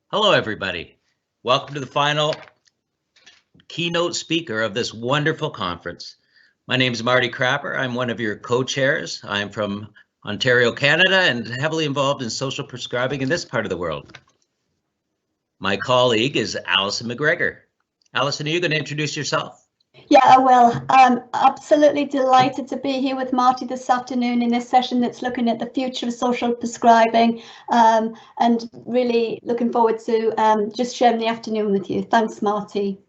Hello, everybody. Welcome to the final keynote speaker of this wonderful conference. My name is Marty Crapper. I'm one of your co-chairs. I'm from Ontario, Canada, and heavily involved in social prescribing in this part of the world. My colleague is Allison Mcgregor. Allison, are you going to introduce yourself? Yeah, I will. I'm absolutely delighted to be here with Marty this afternoon in this session that's looking at the future of social prescribing, and really looking forward to just sharing the afternoon with you. Thanks, Marty.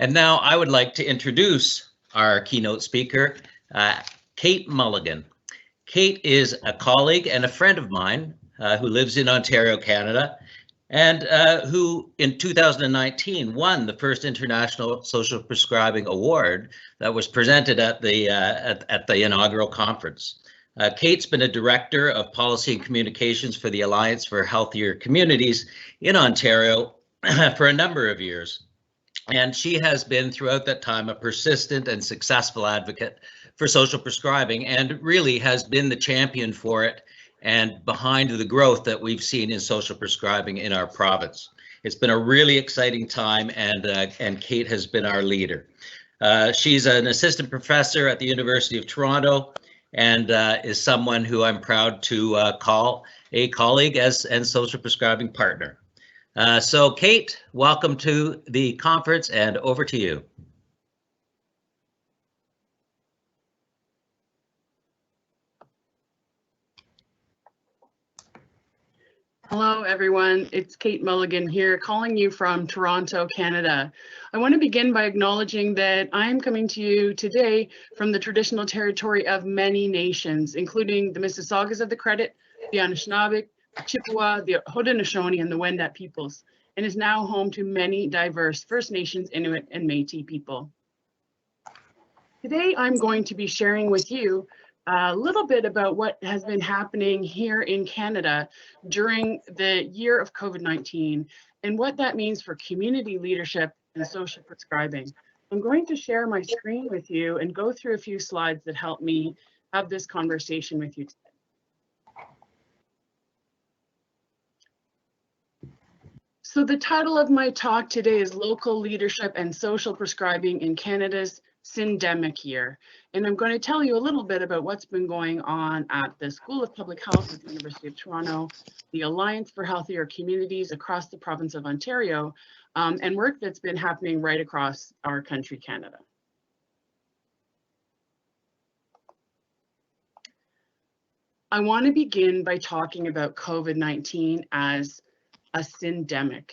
And now I would like to introduce our keynote speaker, Kate Mulligan. Kate is a colleague and a friend of mine who lives in Ontario, Canada, and who in 2019 won the first International Social Prescribing Award that was presented at the inaugural conference. Kate's been a director of policy and communications for the Alliance for Healthier Communities in Ontario for a number of years. And she has been throughout that time a persistent and successful advocate for social prescribing and really has been the champion for it and behind the growth that we've seen in social prescribing in our province. It's been a really exciting time, and Kate has been our leader. She's an assistant professor at the University of Toronto and is someone who I'm proud to call a colleague and social prescribing partner. So Kate, welcome to the conference and over to you. Hello, everyone. It's Kate Mulligan here, calling you from Toronto, Canada. I want to begin by acknowledging that I'm coming to you today from the traditional territory of many nations, including the Mississaugas of the Credit, the Anishinaabe, the Chippewa, the Haudenosaunee, and the Wendat peoples, and is now home to many diverse First Nations, Inuit, and Métis people. Today, I'm going to be sharing with you a little bit about what has been happening here in Canada during the year of COVID-19 and what that means for community leadership and social prescribing. I'm going to share my screen with you and go through a few slides that help me have this conversation with you today. So the title of my talk today is Local Leadership and Social Prescribing in Canada's Syndemic Year. And I'm going to tell you a little bit about what's been going on at the School of Public Health at the University of Toronto, the Alliance for Healthier Communities across the province of Ontario, and work that's been happening right across our country, Canada. I want to begin by talking about COVID-19 as a syndemic.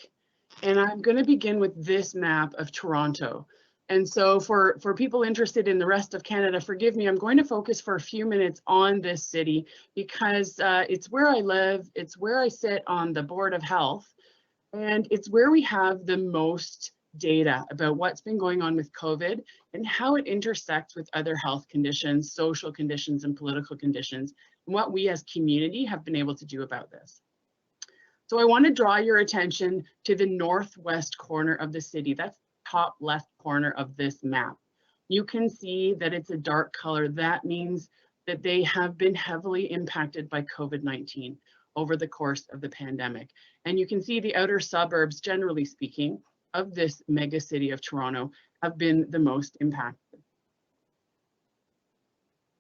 And I'm going to begin with this map of Toronto. And so for people interested in the rest of Canada, forgive me, I'm going to focus for a few minutes on this city because it's where I live, it's where I sit on the Board of Health, and it's where we have the most data about what's been going on with COVID and how it intersects with other health conditions, social conditions, and political conditions, and what we as community have been able to do about this. So I want to draw your attention to the northwest corner of the city. That's top left corner of this map. You can see that it's a dark color. That means that they have been heavily impacted by COVID-19 over the course of the pandemic. And you can see the outer suburbs, generally speaking, of this mega city of Toronto have been the most impacted.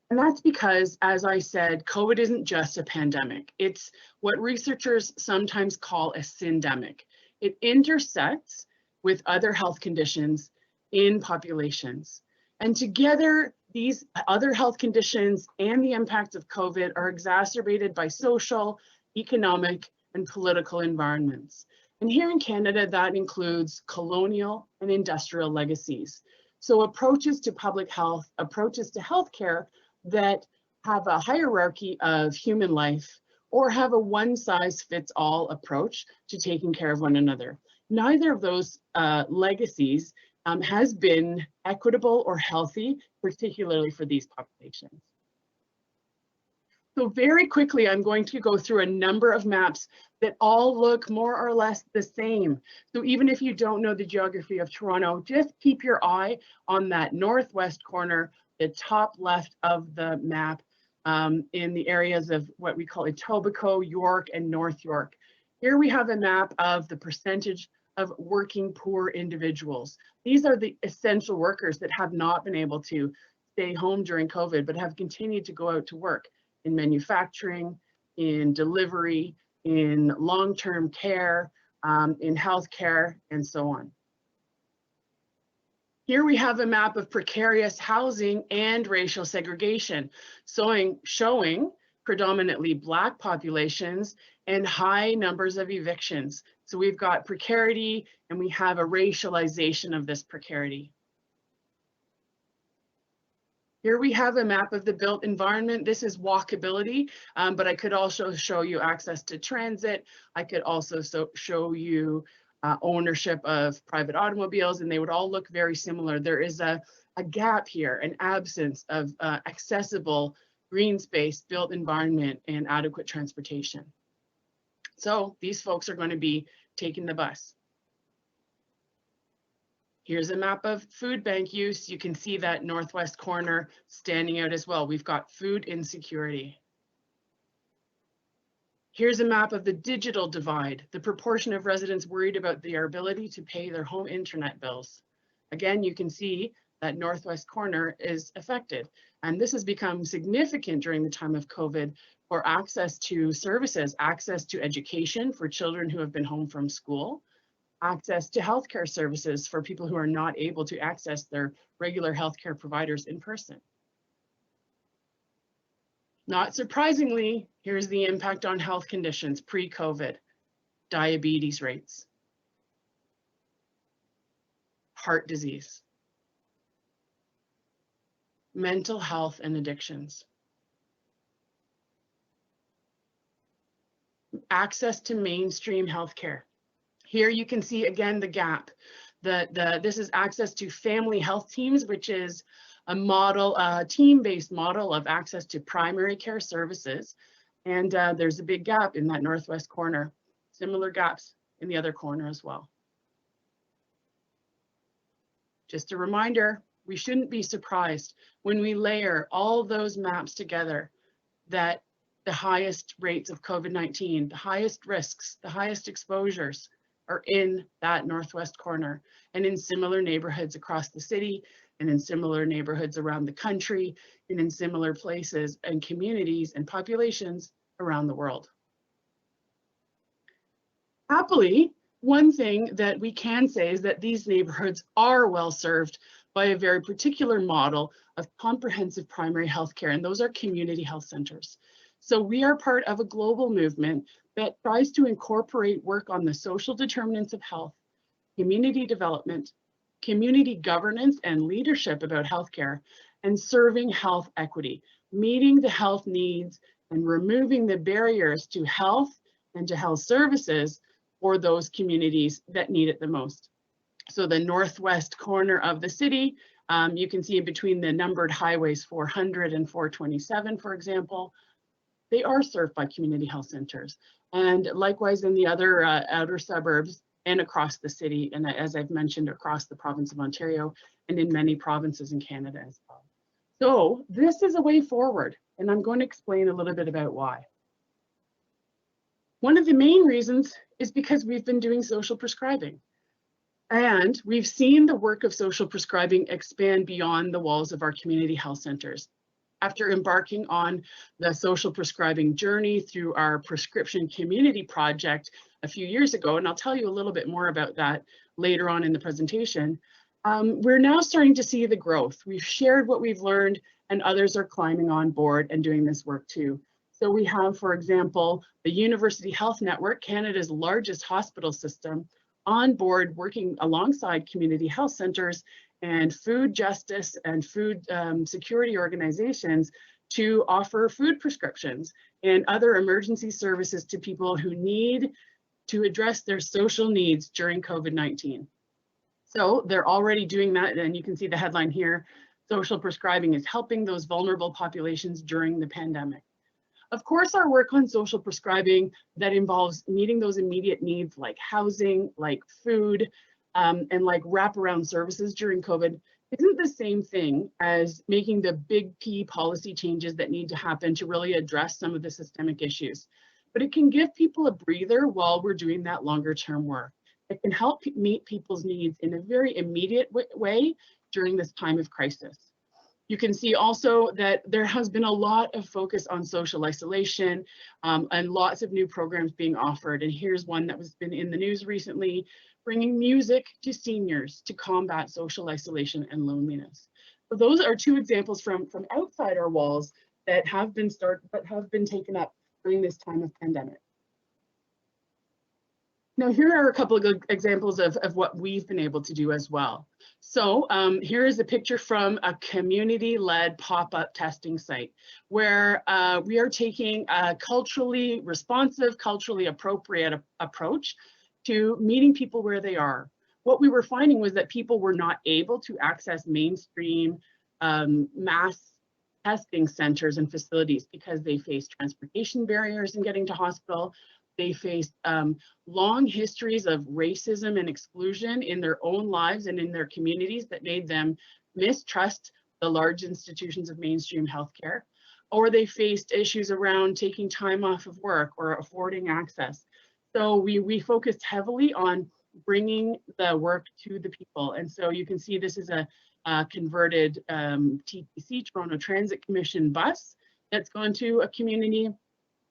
And that's because, as I said, COVID isn't just a pandemic. It's what researchers sometimes call a syndemic. It intersects with other health conditions in populations. And together, these other health conditions and the impacts of COVID are exacerbated by social, economic, and political environments. And here in Canada, that includes colonial and industrial legacies. So approaches to public health, approaches to healthcare that have a hierarchy of human life or have a one-size-fits-all approach to taking care of one another. Neither of those legacies has been equitable or healthy, particularly for these populations. So very quickly, I'm going to go through a number of maps that all look more or less the same. So even if you don't know the geography of Toronto, just keep your eye on that northwest corner, the top left of the map, in the areas of what we call Etobicoke, York, and North York. Here we have a map of the percentage of working poor individuals. These are the essential workers that have not been able to stay home during COVID, but have continued to go out to work in manufacturing, in delivery, in long-term care, in healthcare, and so on. Here we have a map of precarious housing and racial segregation, showing predominantly Black populations and high numbers of evictions. So we've got precarity and we have a racialization of this precarity. Here we have a map of the built environment. This is walkability, but I could also show you access to transit. I could also show you ownership of private automobiles, and they would all look very similar. There is a gap here, an absence of accessible green space, built environment, and adequate transportation. So these folks are going to be taking the bus. Here's a map of food bank use. You can see that northwest corner standing out as well. We've got food insecurity. Here's a map of the digital divide, the proportion of residents worried about their ability to pay their home internet bills. Again, you can see that northwest corner is affected. And this has become significant during the time of COVID for access to services, access to education for children who have been home from school, access to healthcare services for people who are not able to access their regular healthcare providers in person. Not surprisingly, here's the impact on health conditions pre-COVID: diabetes rates, heart disease, mental health and addictions, access to mainstream healthcare. Here you can see again the gap. This is access to family health teams, which is a model, a team-based model of access to primary care services. And there's a big gap in that northwest corner. Similar gaps in the other corner as well. Just a reminder, we shouldn't be surprised when we layer all those maps together that the highest rates of COVID-19, the highest risks, the highest exposures are in that northwest corner and in similar neighborhoods across the city and in similar neighborhoods around the country and in similar places and communities and populations around the world. Happily, one thing that we can say is that these neighborhoods are well served by a very particular model of comprehensive primary health care, and those are community health centers. So we are part of a global movement that tries to incorporate work on the social determinants of health, community development, community governance and leadership about healthcare, and serving health equity, meeting the health needs and removing the barriers to health and to health services for those communities that need it the most. So the northwest corner of the city, you can see in between the numbered highways 400 and 427, for example, they are served by community health centers. And likewise in the other outer suburbs and across the city, and as I've mentioned, across the province of Ontario and in many provinces in Canada as well. So this is a way forward, and I'm going to explain a little bit about why. One of the main reasons is because we've been doing social prescribing. And we've seen the work of social prescribing expand beyond the walls of our community health centers. After embarking on the social prescribing journey through our prescription community project a few years ago, and I'll tell you a little bit more about that later on in the presentation, we're now starting to see the growth. We've shared what we've learned, and others are climbing on board and doing this work too. So we have, for example, the University Health Network, Canada's largest hospital system, on board working alongside community health centers and food justice and food security organizations to offer food prescriptions and other emergency services to people who need to address their social needs during COVID-19. So they're already doing that, and you can see the headline here: social prescribing is helping those vulnerable populations during the pandemic. Of course, our work on social prescribing that involves meeting those immediate needs like housing, like food, and like wraparound services during COVID isn't the same thing as making the big P policy changes that need to happen to really address some of the systemic issues. but it can give people a breather while we're doing that longer term work. It can help meet people's needs in a very immediate way during this time of crisis. You can see also that there has been a lot of focus on social isolation and lots of new programs being offered. And here's one that has been in the news recently, bringing music to seniors to combat social isolation and loneliness. So those are two examples from outside our walls that have been taken up during this time of pandemic. Now, here are a couple of good examples of what we've been able to do as well. So here is a picture from a community-led pop-up testing site where we are taking a culturally responsive, culturally appropriate approach to meeting people where they are. What we were finding was that people were not able to access mainstream mass testing centers and facilities because they faced transportation barriers in getting to hospital. They faced long histories of racism and exclusion in their own lives and in their communities that made them mistrust the large institutions of mainstream healthcare, or they faced issues around taking time off of work or affording access. So we focused heavily on bringing the work to the people. And so you can see this is a converted TTC, Toronto Transit Commission bus that's gone to a community.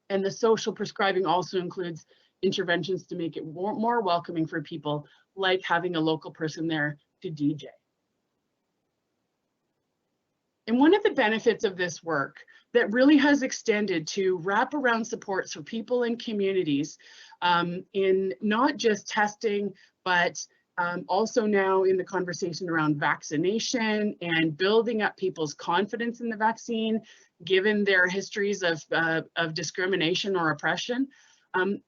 And the social prescribing also includes interventions to make it more welcoming for people, like having a local person there to DJ. And one of the benefits of this work that really has extended to wraparound supports for people in communities in not just testing, but also now in the conversation around vaccination and building up people's confidence in the vaccine, given their histories of discrimination or oppression,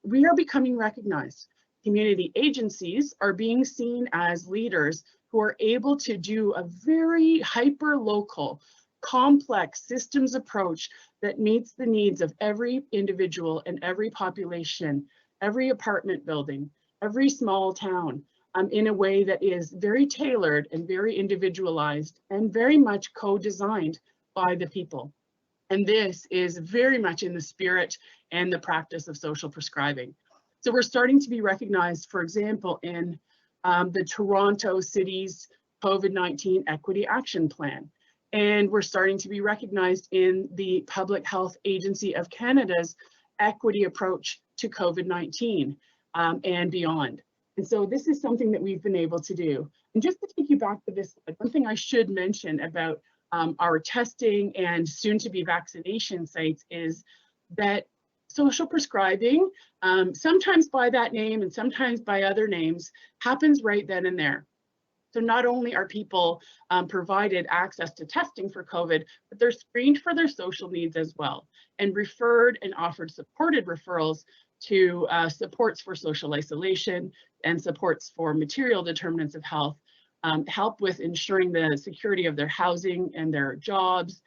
we are becoming recognized. Community agencies are being seen as leaders who are able to do a very hyper-local, complex systems approach that meets the needs of every individual and every population, every apartment building, every small town, in a way that is very tailored and very individualized and very much co-designed by the people. And this is very much in the spirit and the practice of social prescribing. So we're starting to be recognized, for example, in the Toronto City's COVID-19 Equity Action Plan. And we're starting to be recognized in the Public Health Agency of Canada's equity approach to COVID-19 and beyond. And so this is something that we've been able to do. And just to take you back to this, one thing I should mention about our testing and soon to be vaccination sites is that social prescribing, sometimes by that name and sometimes by other names, happens right then and there. So not only are people provided access to testing for COVID, but they're screened for their social needs as well, and referred and offered supported referrals to supports for social isolation and supports for material determinants of health, help with ensuring the security of their housing and their jobs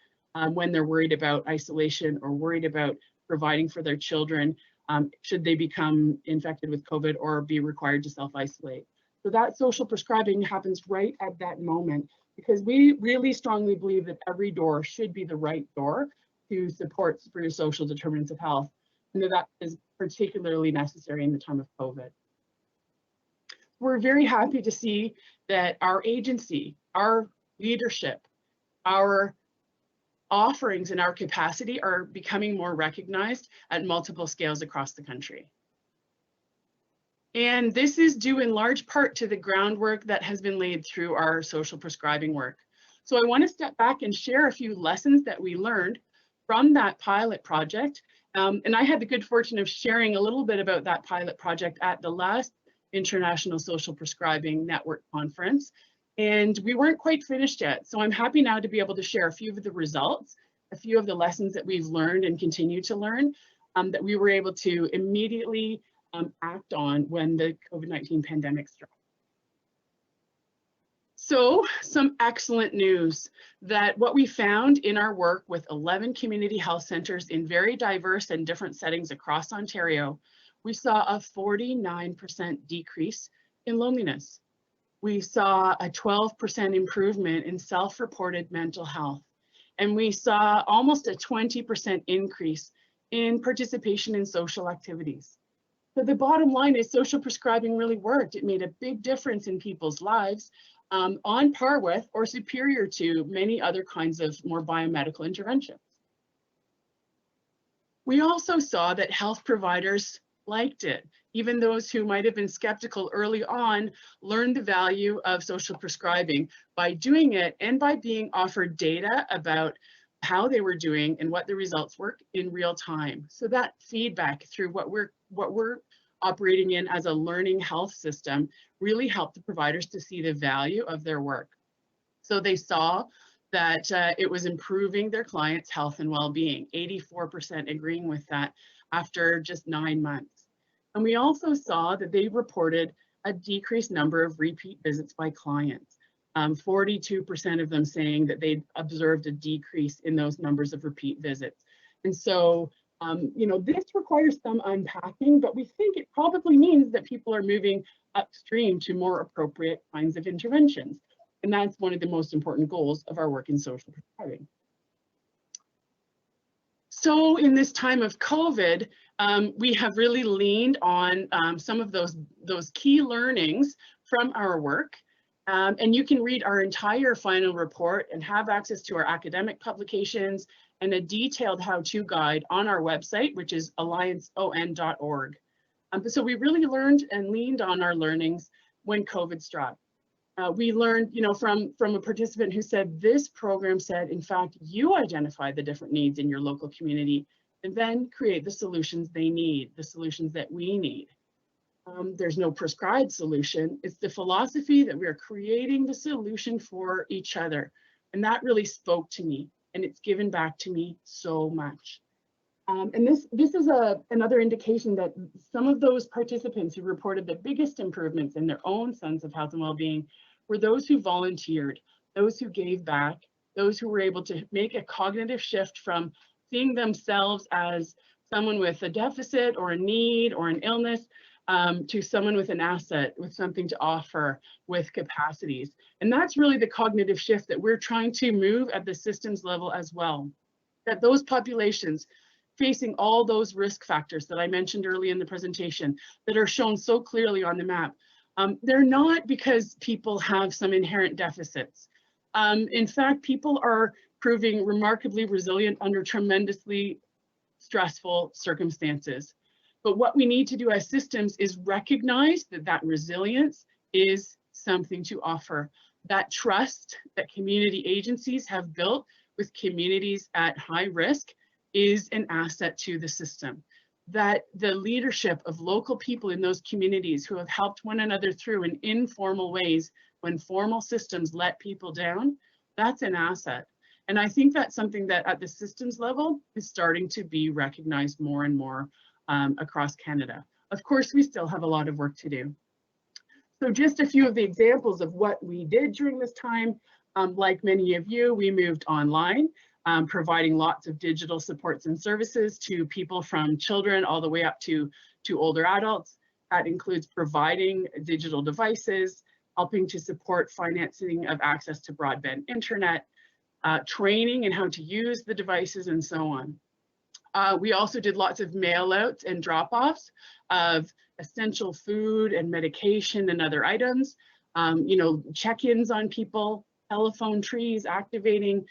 when they're worried about isolation or worried about providing for their children should they become infected with COVID or be required to self-isolate. So that social prescribing happens right at that moment, because we really strongly believe that every door should be the right door to supports for your social determinants of health, and that is particularly necessary in the time of COVID. We're very happy to see that our agency, our leadership, our offerings and our capacity are becoming more recognized at multiple scales across the country. And this is due in large part to the groundwork that has been laid through our social prescribing work. So I want to step back and share a few lessons that we learned from that pilot project. And I had the good fortune of sharing a little bit about that pilot project at the last International Social Prescribing Network Conference. And we weren't quite finished yet. So I'm happy now to be able to share a few of the results, a few of the lessons that we've learned and continue to learn that we were able to immediately act on when the COVID-19 pandemic struck. So some excellent news that what we found in our work with 11 community health centers in very diverse and different settings across Ontario, we saw a 49% decrease in loneliness. We saw a 12% improvement in self-reported mental health. And we saw almost a 20% increase in participation in social activities. So the bottom line is social prescribing really worked. It made a big difference in people's lives, on par with or superior to many other kinds of more biomedical interventions. We also saw that health providers liked it. Even those who might have been skeptical early on learned the value of social prescribing by doing it and by being offered data about how they were doing and what the results were in real time. So that feedback through what we're operating in as a learning health system really helped the providers to see the value of their work. So they saw that it was improving their clients' health and well-being, 84% agreeing with that after just 9 months. And we also saw that they reported a decreased number of repeat visits by clients. 42% of them saying that they'd observed a decrease in those numbers of repeat visits. And so, you know, this requires some unpacking, but we think it probably means that people are moving upstream to more appropriate kinds of interventions. And that's one of the most important goals of our work in social prescribing. So in this time of COVID, we have really leaned on some of those key learnings from our work. And you can read our entire final report and have access to our academic publications and a detailed how-to guide on our website, which is allianceon.org. So we really learned and leaned on our learnings when COVID struck. We learned, you know, from a participant who said this program said, in fact, you identify the different needs in your local community and then create the solutions they need, the solutions that we need. There's no prescribed solution. It's the philosophy that we are creating the solution for each other. And that really spoke to me, and it's given back to me so much. And this is another indication that some of those participants who reported the biggest improvements in their own sense of health and well-being were those who volunteered, those who gave back, those who were able to make a cognitive shift from seeing themselves as someone with a deficit or a need or an illness to someone with an asset, with something to offer, with capacities. And that's really the cognitive shift that we're trying to move at the systems level as well. That those populations facing all those risk factors that I mentioned early in the presentation that are shown so clearly on the map, they're not because people have some inherent deficits. In fact, people are proving remarkably resilient under tremendously stressful circumstances. But what we need to do as systems is recognize that that resilience is something to offer. That trust that community agencies have built with communities at high risk is an asset to the system. That the leadership of local people in those communities who have helped one another through in informal ways when formal systems let people down, that's an asset. And I think that's something that at the systems level is starting to be recognized more and more across Canada. Of course, we still have a lot of work to do. So just a few of the examples of what we did during this time. Like many of you, we moved online, providing lots of digital supports and services to people from children all the way up to older adults. That includes providing digital devices, helping to support financing of access to broadband internet, training in how to use the devices, and so on. We also did lots of mail outs and drop-offs of essential food and medication and other items, you know, check-ins on people, telephone trees, activating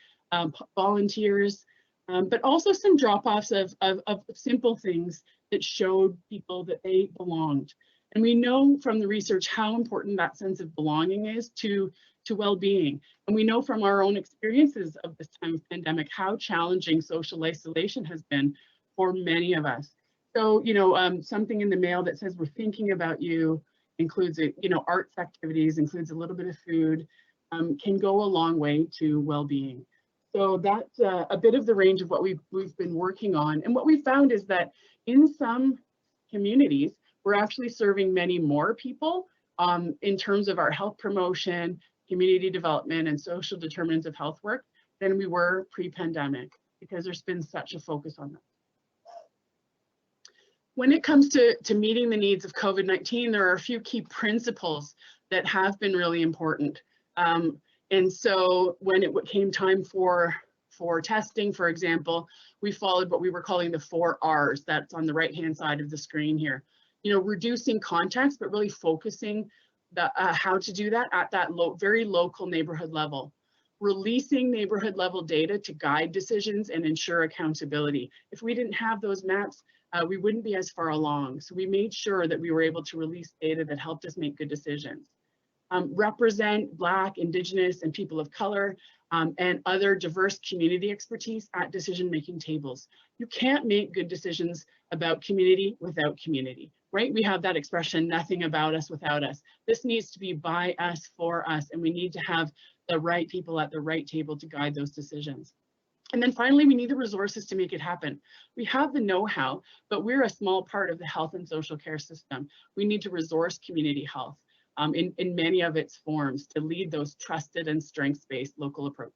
volunteers, but also some drop-offs of simple things that showed people that they belonged. And we know from the research how important that sense of belonging is to well-being. And we know from our own experiences of this time of pandemic how challenging social isolation has been for many of us. So, you know, something in the mail that says we're thinking about you includes, you know, arts activities, includes a little bit of food, can go a long way to well-being. So that's a bit of the range of what we've been working on. And what we found is that in some communities, we're actually serving many more people in terms of our health promotion, community development, and social determinants of health work than we were pre-pandemic, because there's been such a focus on that. When it comes to meeting the needs of COVID-19, there are a few key principles that have been really important. And so when it came time for for testing, for example, we followed what we were calling the 4 R's. That's on the right-hand side of the screen here. You know, reducing context, but really focusing the, how to do that at that very local neighborhood level. Releasing neighborhood level data to guide decisions and ensure accountability. If we didn't have those maps, we wouldn't be as far along. So we made sure that we were able to release data that helped us make good decisions. Represent Black, Indigenous, and people of color and other diverse community expertise at decision-making tables. You can't make good decisions about community without community, right? We have that expression, nothing about us without us. This needs to be by us, for us, and we need to have the right people at the right table to guide those decisions. And then finally, we need the resources to make it happen. We have the know-how, but we're a small part of the health and social care system. We need to resource community health in many of its forms to lead those trusted and strengths-based local approaches.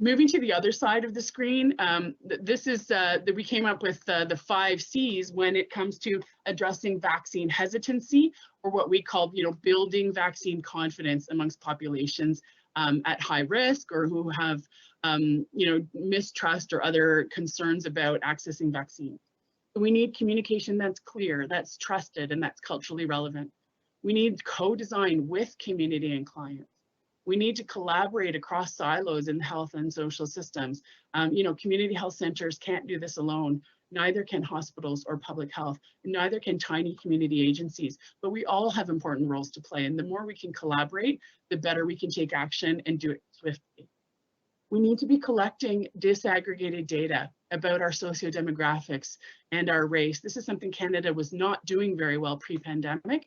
Moving to the other side of the screen, this is that we came up with the 5 C's when it comes to addressing vaccine hesitancy, or what we call, you know, building vaccine confidence amongst populations at high risk or who have, you know, mistrust or other concerns about accessing vaccines. So we need communication that's clear, that's trusted, and that's culturally relevant. We need co-design with community and clients. We need to collaborate across silos in health and social systems. You know, community health centers can't do this alone. Neither can hospitals or public health. Neither can tiny community agencies. But we all have important roles to play. And the more we can collaborate, the better we can take action and do it swiftly. We need to be collecting disaggregated data about our sociodemographics and our race. This is something Canada was not doing very well pre-pandemic.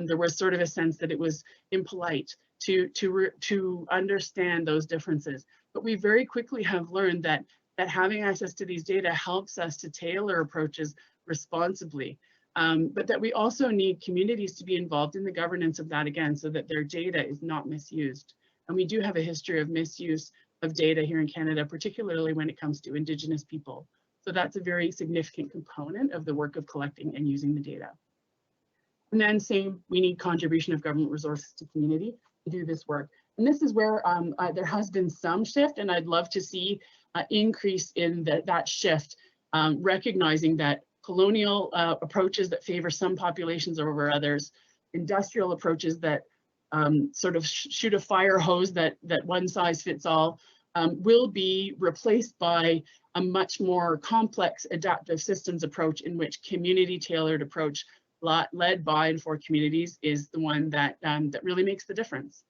There was sort of a sense that it was impolite to understand those differences. But we very quickly have learned that having access to these data helps us to tailor approaches responsibly. But that we also need communities to be involved in the governance of that again, so that their data is not misused. And we do have a history of misuse of data here in Canada, particularly when it comes to Indigenous people. So that's a very significant component of the work of collecting and using the data. And then same, we need contribution of government resources to community to do this work. And this is where there has been some shift, and I'd love to see an increase in that shift, recognizing that colonial approaches that favor some populations over others, industrial approaches that sort of shoot a fire hose that one size fits all, will be replaced by a much more complex adaptive systems approach, in which community tailored approach led by and for communities is the one that really makes the difference.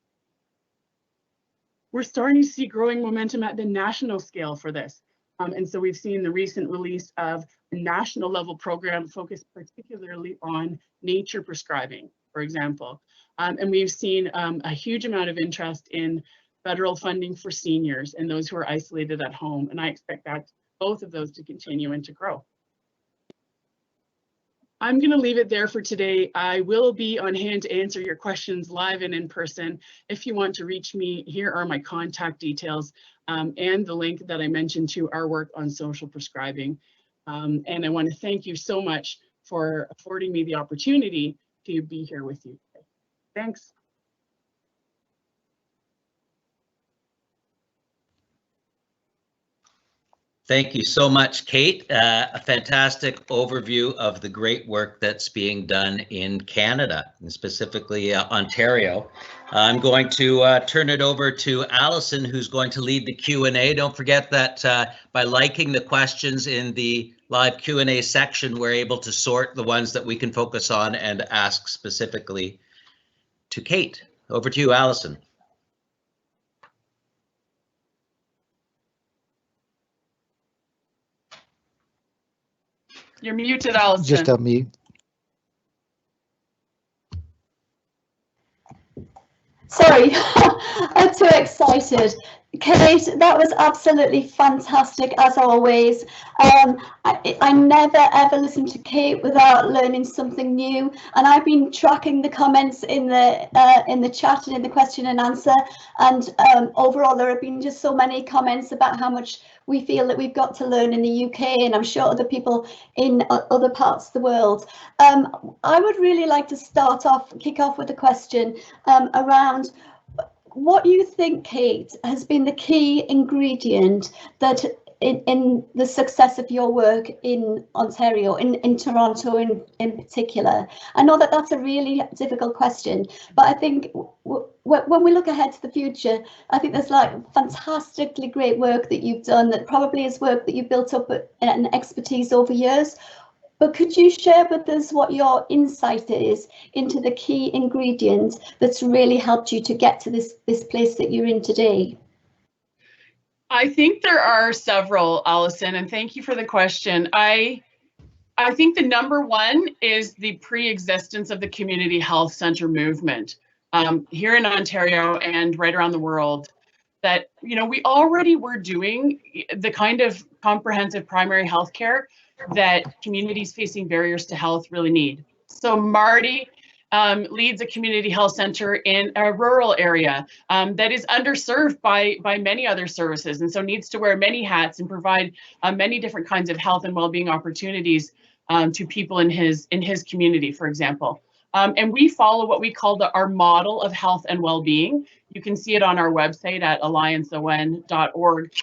We're starting to see growing momentum at the national scale for this. And so we've seen the recent release of a national level program focused particularly on nature prescribing, for example. And we've seen a huge amount of interest in federal funding for seniors and those who are isolated at home. And I expect both of those to continue and to grow. I'm going to leave it there for today. I will be on hand to answer your questions live and in person. If you want to reach me, here are my contact details and the link that I mentioned to our work on social prescribing. And I want to thank you so much for affording me the opportunity to be here with you today. Thanks. Thank you so much, Kate. A fantastic overview of the great work that's being done in Canada, and specifically Ontario. I'm going to turn it over to Allison, who's going to lead the Q&A. Don't forget that by liking the questions in the live Q&A section, we're able to sort the ones that we can focus on and ask specifically to Kate. Over to you, Allison. You're muted, Allison. Just unmute. Sorry, I'm too excited. Kate, that was absolutely fantastic as always. I never ever listen to Kate without learning something new, and I've been tracking the comments in the chat and in the question and answer, and overall there have been just so many comments about how much we feel that we've got to learn in the UK, and I'm sure other people in other parts of the world. I would really like to kick off with a question around what you think, Kate, has been the key ingredient that in the success of your work in Ontario, in Toronto in particular? I know that that's a really difficult question, but I think when we look ahead to the future, I think there's like fantastically great work that you've done that probably is work that you've built up an expertise over years. But could you share with us what your insight is into the key ingredient that's really helped you to get to this place that you're in today? I think there are several, Allison, and thank you for the question. I think the number one is the pre-existence of the community health center movement here in Ontario and right around the world. That, you know, we already were doing the kind of comprehensive primary health care that communities facing barriers to health really need. So Marty leads a community health center in a rural area that is underserved by many other services, and so needs to wear many hats and provide many different kinds of health and well-being opportunities to people in his community, for example. And we follow what we call our model of health and well-being. You can see it on our website at allianceon.org,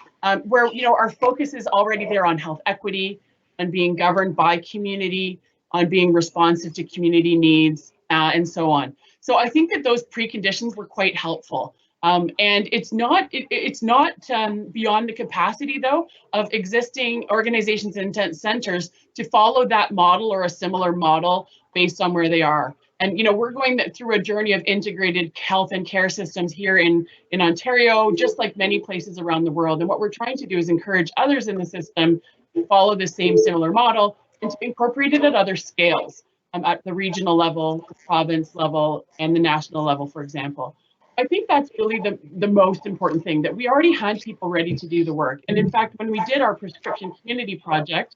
where, you know, our focus is already there on health equity, on being governed by community, on being responsive to community needs, and so on. So I think that those preconditions were quite helpful. And it's not beyond the capacity, though, of existing organizations and centers to follow that model or a similar model based on where they are. And, you know, we're going through a journey of integrated health and care systems here in Ontario, just like many places around the world. And what we're trying to do is encourage others in the system to follow the same similar model and to incorporate it at other scales, at the regional level, the province level, and the national level, for example. I think that's really the most important thing, that we already had people ready to do the work. And in fact, when we did our prescription community project,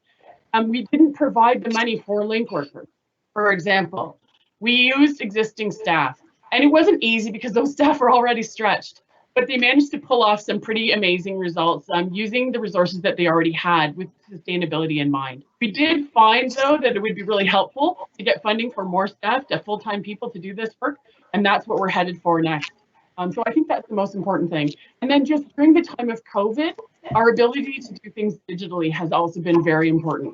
we didn't provide the money for link workers, for example. We used existing staff, and it wasn't easy because those staff were already stretched, but they managed to pull off some pretty amazing results using the resources that they already had with sustainability in mind. We did find, though, that it would be really helpful to get funding for more staff, to full-time people to do this work, and that's what we're headed for next. So I think that's the most important thing. And then just during the time of COVID, our ability to do things digitally has also been very important,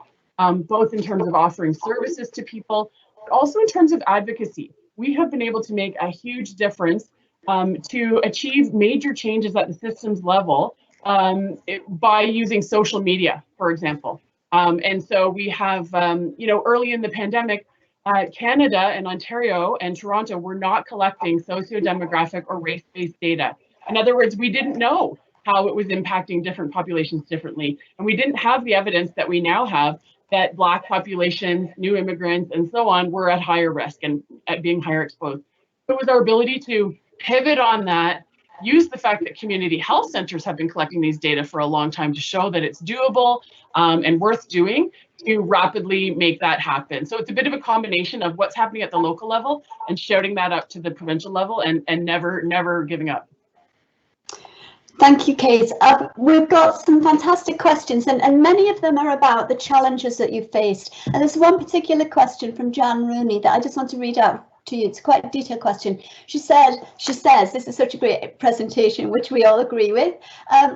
both in terms of offering services to people, but also in terms of advocacy. We have been able to make a huge difference to achieve major changes at the systems level by using social media, for example. And so we have, you know, early in the pandemic, Canada and Ontario and Toronto were not collecting socio-demographic or race-based data. In other words, we didn't know how it was impacting different populations differently. And we didn't have the evidence that we now have that Black populations, new immigrants, and so on were at higher risk and at being higher exposed. So it was our ability to pivot on that, use the fact that community health centers have been collecting these data for a long time to show that it's doable and worth doing, to rapidly make that happen. So it's a bit of a combination of what's happening at the local level and shouting that up to the provincial level, and never giving up. Thank you, Kate. We've got some fantastic questions, and many of them are about the challenges that you've faced. And there's one particular question from Jan Rooney that I just want to read out to you. It's quite a detailed question. She says, this is such a great presentation, which we all agree with.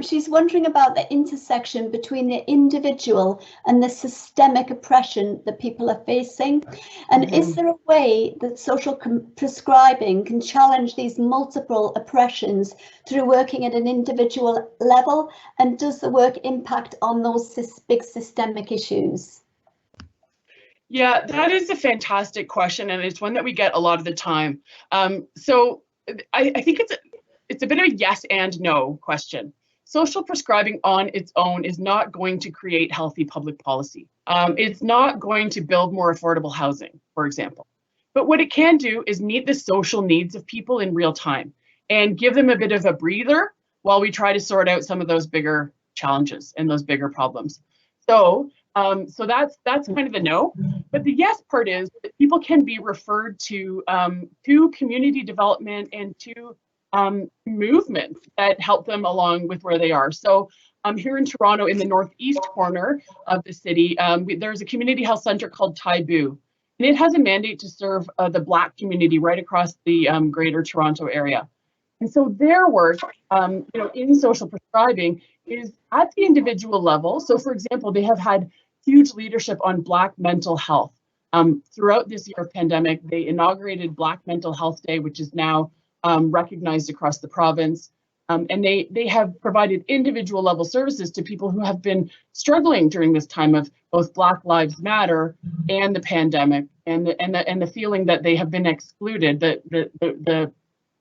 She's wondering about the intersection between the individual and the systemic oppression that people are facing. And is there a way that social prescribing can challenge these multiple oppressions through working at an individual level? And does the work impact on those big systemic issues? Yeah, that is a fantastic question, and it's one that we get a lot of the time. So I think it's a bit of a yes and no question. Social prescribing on its own is not going to create healthy public policy. It's not going to build more affordable housing, for example. But what it can do is meet the social needs of people in real time and give them a bit of a breather while we try to sort out some of those bigger challenges and those bigger problems. So that's kind of the no, but the yes part is that people can be referred to community development and to movements that help them along with where they are. So here in Toronto, in the northeast corner of the city, there's a community health center called Taibu, and it has a mandate to serve the Black community right across the greater Toronto area. And so their work, in social prescribing is at the individual level. So for example, they have had huge leadership on Black mental health. Throughout this year of pandemic, they inaugurated Black Mental Health Day, which is now recognized across the province. And they have provided individual level services to people who have been struggling during this time of both Black Lives Matter and the pandemic, and the feeling that they have been excluded, the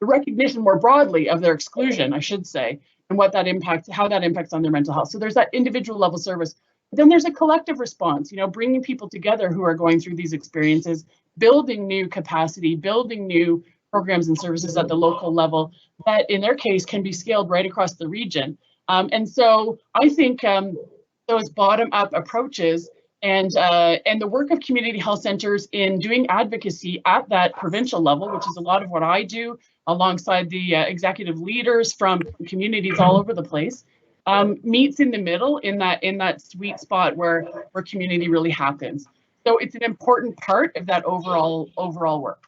recognition more broadly of their exclusion, I should say, and what that impacts, how that impacts on their mental health. So there's that individual level service. But then there's a collective response, bringing people together who are going through these experiences, building new capacity, building new programs and services at the local level that in their case can be scaled right across the region. And so I think those bottom-up approaches and the work of community health centers in doing advocacy at that provincial level, which is a lot of what I do alongside the executive leaders from communities all over the place, meets in the middle in that sweet spot where community really happens. So it's an important part of that overall work.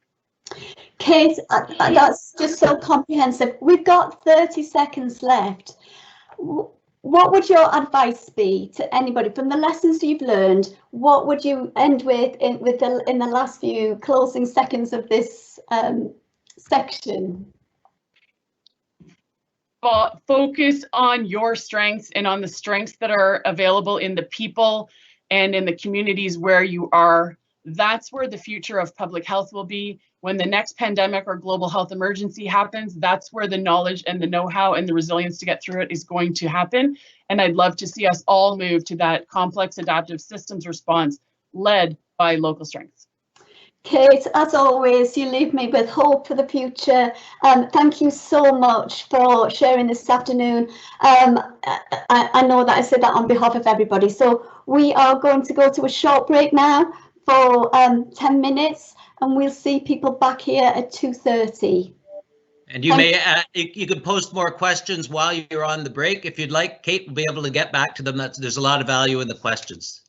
Kate, that's just so comprehensive. We've got 30 seconds left. What would your advice be to anybody from the lessons you've learned? What would you end with in the last few closing seconds of this section? Focus on your strengths and on the strengths that are available in the people and in the communities where you are. That's where the future of public health will be. When the next pandemic or global health emergency happens, that's where the knowledge and the know-how and the resilience to get through it is going to happen. And I'd love to see us all move to that complex adaptive systems response led by local strengths. Kate, as always, you leave me with hope for the future. Thank you so much for sharing this afternoon. I know that I said that on behalf of everybody. So we are going to go to a short break now for 10 minutes, and we'll see people back here at 2:30. And you you could post more questions while you're on the break if you'd like. Kate will be able to get back to them. There's a lot of value in the questions.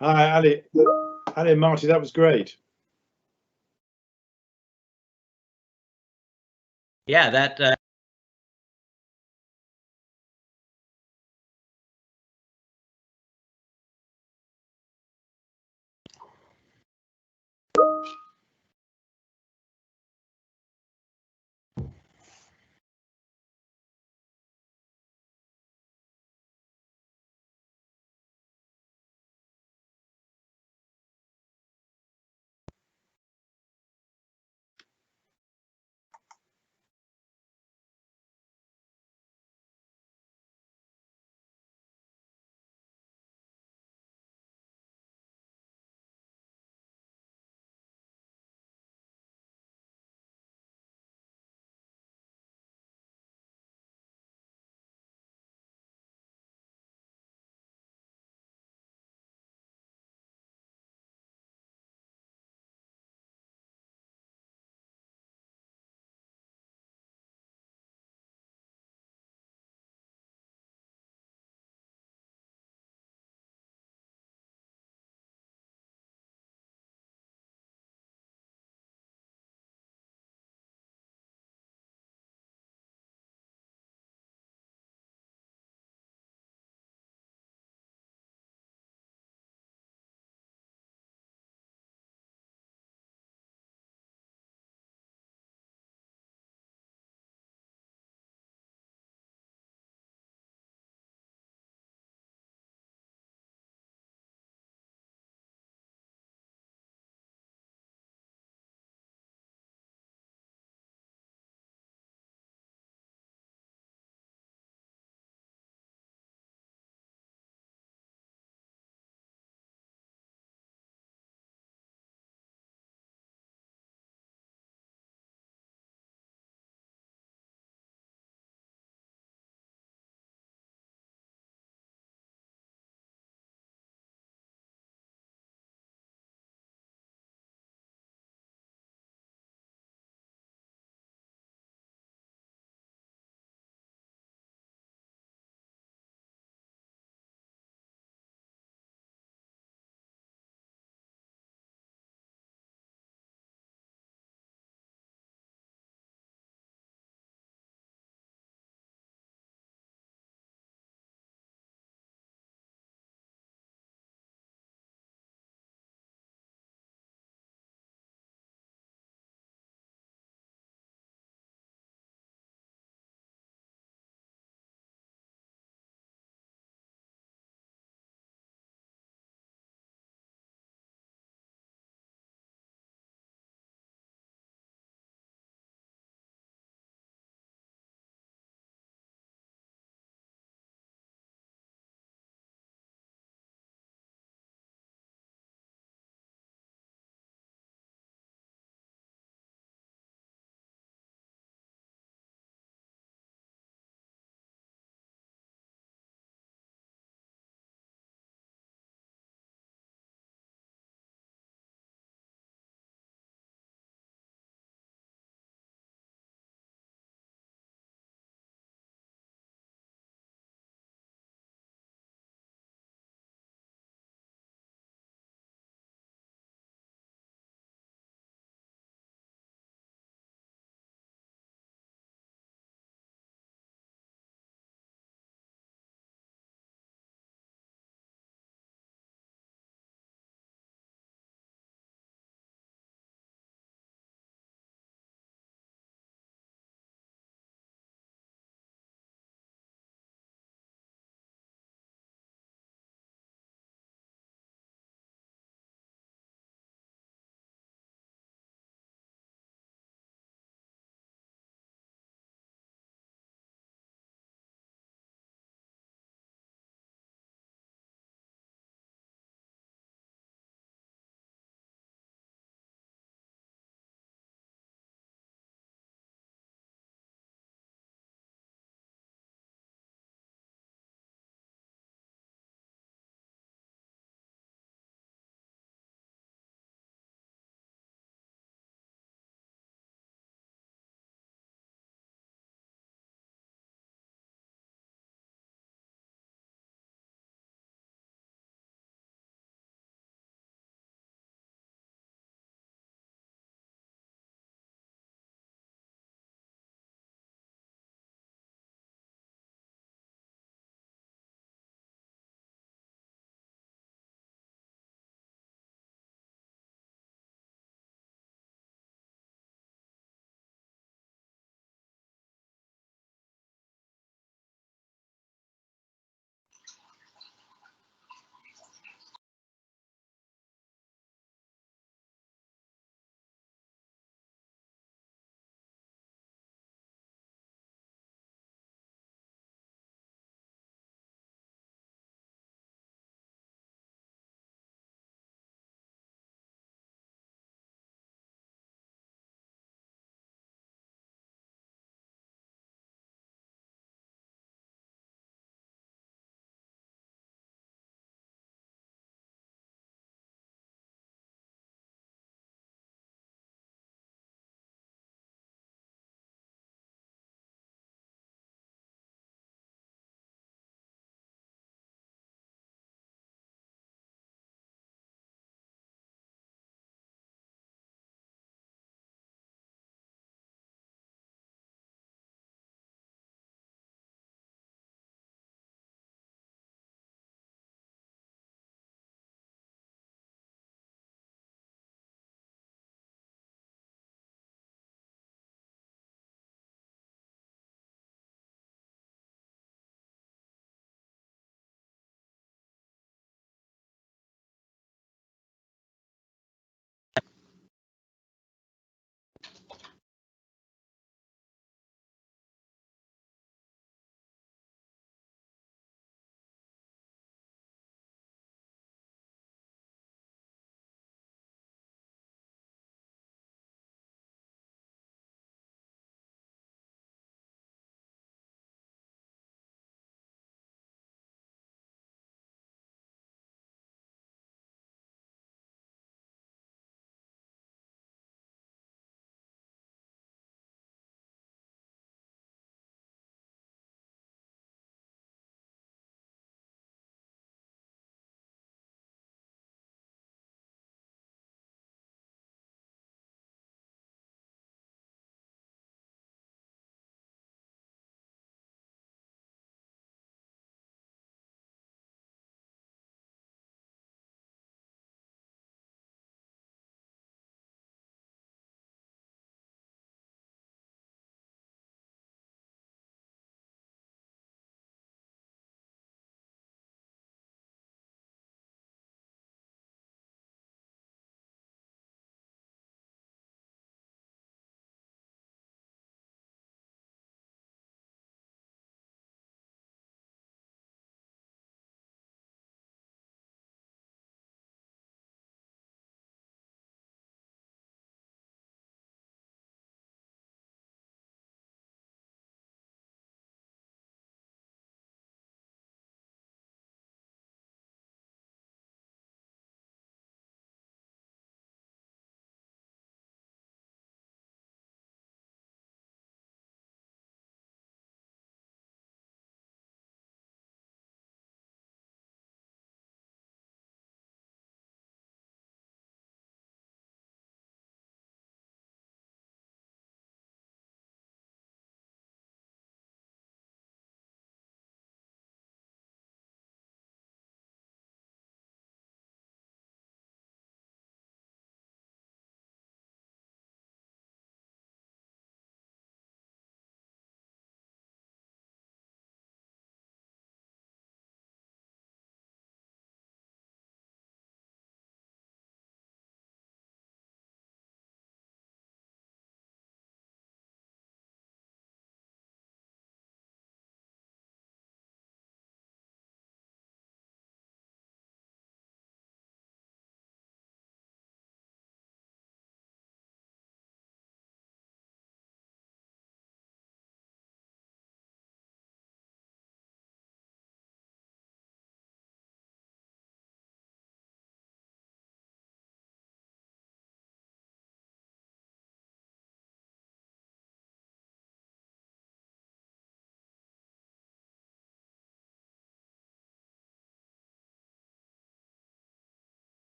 Hi, Ali and Marty, that was great. Yeah, that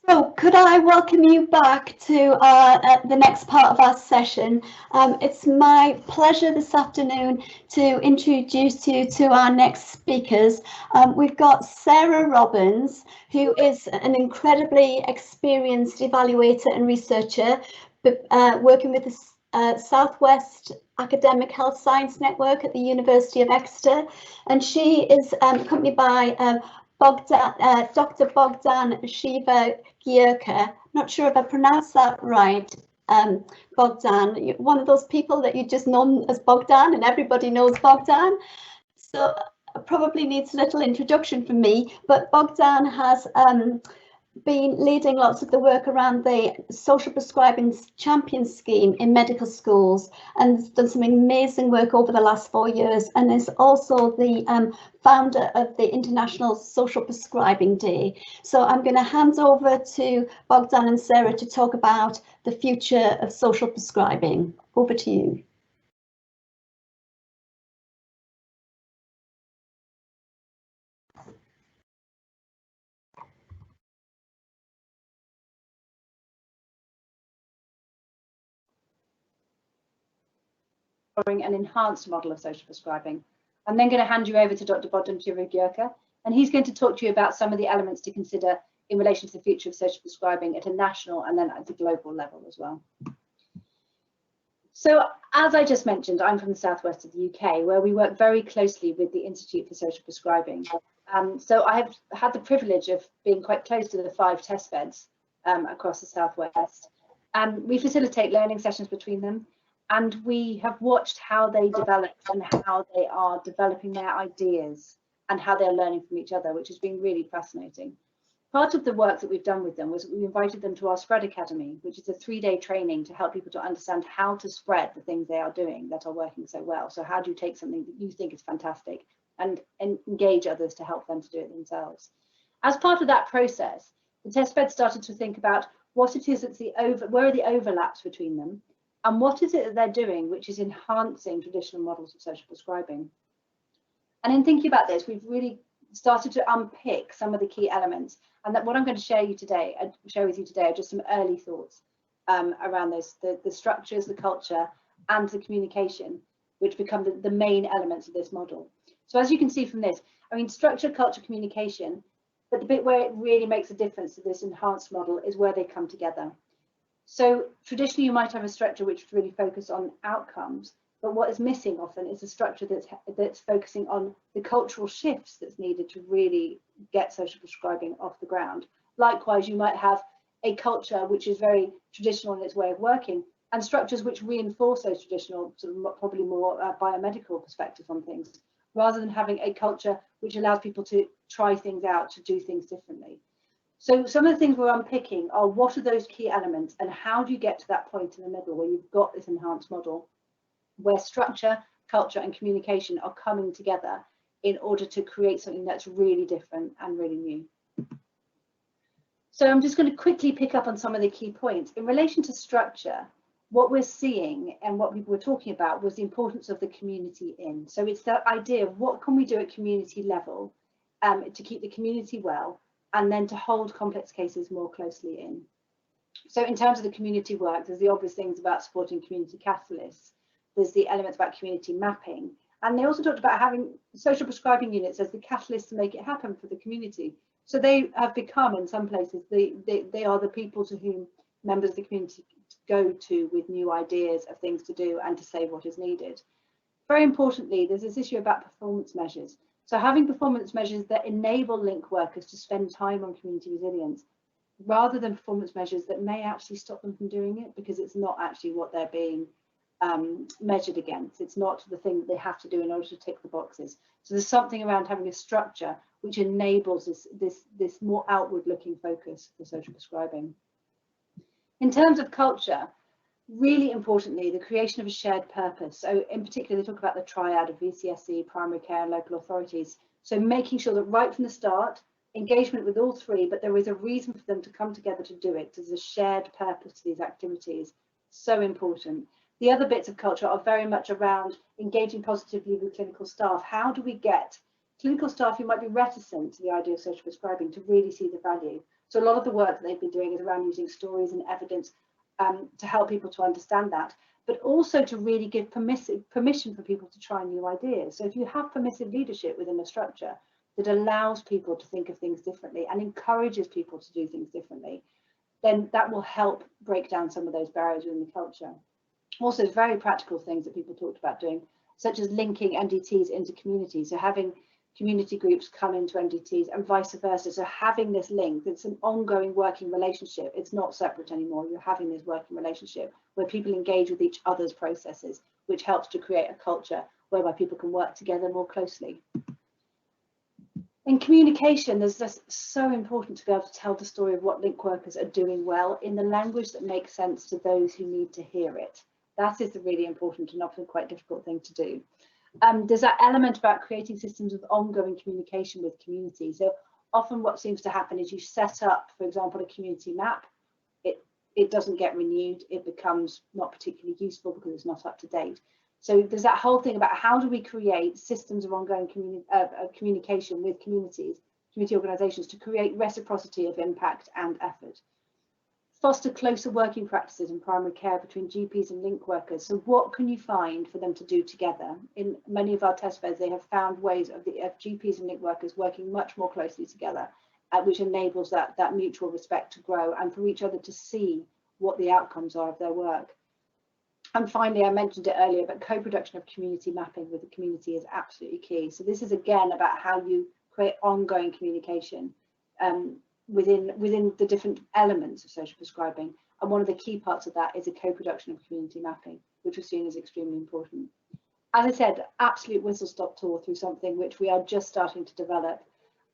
So could I welcome you back to the next part of our session. It's my pleasure this afternoon to introduce you to our next speakers. We've got Sarah Robens, who is an incredibly experienced evaluator and researcher, working with the Southwest Academic Health Science Network at the University of Exeter, and she is accompanied by Dr. Bogdan Chiva-Giurca. Not sure if I pronounced that right, Bogdan. One of those people that you just know as Bogdan and everybody knows Bogdan. So probably needs a little introduction from me, but Bogdan has been leading lots of the work around the Social Prescribing Champion scheme in medical schools, and has done some amazing work over the last 4 years, and is also the founder of the International Social Prescribing Day. So I'm going to hand over to Bogdan and Sarah to talk about the future of social prescribing. Over to you. An enhanced model of social prescribing. I'm then going to hand you over to Dr. Bogdan Chiva-Giurca, and he's going to talk to you about some of the elements to consider in relation to the future of social prescribing at a national and then at the global level as well. So, as I just mentioned, I'm from the southwest of the UK, where we work very closely with the Institute for Social Prescribing. So I have had the privilege of being quite close to the 5 test beds across the southwest. We facilitate learning sessions between them, and we have watched how they develop and how they are developing their ideas and how they're learning from each other, which has been really fascinating. Part of the work that we've done with them was we invited them to our Spread Academy, which is a 3-day training to help people to understand how to spread the things they are doing that are working so well. So how do you take something that you think is fantastic and engage others to help them to do it themselves? As part of that process, the test bed started to think about what it is that's where are the overlaps between them, and what is it that they're doing which is enhancing traditional models of social prescribing. And in thinking about this, we've really started to unpick some of the key elements, and that what I'm going to share with you today are just some early thoughts around this, the structures, the culture, and the communication, which become the main elements of this model. So as you can see from this, I mean, structure, culture, communication, but the bit where it really makes a difference to this enhanced model is where they come together. So traditionally, you might have a structure which would really focus on outcomes, but what is missing often is a structure that's focusing on the cultural shifts that's needed to really get social prescribing off the ground. Likewise, you might have a culture which is very traditional in its way of working, and structures which reinforce those traditional, sort of probably more biomedical perspectives on things, rather than having a culture which allows people to try things out, to do things differently. So some of the things we're unpicking are what are those key elements, and how do you get to that point in the middle where you've got this enhanced model where structure, culture and communication are coming together in order to create something that's really different and really new. So I'm just going to quickly pick up on some of the key points. In relation to structure, what we're seeing and what people were talking about was the importance of the community in. So it's that idea of what can we do at community level to keep the community well, and then to hold complex cases more closely in. So in terms of the community work, there's the obvious things about supporting community catalysts. There's the elements about community mapping. And they also talked about having social prescribing units as the catalyst to make it happen for the community. So they have become, in some places, they are the people to whom members of the community go to with new ideas of things to do and to say what is needed. Very importantly, there's this issue about performance measures. So having performance measures that enable link workers to spend time on community resilience, rather than performance measures that may actually stop them from doing it, because it's not actually what they're being measured against. It's not the thing that they have to do in order to tick the boxes. So there's something around having a structure which enables this more outward looking focus for social prescribing. In terms of culture, really importantly, the creation of a shared purpose. So in particular, they talk about the triad of VCSE, primary care and local authorities. So making sure that right from the start, engagement with all three, but there is a reason for them to come together to do it. There's a shared purpose to these activities. So important. The other bits of culture are very much around engaging positively with clinical staff. How do we get clinical staff who might be reticent to the idea of social prescribing to really see the value? So a lot of the work that they've been doing is around using stories and evidence to help people to understand that, but also to really give permission for people to try new ideas. So if you have permissive leadership within a structure that allows people to think of things differently and encourages people to do things differently, then that will help break down some of those barriers within the culture. Also, very practical things that people talked about doing, such as linking NDTs into communities. So having community groups come into NDTs and vice versa. So having this link, it's an ongoing working relationship. It's not separate anymore. You're having this working relationship where people engage with each other's processes, which helps to create a culture whereby people can work together more closely. In communication, there's just so important to be able to tell the story of what link workers are doing well in the language that makes sense to those who need to hear it. That is the really important and often quite difficult thing to do. There's that element about creating systems of ongoing communication with communities. So often what seems to happen is you set up, for example, a community map. It doesn't get renewed. It becomes not particularly useful because it's not up to date. So there's that whole thing about how do we create systems of ongoing communication with community organisations to create reciprocity of impact and effort. Foster closer working practices in primary care between GPs and link workers. So what can you find for them to do together? In many of our test beds, they have found ways of GPs and link workers working much more closely together, which enables that mutual respect to grow and for each other to see what the outcomes are of their work. And finally, I mentioned it earlier, but co-production of community mapping with the community is absolutely key. So this is again about how you create ongoing communication within the different elements of social prescribing. And one of the key parts of that is a co-production of community mapping, which was seen as extremely important. As I said, absolute whistle-stop tour through something which we are just starting to develop.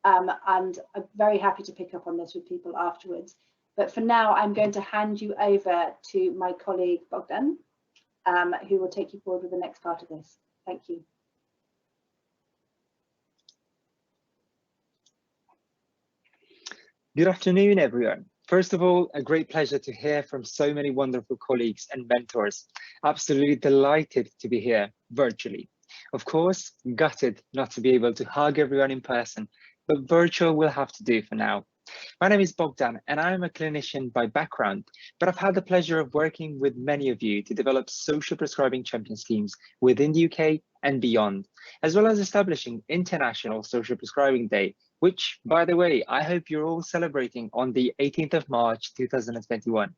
And I'm very happy to pick up on this with people afterwards. But for now, I'm going to hand you over to my colleague, Bogdan, who will take you forward with the next part of this. Thank you. Good afternoon, everyone. First of all, a great pleasure to hear from so many wonderful colleagues and mentors. Absolutely delighted to be here virtually. Of course, gutted not to be able to hug everyone in person, but virtual will have to do for now. My name is Bogdan and I'm a clinician by background, but I've had the pleasure of working with many of you to develop social prescribing champion schemes within the UK and beyond, as well as establishing International Social Prescribing Day, which, by the way, I hope you're all celebrating on the 18th of March, 2021.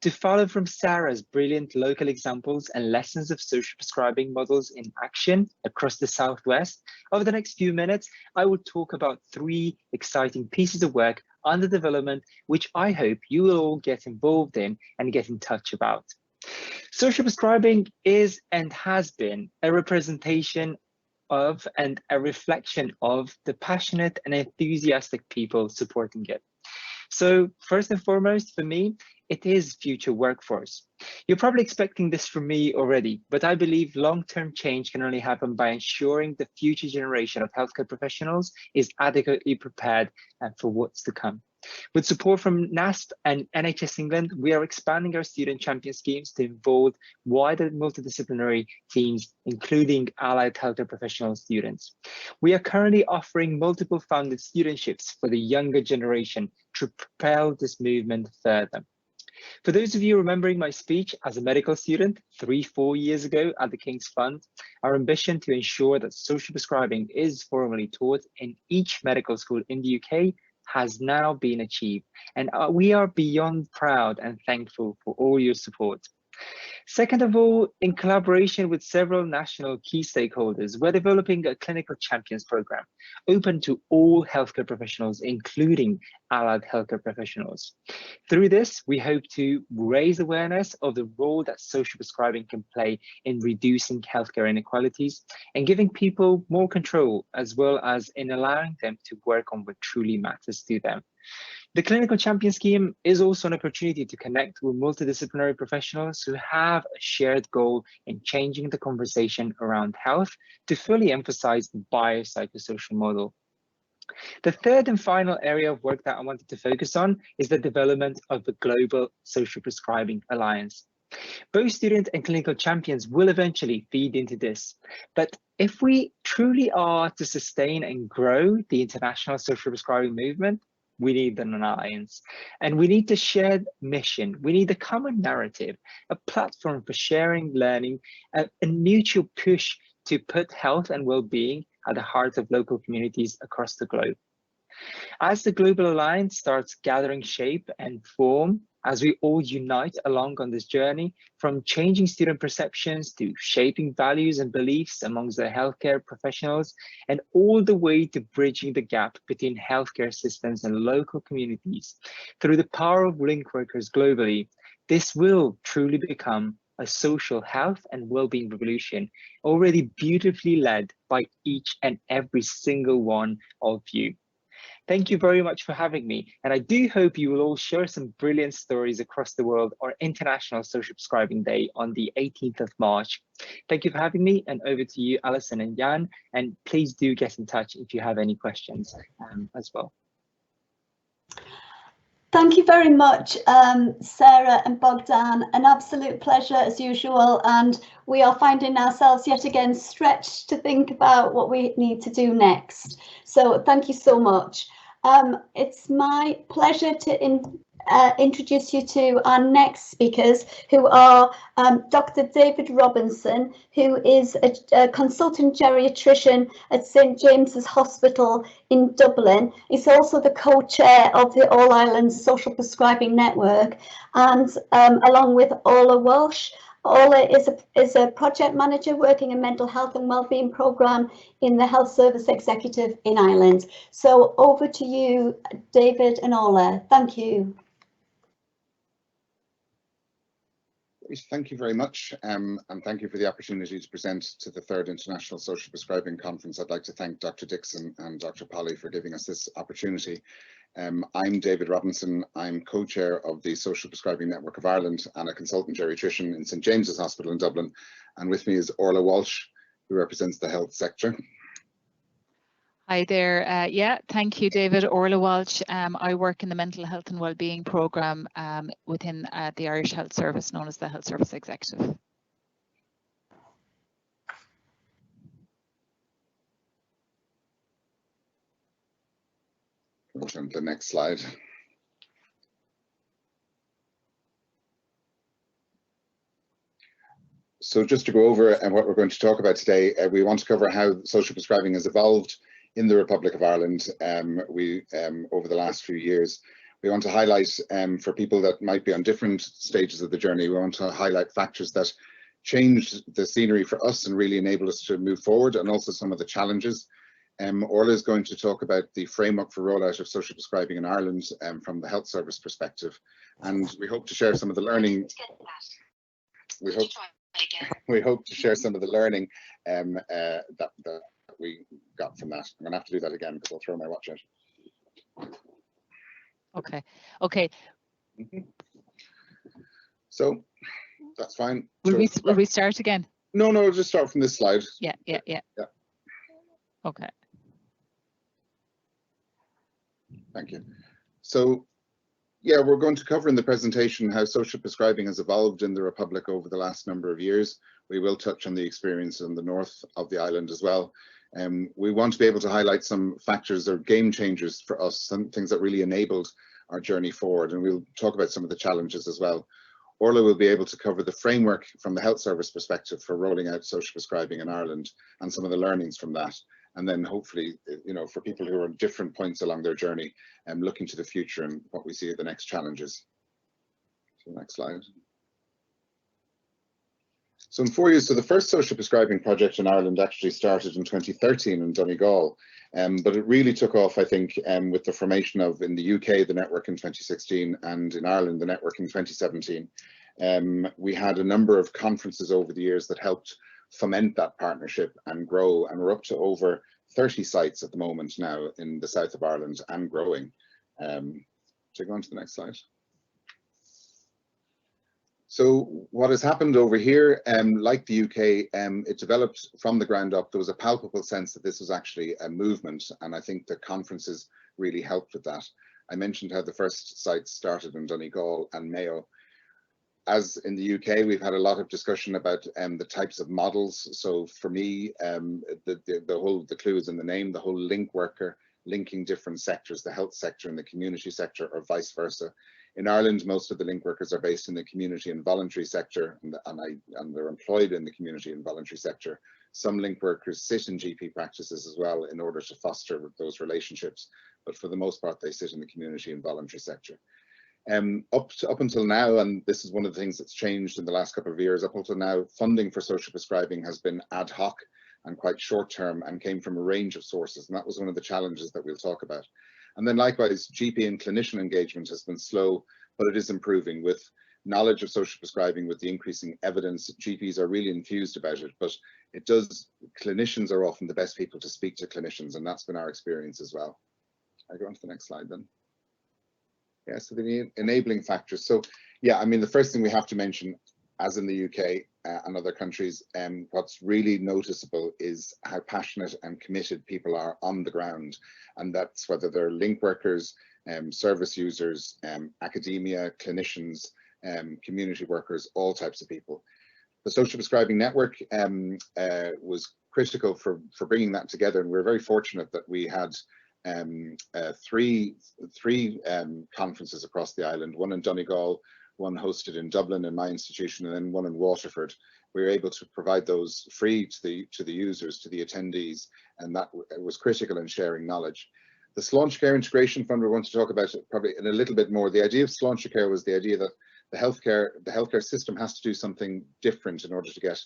To follow from Sarah's brilliant local examples and lessons of social prescribing models in action across the Southwest, over the next few minutes, I will talk about 3 exciting pieces of work under development, which I hope you will all get involved in and get in touch about. Social prescribing is and has been a representation of and a reflection of the passionate and enthusiastic people supporting it. So first and foremost, for me, it is future workforce. You're probably expecting this from me already, but I believe long-term change can only happen by ensuring the future generation of healthcare professionals is adequately prepared for what's to come. With support from NASP and NHS England, we are expanding our student champion schemes to involve wider multidisciplinary teams, including allied healthcare professional students. We are currently offering multiple funded studentships for the younger generation to propel this movement further. For those of you remembering my speech as a medical student 3-4 years ago at the King's Fund, our ambition to ensure that social prescribing is formally taught in each medical school in the UK has now been achieved, and we are beyond proud and thankful for all your support. Second of all, in collaboration with several national key stakeholders, we're developing a clinical champions program open to all healthcare professionals, including allied healthcare professionals. Through this, we hope to raise awareness of the role that social prescribing can play in reducing healthcare inequalities and giving people more control, as well as in allowing them to work on what truly matters to them. The Clinical Champion Scheme is also an opportunity to connect with multidisciplinary professionals who have a shared goal in changing the conversation around health to fully emphasize the biopsychosocial model. The third and final area of work that I wanted to focus on is the development of the Global Social Prescribing Alliance. Both student and clinical champions will eventually feed into this, but if we truly are to sustain and grow the international social prescribing movement, we need an alliance. And we need a shared mission. We need a common narrative, a platform for sharing, learning, a mutual push to put health and well-being at the heart of local communities across the globe. As the Global Alliance starts gathering shape and form, as we all unite along on this journey, from changing student perceptions to shaping values and beliefs amongst the healthcare professionals, and all the way to bridging the gap between healthcare systems and local communities, through the power of link workers globally, this will truly become a social health and well-being revolution, already beautifully led by each and every single one of you. Thank you very much for having me, and I do hope you will all share some brilliant stories across the world on International Social Prescribing Day on the 18th of March. Thank you for having me, and over to you, Alyson and Jan, and please do get in touch if you have any questions as well. Thank you very much, Sarah and Bogdan. An absolute pleasure as usual, and we are finding ourselves yet again stretched to think about what we need to do next. So thank you so much. It's my pleasure to introduce you to our next speakers, who are Dr. David Robinson, who is a consultant geriatrician at St James's Hospital in Dublin. He's also the co-chair of the All Ireland Social Prescribing Network, and along with Orla Walsh. Orla is a project manager working in mental health and wellbeing programme in the Health Service Executive in Ireland. So over to you, David and Orla. Thank you. Thank you very much, and thank you for the opportunity to present to the 3rd International Social Prescribing Conference. I'd like to thank Dr. Dixon and Dr. Polly for giving us this opportunity. I'm David Robinson. I'm co-chair of the Social Prescribing Network of Ireland and a consultant geriatrician in St James's Hospital in Dublin. And with me is Orla Walsh, who represents the health sector. Hi there. Yeah, thank you, David. Orla Walsh. I work in the mental health and wellbeing programme within the Irish Health Service, known as the Health Service Executive. Go to the next slide. So just to go over what we're going to talk about today, we want to cover how social prescribing has evolved in the Republic of Ireland over the last few years. We want to highlight, for people that might be on different stages of the journey, we want to highlight factors that changed the scenery for us and really enable us to move forward, and also some of the challenges. Orla is going to talk about the framework for rollout of social prescribing in Ireland from the health service perspective, and we hope to share some of the learning. We hope to share some of the learning that we got from that. I'm going to have to do that again because I'll throw my watch out. Okay. Okay. So that's fine. Will we start again? No, we'll just start from this slide. Yeah. Okay. Thank you. So, yeah, we're going to cover in the presentation how social prescribing has evolved in the Republic over the last number of years. We will touch on the experience in the north of the island as well. We want to be able to highlight some factors or game changers for us, some things that really enabled our journey forward, and we'll talk about some of the challenges as well. Orla will be able to cover the framework from the health service perspective for rolling out social prescribing in Ireland and some of the learnings from that. And then hopefully, you know, for people who are at different points along their journey and looking to the future and what we see are the next challenges. So next slide. So in 4 years, so the first social prescribing project in Ireland actually started in 2013 in Donegal, but it really took off, I think, with the formation of, in the UK, the network in 2016, and in Ireland, the network in 2017. We had a number of conferences over the years that helped foment that partnership and grow, and we're up to over 30 sites at the moment now in the south of Ireland and growing. So go on to the next slide. So what has happened over here, like the UK, it developed from the ground up. There was a palpable sense that this was actually a movement, and I think the conferences really helped with that. I mentioned how the first sites started in Donegal and Mayo. As in the UK, we've had a lot of discussion about the types of models. So for me, the clue is in the name, the whole link worker linking different sectors, the health sector and the community sector, or vice versa. In Ireland, most of the link workers are based in the community and voluntary sector, and they're employed in the community and voluntary sector. Some link workers sit in GP practices as well in order to foster those relationships, but for the most part, they sit in the community and voluntary sector. Up until now, and this is one of the things that's changed in the last couple of years, up until now, funding for social prescribing has been ad hoc and quite short term and came from a range of sources, and that was one of the challenges that we'll talk about. And then likewise, GP and clinician engagement has been slow, but it is improving with knowledge of social prescribing, with the increasing evidence. GPs are really enthused about it, but clinicians are often the best people to speak to clinicians, and that's been our experience as well. I go on to the next slide then. Yeah, so the enabling factors. So yeah, I mean, the first thing we have to mention, as in the UK and other countries, what's really noticeable is how passionate and committed people are on the ground. And that's whether they're link workers, service users, academia, clinicians, community workers, all types of people. The Social Prescribing Network was critical for bringing that together, and we're very fortunate that we had three conferences across the island, one in Donegal, one hosted in Dublin in my institution, and then one in Waterford. We were able to provide those free to the users, to the attendees, and that was critical in sharing knowledge. The Sláinte Care Integration Fund, we want to talk about it probably in a little bit more. The idea of Sláinte Care was the idea that the healthcare system has to do something different in order to get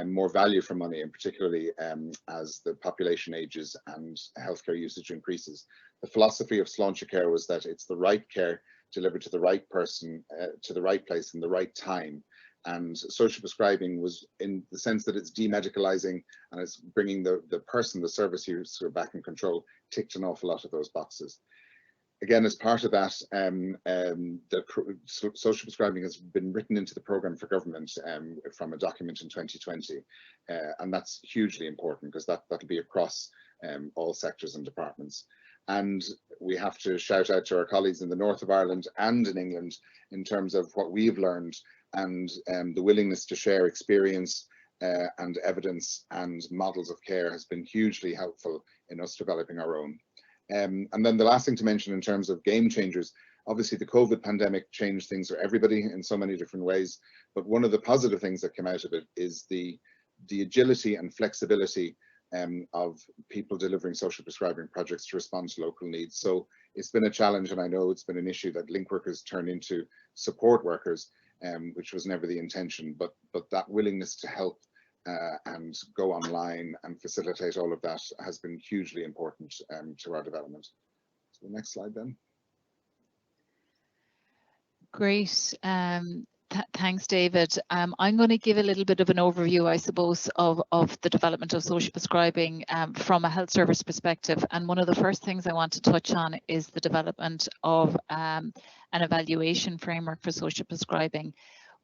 more value for money, and particularly as the population ages and healthcare usage increases. The philosophy of Sláinte Care was that it's the right care delivered to the right person, to the right place, in the right time. And social prescribing was, in the sense that it's demedicalizing and it's bringing the person, the service user, back in control, ticked an awful lot of those boxes. Again, as part of that, social prescribing has been written into the programme for government from a document in 2020, and that's hugely important because that'll be across all sectors and departments. And we have to shout out to our colleagues in the north of Ireland and in England in terms of what we've learned, and the willingness to share experience and evidence and models of care has been hugely helpful in us developing our own. And then the last thing to mention in terms of game changers, obviously the COVID pandemic changed things for everybody in so many different ways, but one of the positive things that came out of it is the agility and flexibility of people delivering social prescribing projects to respond to local needs. So it's been a challenge, and I know it's been an issue that link workers turn into support workers, which was never the intention, but that willingness to help and go online and facilitate all of that has been hugely important to our development. So the next slide then. Great. Thanks, David. I'm going to give a little bit of an overview, I suppose, of the development of social prescribing from a health service perspective. And one of the first things I want to touch on is the development of an evaluation framework for social prescribing,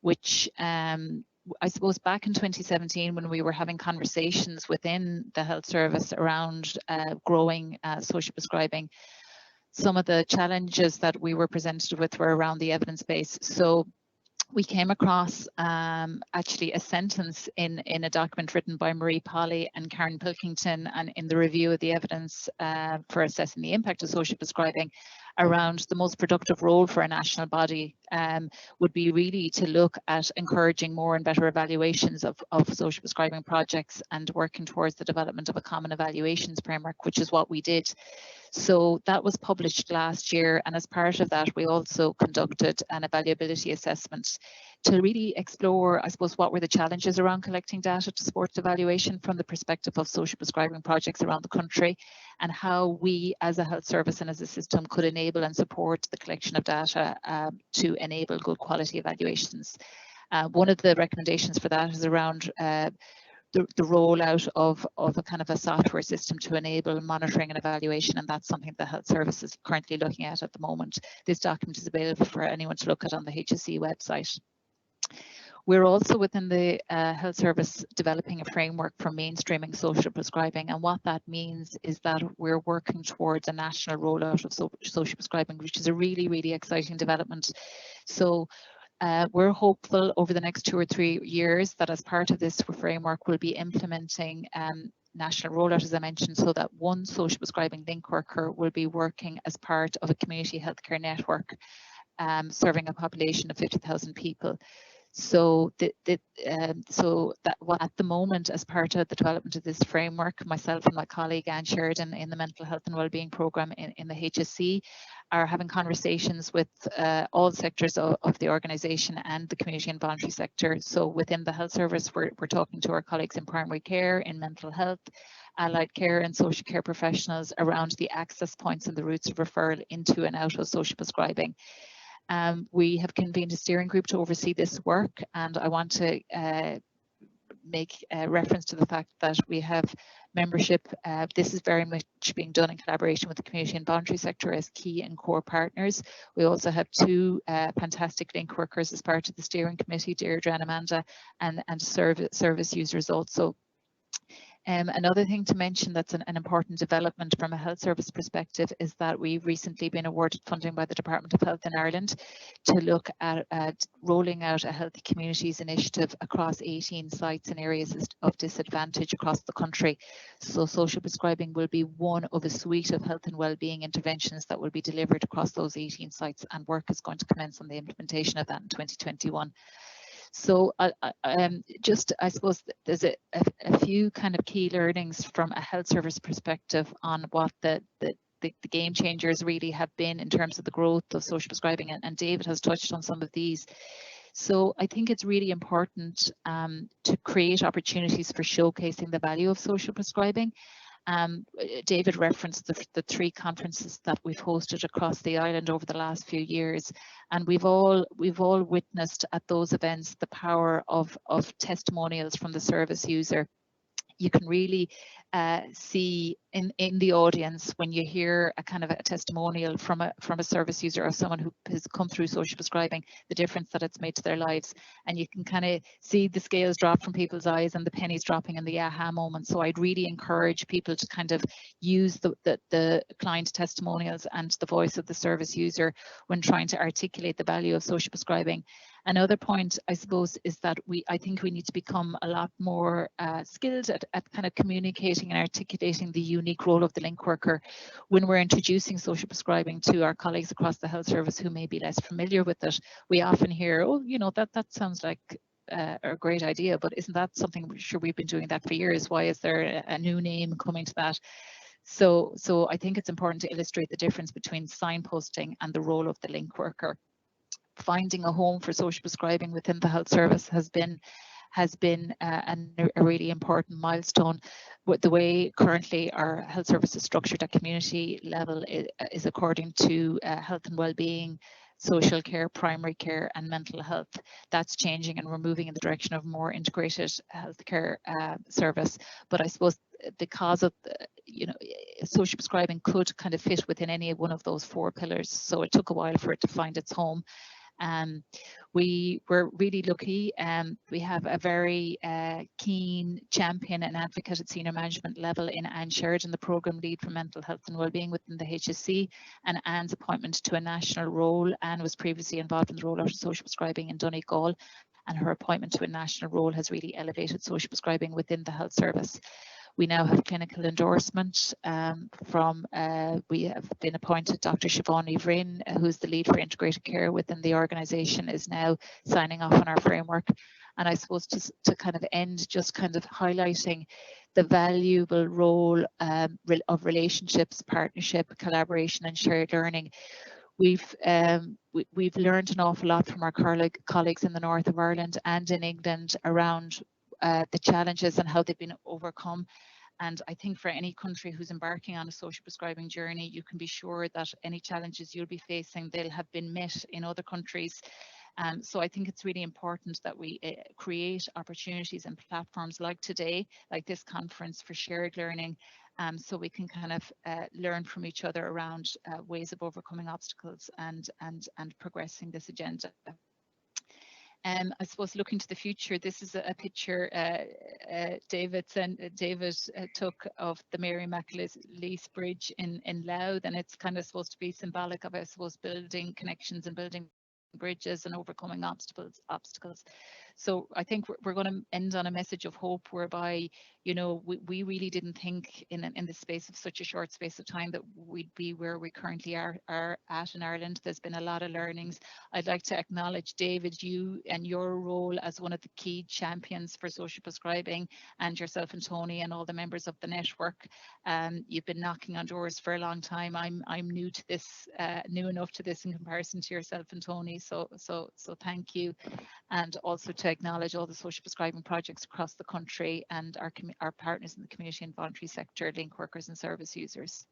which I suppose back in 2017, when we were having conversations within the health service around growing social prescribing, some of the challenges that we were presented with were around the evidence base. So we came across actually a sentence in a document written by Marie Polly and Karen Pilkington, and in the review of the evidence for assessing the impact of social prescribing, around the most productive role for a national body would be really to look at encouraging more and better evaluations of social prescribing projects and working towards the development of a common evaluations framework, which is what we did. So that was published last year, and as part of that we also conducted an evaluability assessment to really explore, I suppose, what were the challenges around collecting data to support evaluation from the perspective of social prescribing projects around the country, and how we as a health service and as a system could enable and support the collection of data to enable good quality evaluations. One of the recommendations for that is around the rollout of a kind of a software system to enable monitoring and evaluation, and that's something the health service is currently looking at the moment. This document is available for anyone to look at on the HSE website. We're also within the health service developing a framework for mainstreaming social prescribing, and what that means is that we're working towards a national rollout of social prescribing, which is a really, really exciting development. So we're hopeful over the next 2 or 3 years that as part of this framework we'll be implementing national rollout, as I mentioned, so that one social prescribing link worker will be working as part of a community healthcare network, serving a population of 50,000 people. So at the moment, as part of the development of this framework, myself and my colleague Anne Sheridan in the Mental Health and Wellbeing Programme in the HSC are having conversations with all sectors of the organisation and the community and voluntary sector. So within the health service, we're talking to our colleagues in primary care, in mental health, allied care and social care professionals around the access points and the routes of referral into and out of social prescribing. We have convened a steering group to oversee this work, and I want to make reference to the fact that we have membership. This is very much being done in collaboration with the community and voluntary sector as key and core partners. We also have two fantastic link workers as part of the steering committee, Deirdre and Amanda, and service users also. Another thing to mention that's an important development from a health service perspective is that we've recently been awarded funding by the Department of Health in Ireland to look at rolling out a Healthy Communities initiative across 18 sites in areas of disadvantage across the country. So social prescribing will be one of a suite of health and wellbeing interventions that will be delivered across those 18 sites, and work is going to commence on the implementation of that in 2021. So I suppose there's a few kind of key learnings from a health service perspective on what the game changers really have been in terms of the growth of social prescribing, and David has touched on some of these. So I think it's really important to create opportunities for showcasing the value of social prescribing. David referenced the 3 conferences that we've hosted across the island over the last few years, and we've all witnessed at those events the power of testimonials from the service user. You can really see in the audience when you hear a kind of a testimonial from a service user or someone who has come through social prescribing, the difference that it's made to their lives, and you can kind of see the scales drop from people's eyes and the pennies dropping in the aha moment. So I'd really encourage people to kind of use the client testimonials and the voice of the service user when trying to articulate the value of social prescribing. Another point, I suppose, is that I think we need to become a lot more skilled at kind of communicating and articulating the unique role of the link worker when we're introducing social prescribing to our colleagues across the health service who may be less familiar with it. We often hear, oh, you know, that sounds like a great idea, but isn't that something, sure, we've been doing that for years? Why is there a new name coming to that? So I think it's important to illustrate the difference between signposting and the role of the link worker. Finding a home for social prescribing within the health service has been a really important milestone. With the way currently our health service is structured at community level is according to health and wellbeing, social care, primary care and mental health. That's changing, and we're moving in the direction of more integrated healthcare service. But I suppose because of social prescribing could kind of fit within any one of those 4 pillars, so it took a while for it to find its home. We were really lucky. We have a very keen champion and advocate at senior management level in Anne Sheridan, the programme lead for mental health and wellbeing within the HSC, and Anne's appointment to a national role. Anne was previously involved in the rollout of social prescribing in Donegal, and her appointment to a national role has really elevated social prescribing within the health service. We now have clinical endorsement we have been appointed Dr. Siobhan Ivrin, who's the lead for integrated care within the organisation, is now signing off on our framework. And I suppose to kind of end, just kind of highlighting the valuable role of relationships, partnership, collaboration and shared learning. We've learned an awful lot from our colleagues in the north of Ireland and in England around the challenges and how they've been overcome. And I think for any country who's embarking on a social prescribing journey, you can be sure that any challenges you'll be facing, they'll have been met in other countries. So I think it's really important that we create opportunities and platforms like today, like this conference, for shared learning, so we can kind of learn from each other around ways of overcoming obstacles and progressing this agenda. I suppose looking to the future, this is a picture David took of the Mary McAleese Bridge in Louth, and it's kind of supposed to be symbolic of, I suppose, building connections and building bridges and overcoming obstacles. So I think we're going to end on a message of hope, whereby, you know, we really didn't think in the space of such a short space of time that we'd be where we currently are at in Ireland. There's been a lot of learnings. I'd like to acknowledge, David, you and your role as one of the key champions for social prescribing, and yourself and Tony and all the members of the network. You've been knocking on doors for a long time. I'm new to this, new enough to this in comparison to yourself and Tony. So thank you, and also to acknowledge all the social prescribing projects across the country and our partners in the community and voluntary sector, link workers and service users.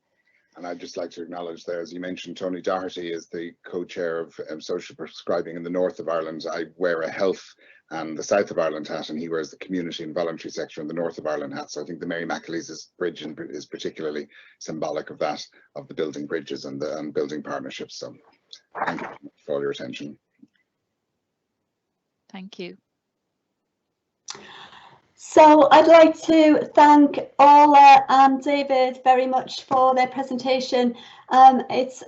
And I'd just like to acknowledge there, as you mentioned, Tony Doherty is the co-chair of social prescribing in the north of Ireland. I wear a health and the south of Ireland hat, and he wears the community and voluntary sector in the north of Ireland hat. So I think the Mary McAleese Bridge is particularly symbolic of that, of the building bridges and building partnerships. So thank you for all your attention. Thank you. So I'd like to thank Ola and David very much for their presentation. It's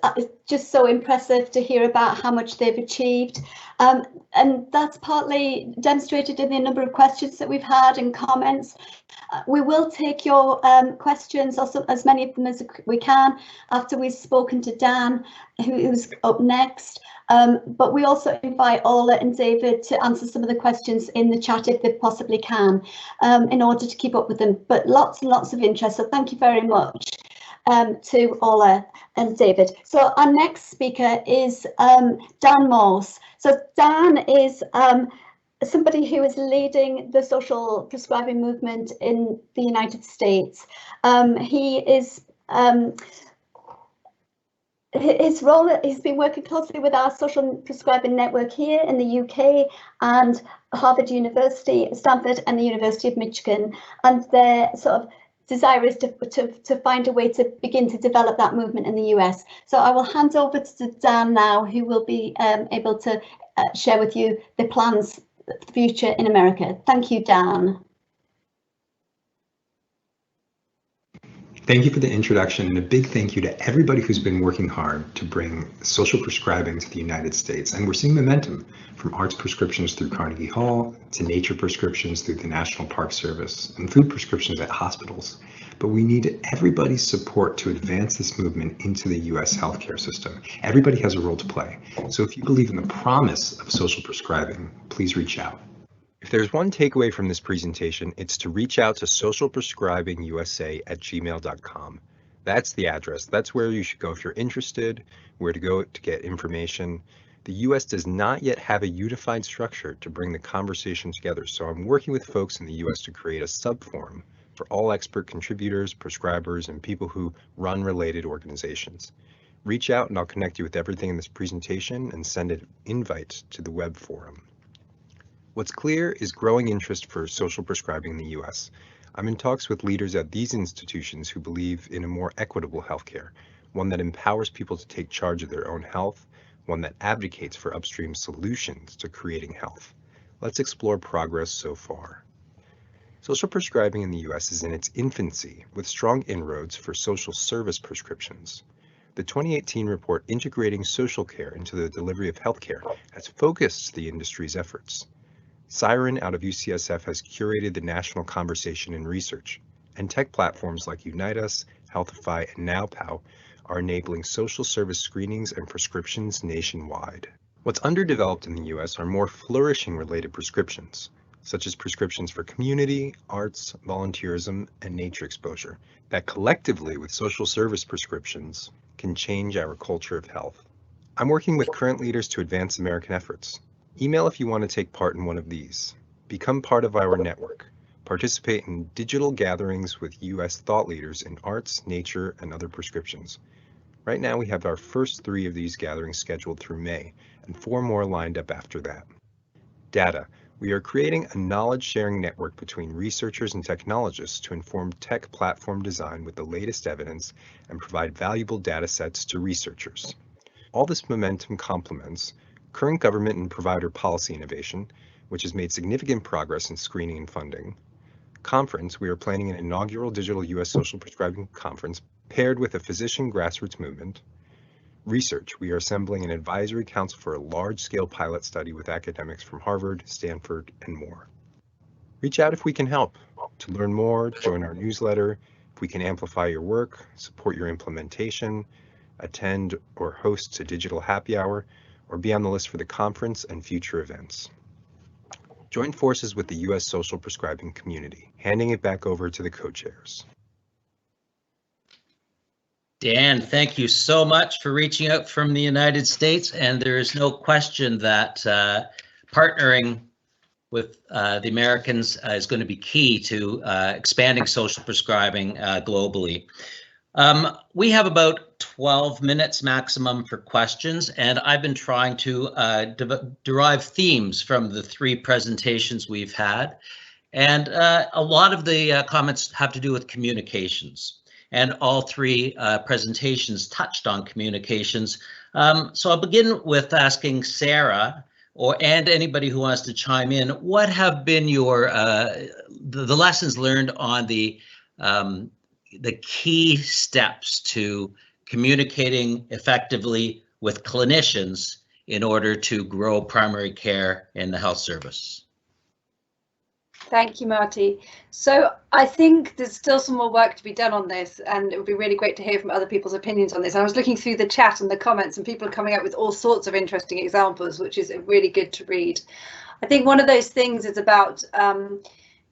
just so impressive to hear about how much they've achieved. And that's partly demonstrated in the number of questions that we've had and comments. We will take your questions, also as many of them as we can, after we've spoken to Dan, who's up next. But we also invite Ola and David to answer some of the questions in the chat if they possibly can, in order to keep up with them. But lots and lots of interest, so thank you very much to Ola and David. So our next speaker is Dan Morse. So Dan is somebody who is leading the social prescribing movement in the United States. He is his role, he's been working closely with our social prescribing network here in the UK and Harvard University, Stanford and the University of Michigan, and their sort of desire is to find a way to begin to develop that movement in the US. So I will hand over to Dan now, who will be able to share with you the plans for the future in America. Thank you, Dan. Thank you for the introduction, and a big thank you to everybody who's been working hard to bring social prescribing to the United States. And we're seeing momentum from arts prescriptions through Carnegie Hall to nature prescriptions through the National Park Service and food prescriptions at hospitals. But we need everybody's support to advance this movement into the US healthcare system. Everybody has a role to play. So if you believe in the promise of social prescribing, please reach out. If there's one takeaway from this presentation, it's to reach out to socialprescribingusa@gmail.com. That's the address. That's where you should go if you're interested, where to go to get information. The US does not yet have a unified structure to bring the conversation together, so I'm working with folks in the US to create a subforum for all expert contributors, prescribers, and people who run related organizations. Reach out and I'll connect you with everything in this presentation and send an invite to the web forum. What's clear is growing interest for social prescribing in the US. I'm in talks with leaders at these institutions who believe in a more equitable healthcare, one that empowers people to take charge of their own health, one that advocates for upstream solutions to creating health. Let's explore progress so far. Social prescribing in the US is in its infancy, with strong inroads for social service prescriptions. The 2018 report Integrating Social Care into the Delivery of Healthcare has focused the industry's efforts. Siren out of UCSF has curated the national conversation and research, and tech platforms like Unite Us, Healthify, and NowPow are enabling social service screenings and prescriptions nationwide. What's underdeveloped in the US are more flourishing related prescriptions, such as prescriptions for community, arts, volunteerism, and nature exposure, that collectively with social service prescriptions can change our culture of health. I'm working with current leaders to advance American efforts. Email if you want to take part in one of these. Become part of our network. Participate in digital gatherings with US thought leaders in arts, nature, and other prescriptions. Right now we have our first 3 of these gatherings scheduled through May, and 4 more lined up after that. Data. We are creating a knowledge-sharing network between researchers and technologists to inform tech platform design with the latest evidence and provide valuable data sets to researchers. All this momentum complements current government and provider policy innovation, which has made significant progress in screening and funding. Conference, we are planning an inaugural digital US social prescribing conference paired with a physician grassroots movement. research. We are assembling an advisory council for a large-scale pilot study with academics from Harvard, Stanford, and more. Reach out if we can help. To learn more, join our newsletter. If we can amplify your work, support your implementation, attend or host a digital happy hour, or be on the list for the conference and future events. Join forces with the U.S. social prescribing community. Handing it back over to the co-chairs. Dan, thank you so much for reaching out from the United States, and there is no question that partnering with the Americans is going to be key to expanding social prescribing globally. We have about 12 minutes maximum for questions, and I've been trying to derive themes from the 3 presentations we've had. And a lot of the comments have to do with communications, and all 3 presentations touched on communications. So I'll begin with asking Sarah, and anybody who wants to chime in, what have been your the lessons learned on the key steps to communicating effectively with clinicians in order to grow primary care in the health service? Thank you, Marty. So I think there's still some more work to be done on this, and it would be really great to hear from other people's opinions on this. I was looking through the chat and the comments, and people are coming up with all sorts of interesting examples, which is really good to read. I think one of those things is about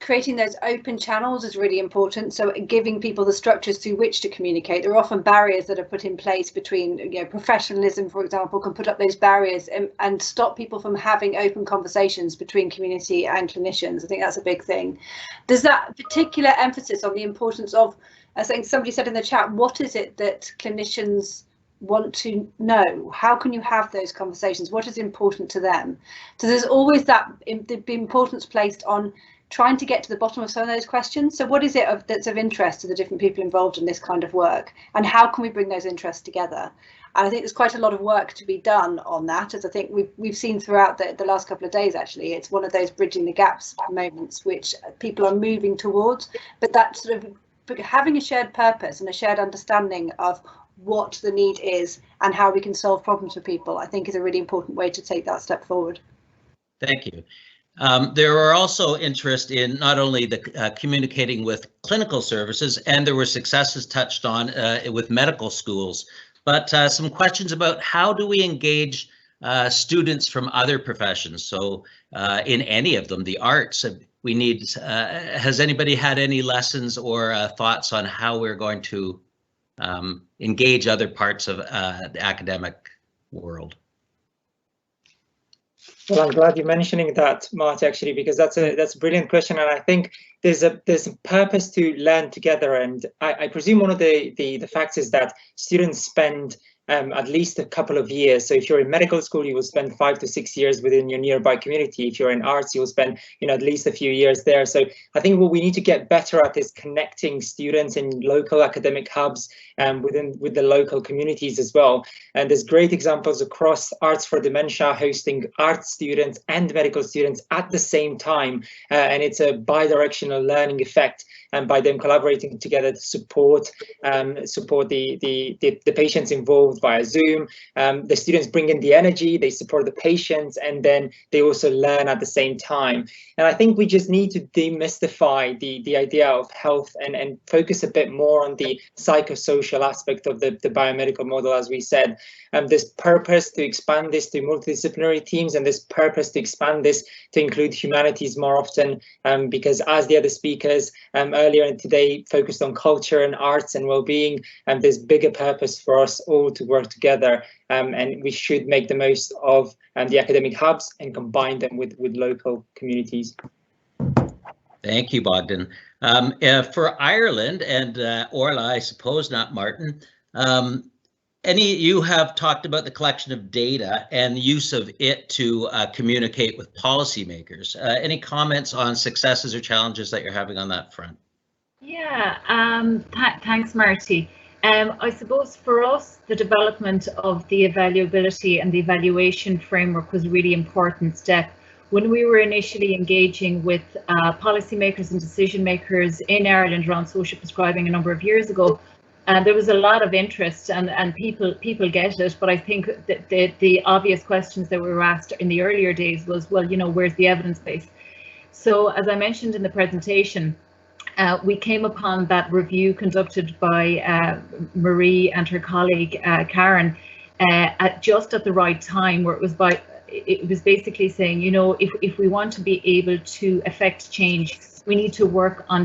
creating those open channels is really important. So giving people the structures through which to communicate. There are often barriers that are put in place between, professionalism, for example, can put up those barriers and stop people from having open conversations between community and clinicians. I think that's a big thing. There's that particular emphasis on the importance of, I think somebody said in the chat, what is it that clinicians want to know? How can you have those conversations? What is important to them? So there's always that the importance placed on trying to get to the bottom of some of those questions. So what is it that's of interest to the different people involved in this kind of work, and how can we bring those interests together? And I think there's quite a lot of work to be done on that, as I think we've seen throughout the last couple of days. Actually, it's one of those bridging the gaps moments which people are moving towards, but that sort of having a shared purpose and a shared understanding of what the need is and how we can solve problems for people, I think is a really important way to take that step forward. Thank you. There are also interest in not only the communicating with clinical services, and there were successes touched on with medical schools, but some questions about how do we engage students from other professions. So in any of them, the arts, we need, has anybody had any lessons or thoughts on how we're going to engage other parts of the academic world? Well, I'm glad you're mentioning that, Marty, actually, because that's a brilliant question, and I think there's a purpose to learn together. And I presume one of the facts is that students spend at least a couple of years. So if you're in medical school, you will spend 5 to 6 years within your nearby community. If you're in arts, you will spend at least a few years there. So I think what we need to get better at is connecting students in local academic hubs and with the local communities as well. And there's great examples across Arts for Dementia hosting art students and medical students at the same time, and it's a bi-directional learning effect. And by them collaborating together to support the patients involved via Zoom, the students bring in the energy, they support the patients, and then they also learn at the same time. And I think we just need to demystify the idea of health and focus a bit more on the psychosocial aspect of the biomedical model, as we said. There's purpose to expand this to multidisciplinary teams, and there's purpose to expand this to include humanities more often, because as the other speakers earlier today focused on culture and arts and well-being, and there's bigger purpose for us all to work together, and we should make the most of the academic hubs and combine them with local communities. Thank you, Bogdan. For Ireland and Orla, I suppose, not Martin, you have talked about the collection of data and use of it to communicate with policymakers. Any comments on successes or challenges that you're having on that front? Yeah, thanks, Marty. I suppose for us, the development of the evaluability and the evaluation framework was a really important step. When we were initially engaging with policymakers and decision makers in Ireland around social prescribing a number of years ago, There was a lot of interest, and people get it, but I think that the obvious questions that were asked in the earlier days was, well, you know, where's the evidence base? So as I mentioned in the presentation, we came upon that review conducted by Marie and her colleague Karen just at the right time, where it was basically saying, you know, if we want to be able to affect change, we need to work on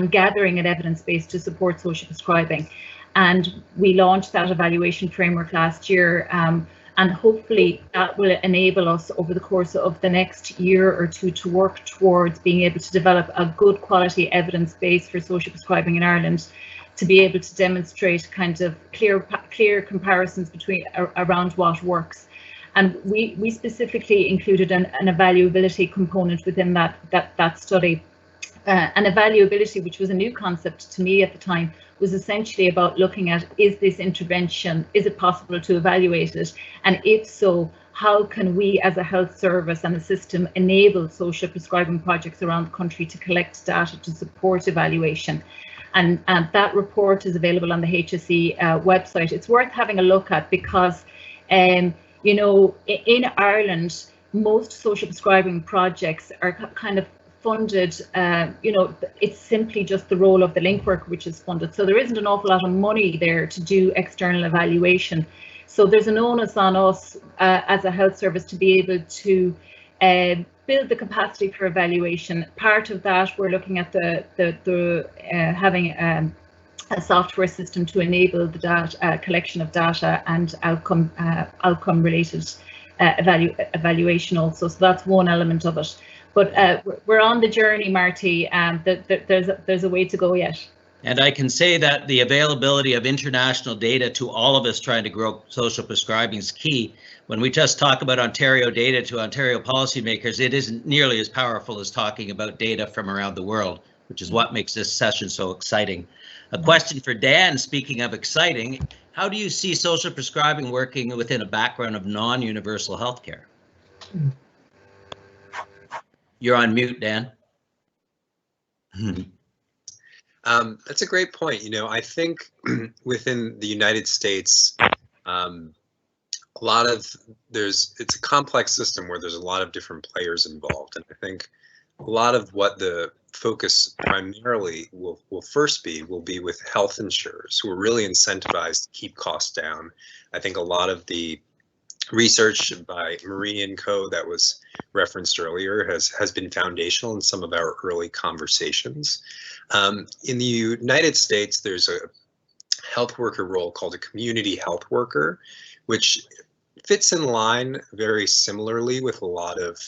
gathering an evidence base to support social prescribing. And we launched that evaluation framework last year, and hopefully that will enable us over the course of the next year or two to work towards being able to develop a good quality evidence base for social prescribing in Ireland, to be able to demonstrate kind of clear comparisons around what works. And we specifically included an evaluability component within that study. And evaluability, which was a new concept to me at the time, was essentially about looking at, is this intervention, is it possible to evaluate it? And if so, how can we as a health service and a system enable social prescribing projects around the country to collect data to support evaluation? And that report is available on the HSE website. It's worth having a look at because, you know, in Ireland, most social prescribing projects are kind of funded, you know, it's simply just the role of the link worker which is funded. So there isn't an awful lot of money there to do external evaluation. So there's an onus on us as a health service to be able to build the capacity for evaluation. Part of that, we're looking at having a software system to enable the data collection of data and outcome related evaluation also. So that's one element of it. But we're on the journey, Marty. There's a way to go yet. And I can say that the availability of international data to all of us trying to grow social prescribing is key. When we just talk about Ontario data to Ontario policymakers, it isn't nearly as powerful as talking about data from around the world, which is what makes this session so exciting. A question for Dan, speaking of exciting, how do you see social prescribing working within a background of non-universal healthcare? You're on mute, Dan. That's a great point. You know, I think within the United States, it's a complex system where there's a lot of different players involved. And I think a lot of what the focus primarily will be with health insurers who are really incentivized to keep costs down. I think a lot of the research by Marie and co that was referenced earlier has been foundational in some of our early conversations. In the United States, there's a health worker role called a community health worker, which fits in line very similarly with a lot of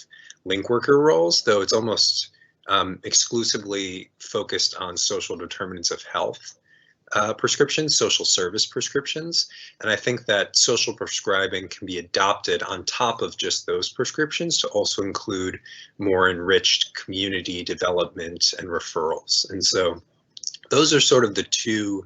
link worker roles, though it's almost exclusively focused on social determinants of health prescriptions, social service prescriptions. And I think that social prescribing can be adopted on top of just those prescriptions to also include more enriched community development and referrals. And so those are sort of the two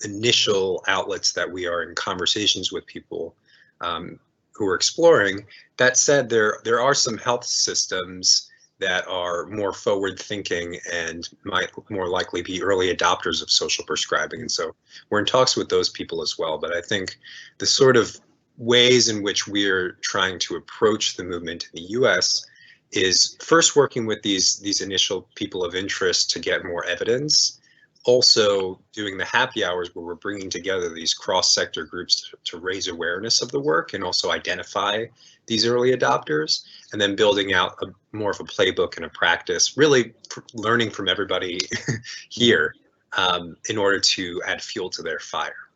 initial outlets that we are in conversations with people who are exploring. That said, there are some health systems that are more forward thinking and might more likely be early adopters of social prescribing. And so we're in talks with those people as well. But I think the sort of ways in which we're trying to approach the movement in the US is first working with these initial people of interest to get more evidence, also doing the happy hours where we're bringing together these cross-sector groups to raise awareness of the work and also identify these early adopters, and then building out more of a playbook and a practice, really learning from everybody here in order to add fuel to their fire.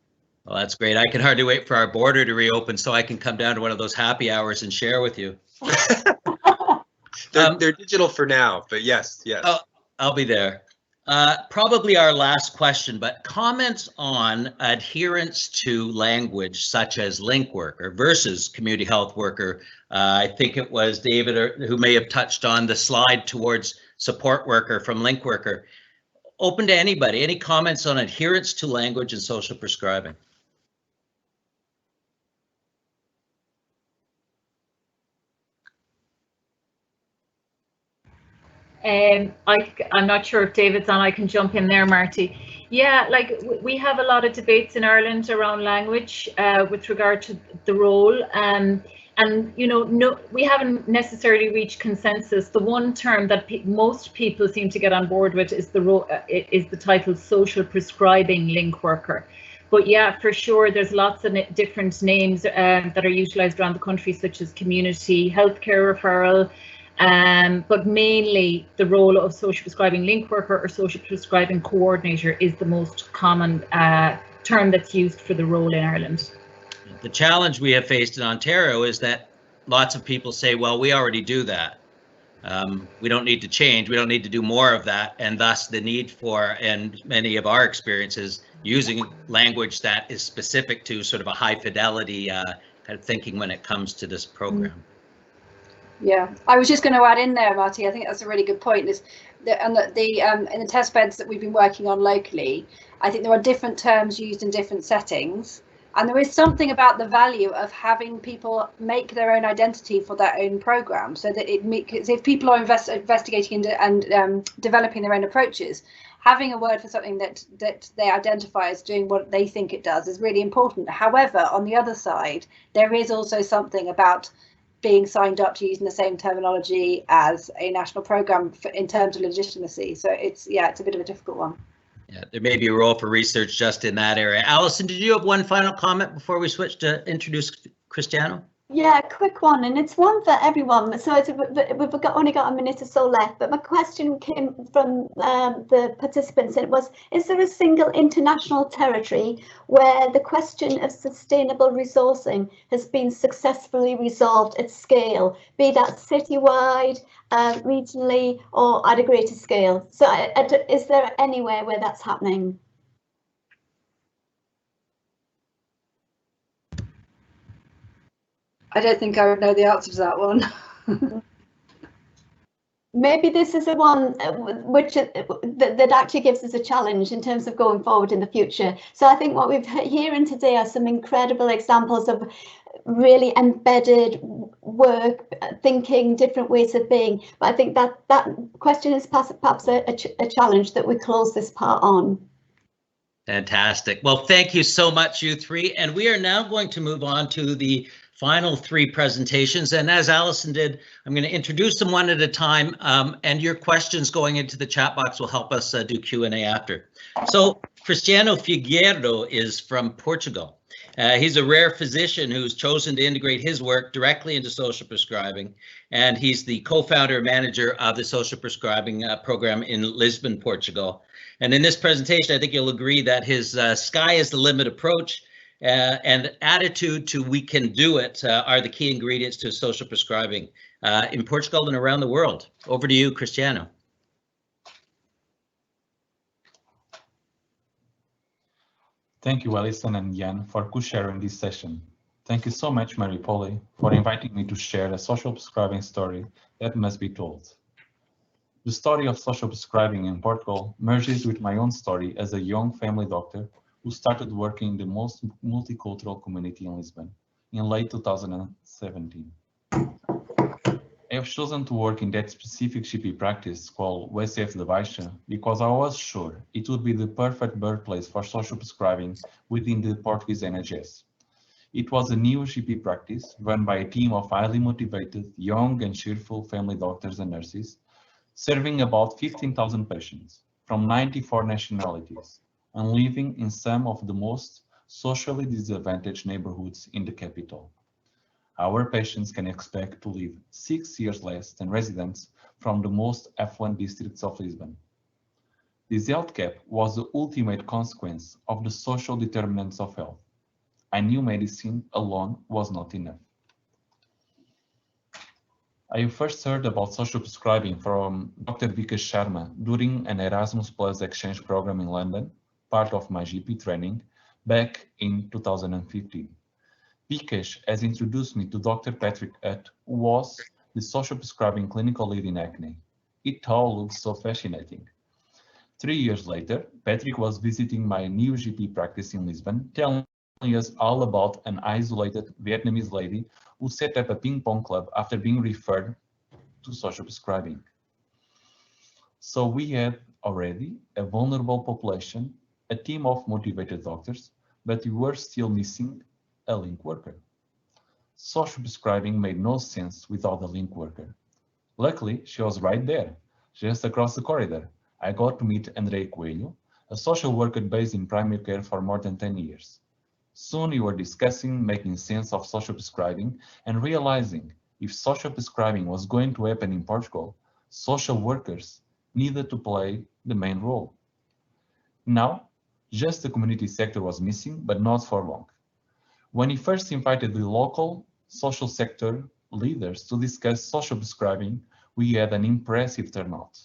Well, that's great. I can hardly wait for our border to reopen so I can come down to one of those happy hours and share with you. They're digital for now, but yes. I'll be there. Probably our last question, but comments on adherence to language such as link worker versus community health worker. I think it was David who may have touched on the slide towards support worker from link worker. Open to anybody. Any comments on adherence to language and social prescribing? I'm not sure if David's on. I can jump in there, Marty. Yeah, like we have a lot of debates in Ireland around language with regard to the role. And you know, no, we haven't necessarily reached consensus. The one term that most people seem to get on board with is the title social prescribing link worker. But yeah, for sure, there's lots of different names that are utilised around the country, such as community healthcare referral. But mainly the role of social prescribing link worker or social prescribing coordinator is the most common term that's used for the role in Ireland. The challenge we have faced in Ontario is that lots of people say, well, we already do that. We don't need to change. We don't need to do more of that. And thus the need for, and many of our experiences, using language that is specific to sort of a high fidelity kind of thinking when it comes to this program. Yeah, I was just going to add in there, Marty, I think that's a really good point. Is that in the test beds that we've been working on locally, I think there are different terms used in different settings. And there is something about the value of having people make their own identity for their own program, so that if people are investigating and developing their own approaches, having a word for something that they identify as doing what they think it does is really important. However, on the other side, there is also something about being signed up to using the same terminology as a national program in terms of legitimacy. So it's a bit of a difficult one. Yeah, there may be a role for research just in that area. Alyson, did you have one final comment before we switch to introduce Cristiano? Yeah, a quick one, and it's one for everyone. So we've only got a minute or so left, but my question came from the participants, and it was, is there a single international territory where the question of sustainable resourcing has been successfully resolved at scale, be that citywide, regionally, or at a greater scale? So is there anywhere where that's happening? I don't think I would know the answer to that one. Maybe this is the one that actually gives us a challenge in terms of going forward in the future. So I think what we've hearing today are some incredible examples of really embedded work, thinking, different ways of being. But I think that question is perhaps a challenge that we close this part on. Fantastic. Well, thank you so much, you three. And we are now going to move on to the final three presentations. And as Alyson did, I'm going to introduce them one at a time, and your questions going into the chat box will help us do Q&A after. So Cristiano Figueiredo is from Portugal. He's a rare physician who's chosen to integrate his work directly into social prescribing, and he's the co-founder and manager of the social prescribing program in Lisbon, Portugal. And in this presentation, I think you'll agree that his sky is the limit approach and attitude to we can do it are the key ingredients to social prescribing in Portugal and around the world. Over to you, Cristiano. Thank you, Alyson and Jan, for co-sharing this session. Thank you so much, Mary-Polly, for inviting me to share a social prescribing story that must be told. The story of social prescribing in Portugal merges with my own story as a young family doctor who started working in the most multicultural community in Lisbon in late 2017. I have chosen to work in that specific GP practice called UCF de Baixa because I was sure it would be the perfect birthplace for social prescribing within the Portuguese NHS. It was a new GP practice run by a team of highly motivated, young and cheerful family doctors and nurses, serving about 15,000 patients from 94 nationalities and living in some of the most socially disadvantaged neighborhoods in the capital. Our patients can expect to live 6 years less than residents from the most affluent districts of Lisbon. This health gap was the ultimate consequence of the social determinants of health. I knew medicine alone was not enough. I first heard about social prescribing from Dr. Vikesh Sharma during an Erasmus Plus exchange program in London, part of my GP training, back in 2015. Vikesh has introduced me to Dr. Patrick Hutt, who was the social prescribing clinical lead in acne. It all looks so fascinating. 3 years later, Patrick was visiting my new GP practice in Lisbon, telling us all about an isolated Vietnamese lady who set up a ping pong club after being referred to social prescribing. So we had already a vulnerable population a team of motivated doctors, but we were still missing a link worker. Social prescribing made no sense without a link worker. Luckily, she was right there, just across the corridor. I got to meet Andrea Coelho, a social worker based in primary care for more than 10 years. Soon we were discussing making sense of social prescribing and realizing if social prescribing was going to happen in Portugal, social workers needed to play the main role. Now, just the community sector was missing, but not for long. When we first invited the local social sector leaders to discuss social prescribing, we had an impressive turnout.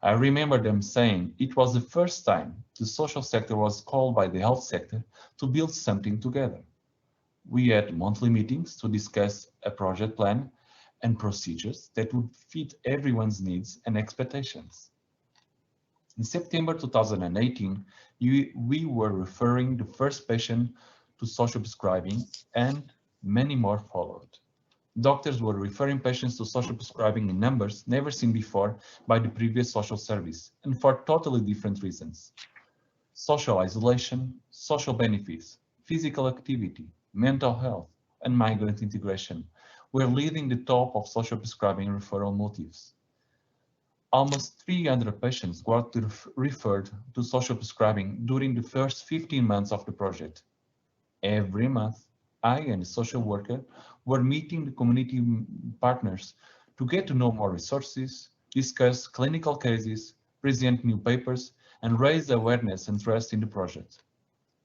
I remember them saying it was the first time the social sector was called by the health sector to build something together. We had monthly meetings to discuss a project plan and procedures that would fit everyone's needs and expectations. In September 2018, we were referring the first patient to social prescribing, and many more followed. Doctors were referring patients to social prescribing in numbers never seen before by the previous social service, and for totally different reasons. Social isolation, social benefits, physical activity, mental health, and migrant integration were leading the top of social prescribing referral motives. Almost 300 patients got referred to social prescribing during the first 15 months of the project. Every month, I and the social worker were meeting the community partners to get to know more resources, discuss clinical cases, present new papers, and raise awareness and trust in the project.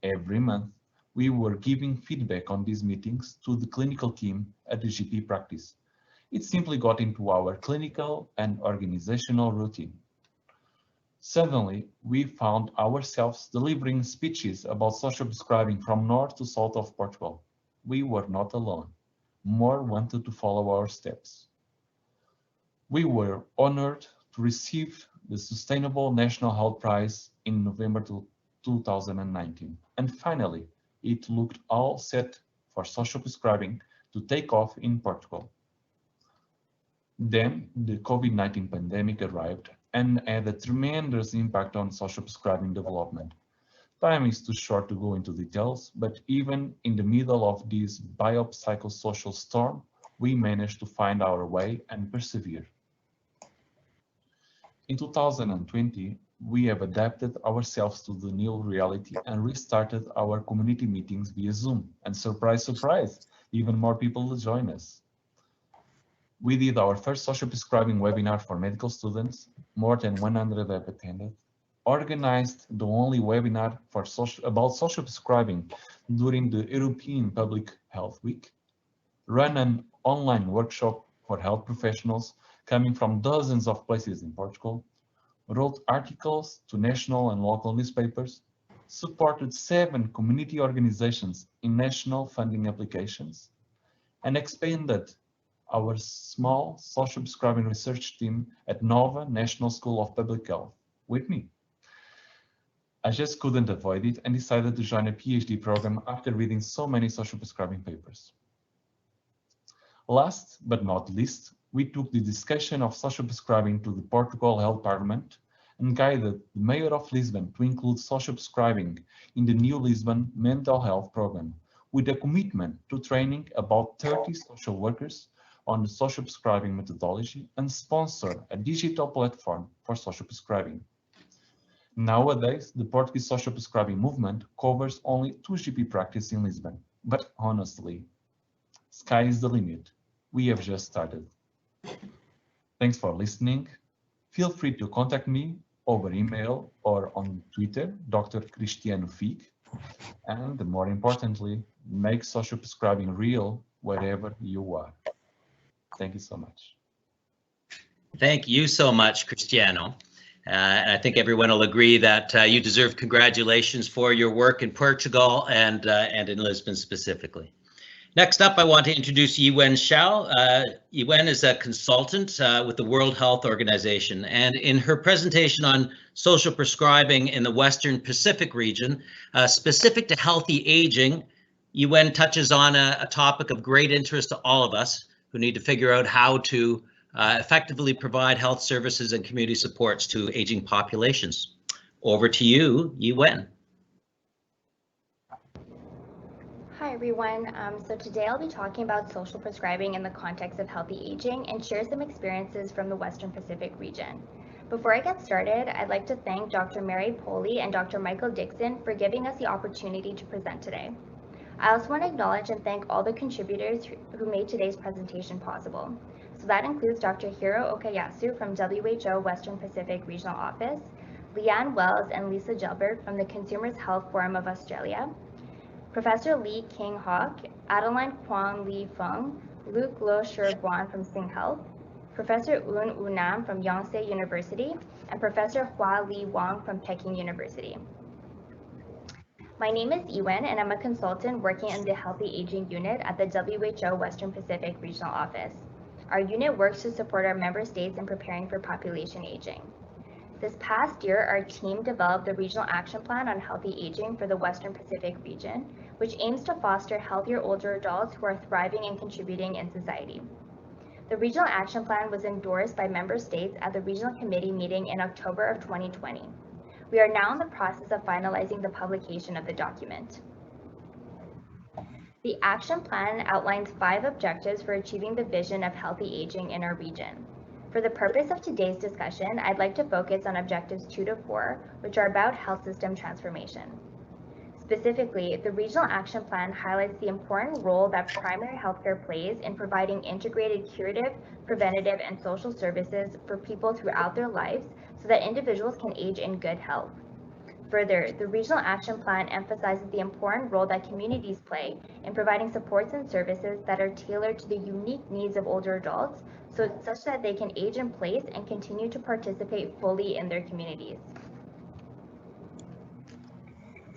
Every month, we were giving feedback on these meetings to the clinical team at the GP practice. It simply got into our clinical and organizational routine. Suddenly, we found ourselves delivering speeches about social prescribing from north to south of Portugal. We were not alone. More wanted to follow our steps. We were honored to receive the Sustainable National Health Prize in November 2019. And finally, it looked all set for social prescribing to take off in Portugal. Then the COVID-19 pandemic arrived and had a tremendous impact on social prescribing development. Time is too short to go into details, but even in the middle of this biopsychosocial storm, we managed to find our way and persevere. In 2020, we have adapted ourselves to the new reality and restarted our community meetings via Zoom. And surprise, surprise, even more people will join us. We did our first social prescribing webinar for medical students. More than 100 have attended. Organized the only webinar for about social prescribing during the European Public Health Week. Run an online workshop for health professionals coming from dozens of places in Portugal. Wrote articles to national and local newspapers. Supported 7 community organizations in national funding applications. And expanded our small social prescribing research team at Nova National School of Public Health with me. I just couldn't avoid it and decided to join a PhD program after reading so many social prescribing papers. Last but not least, we took the discussion of social prescribing to the Portugal Health Parliament and guided the Mayor of Lisbon to include social prescribing in the new Lisbon mental health program, with a commitment to training about 30 social workers on the social prescribing methodology and sponsor a digital platform for social prescribing. Nowadays, the Portuguese social prescribing movement covers only 2 GP practices in Lisbon, but honestly, sky is the limit. We have just started. Thanks for listening. Feel free to contact me over email or on Twitter, Dr. Cristiano Fig, and more importantly, make social prescribing real wherever you are. Thank you so much. Thank you so much, Cristiano. I think everyone will agree that you deserve congratulations for your work in Portugal and in Lisbon specifically. Next up, I want to introduce Yiwen Xiao. Yiwen is a consultant with the World Health Organization, and in her presentation on social prescribing in the Western Pacific region, specific to healthy aging, Yiwen touches on a topic of great interest to all of us who need to figure out how to effectively provide health services and community supports to aging populations. Over to you, Yiwen. everyone. So today I'll be talking about social prescribing in the context of healthy aging and share some experiences from the Western Pacific region. Before I get started, I'd like to thank Dr. Mary Poley and Dr. Michael Dixon for giving us the opportunity to present today. I also want to acknowledge and thank all the contributors who made today's presentation possible. So that includes Dr. Hiro Okayasu from WHO Western Pacific Regional Office, Leanne Wells and Lisa Gilbert from the Consumers Health Forum of Australia, Professor Lee King Hock, Adeline Kwan Lee Feng, Luke Lo Shi Guan from Singh Health, Professor Un Unam from Yonsei University, and Professor Hua Li Wang from Peking University. My name is Ewen, and I'm a consultant working in the Healthy Aging Unit at the WHO Western Pacific Regional Office. Our unit works to support our member states in preparing for population aging. This past year, our team developed the Regional Action Plan on Healthy Aging for the Western Pacific region, which aims to foster healthier older adults who are thriving and contributing in society. The Regional Action Plan was endorsed by member states at the Regional Committee meeting in October of 2020. We are now in the process of finalizing the publication of the document. The action plan outlines 5 objectives for achieving the vision of healthy aging in our region. For the purpose of today's discussion, I'd like to focus on objectives 2 to 4, which are about health system transformation. Specifically, the Regional Action Plan highlights the important role that primary healthcare plays in providing integrated curative, preventative, and social services for people throughout their lives so that individuals can age in good health. Further, the Regional Action Plan emphasizes the important role that communities play in providing supports and services that are tailored to the unique needs of older adults, such that they can age in place and continue to participate fully in their communities.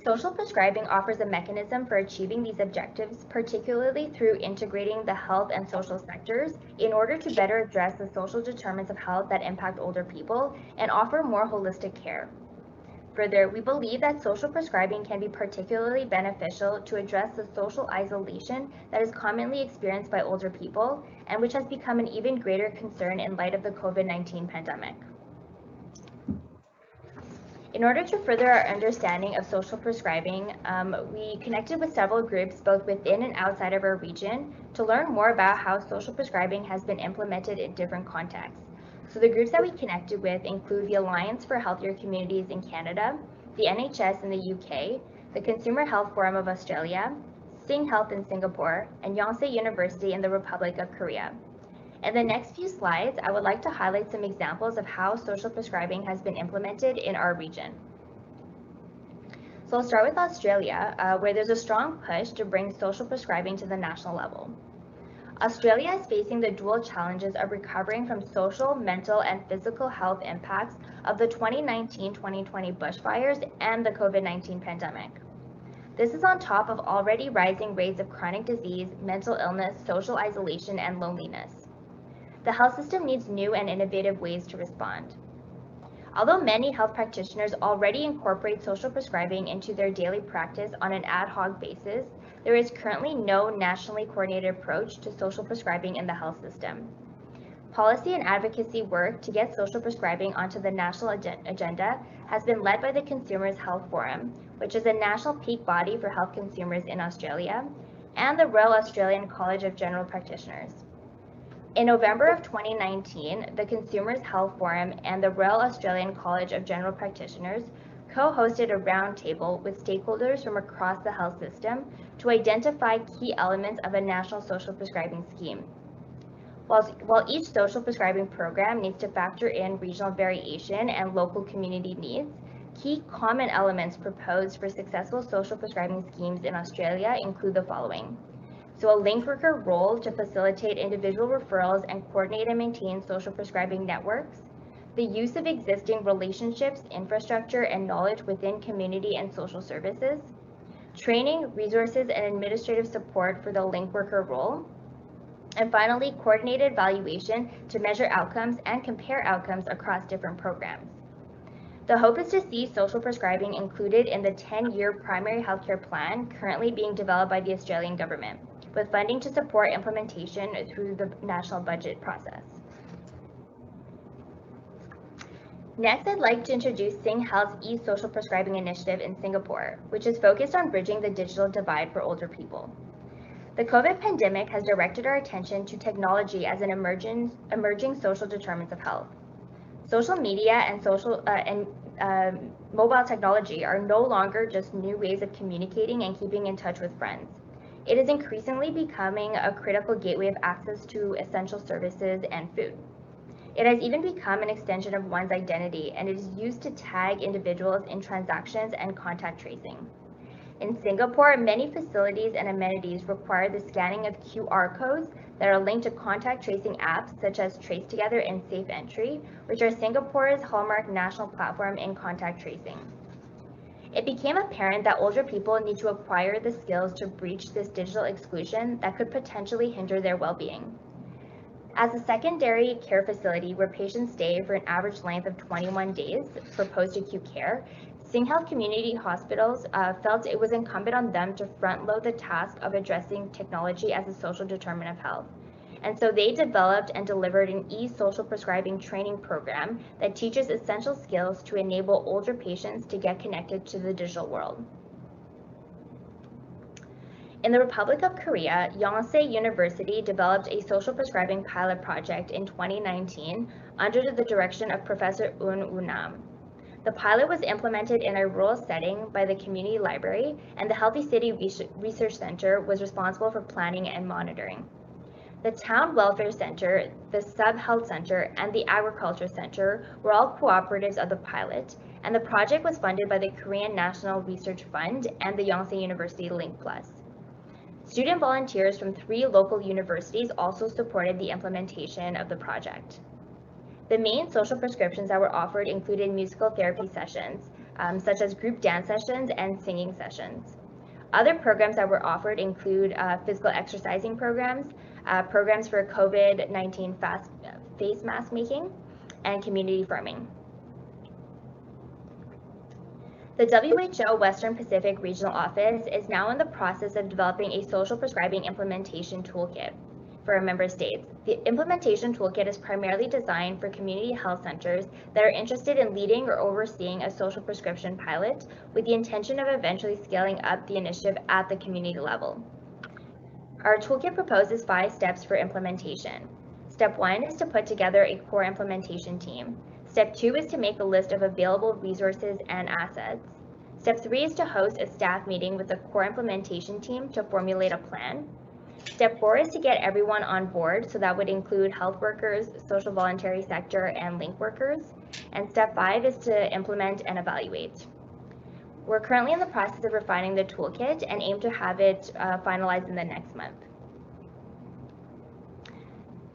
Social prescribing offers a mechanism for achieving these objectives, particularly through integrating the health and social sectors in order to better address the social determinants of health that impact older people and offer more holistic care. Further, we believe that social prescribing can be particularly beneficial to address the social isolation that is commonly experienced by older people and which has become an even greater concern in light of the COVID-19 pandemic. In order to further our understanding of social prescribing, we connected with several groups both within and outside of our region to learn more about how social prescribing has been implemented in different contexts. So the groups that we connected with include the Alliance for Healthier Communities in Canada, the NHS in the UK, the Consumer Health Forum of Australia, Singh Health in Singapore, and Yonsei University in the Republic of Korea. In the next few slides, I would like to highlight some examples of how social prescribing has been implemented in our region. So I'll start with Australia, where there's a strong push to bring social prescribing to the national level. Australia is facing the dual challenges of recovering from social, mental, and physical health impacts of the 2019-2020 bushfires and the COVID-19 pandemic. This is on top of already rising rates of chronic disease, mental illness, social isolation, and loneliness. The health system needs new and innovative ways to respond. Although many health practitioners already incorporate social prescribing into their daily practice on an ad hoc basis, there is currently no nationally coordinated approach to social prescribing in the health system. Policy and advocacy work to get social prescribing onto the national agenda has been led by the Consumers Health Forum, which is a national peak body for health consumers in Australia, and the Royal Australian College of General Practitioners. In November of 2019, the Consumers Health Forum and the Royal Australian College of General Practitioners co-hosted a roundtable with stakeholders from across the health system to identify key elements of a national social prescribing scheme. While each social prescribing program needs to factor in regional variation and local community needs, key common elements proposed for successful social prescribing schemes in Australia include the following. So a link worker role to facilitate individual referrals and coordinate and maintain social prescribing networks, the use of existing relationships, infrastructure, and knowledge within community and social services, training, resources, and administrative support for the link worker role, and finally, coordinated evaluation to measure outcomes and compare outcomes across different programs. The hope is to see social prescribing included in the 10-year primary healthcare plan currently being developed by the Australian government, with funding to support implementation through the national budget process. Next, I'd like to introduce Singh Health's e-social prescribing initiative in Singapore, which is focused on bridging the digital divide for older people. The COVID pandemic has directed our attention to technology as an emerging social determinants of health. Social media and mobile technology are no longer just new ways of communicating and keeping in touch with friends. It is increasingly becoming a critical gateway of access to essential services and food. It has even become an extension of one's identity, and it is used to tag individuals in transactions and contact tracing. In Singapore, many facilities and amenities require the scanning of QR codes that are linked to contact tracing apps such as Trace Together and Safe Entry, which are Singapore's hallmark national platform in contact tracing. It became apparent that older people need to acquire the skills to breach this digital exclusion that could potentially hinder their well-being. As a secondary care facility where patients stay for an average length of 21 days for post-acute care, Singh Health Community Hospitals felt it was incumbent on them to front-load the task of addressing technology as a social determinant of health. And so they developed and delivered an e-social prescribing training program that teaches essential skills to enable older patients to get connected to the digital world. In the Republic of Korea, Yonsei University developed a social prescribing pilot project in 2019 under the direction of Professor Woo Nam. The pilot was implemented in a rural setting by the community library, and the Healthy City Research Center was responsible for planning and monitoring. The Town Welfare Center, the Sub-Health Center, and the Agriculture Center were all cooperatives of the pilot, and the project was funded by the Korean National Research Fund and the Yonsei University Link Plus. Student volunteers from 3 local universities also supported the implementation of the project. The main social prescriptions that were offered included musical therapy sessions, such as group dance sessions and singing sessions. Other programs that were offered include physical exercising programs, programs for COVID-19 face mask making, and community farming. The WHO Western Pacific Regional Office is now in the process of developing a social prescribing implementation toolkit for our member states. The implementation toolkit is primarily designed for community health centers that are interested in leading or overseeing a social prescription pilot with the intention of eventually scaling up the initiative at the community level. Our toolkit proposes 5 steps for implementation. Step 1 is to put together a core implementation team. Step 2 is to make a list of available resources and assets. Step 3 is to host a staff meeting with the core implementation team to formulate a plan. Step 4 is to get everyone on board, so that would include health workers, social voluntary sector, and link workers. And step 5 is to implement and evaluate. We're currently in the process of refining the toolkit and aim to have it finalized in the next month.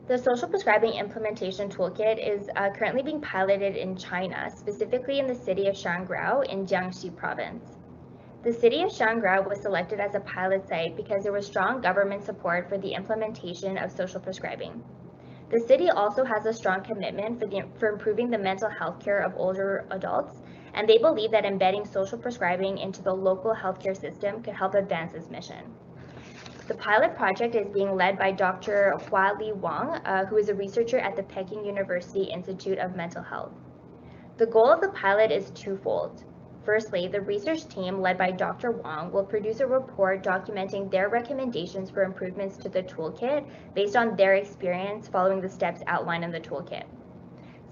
The Social Prescribing Implementation Toolkit is currently being piloted in China, specifically in the city of Shangrao in Jiangxi province. The city of Shangrao was selected as a pilot site because there was strong government support for the implementation of social prescribing. The city also has a strong commitment for improving the mental health care of older adults, and they believe that embedding social prescribing into the local healthcare system could help advance this mission. The pilot project is being led by Dr. Hua Li Wang, who is a researcher at the Peking University Institute of Mental Health. The goal of the pilot is twofold. Firstly, the research team led by Dr. Wang will produce a report documenting their recommendations for improvements to the toolkit based on their experience following the steps outlined in the toolkit.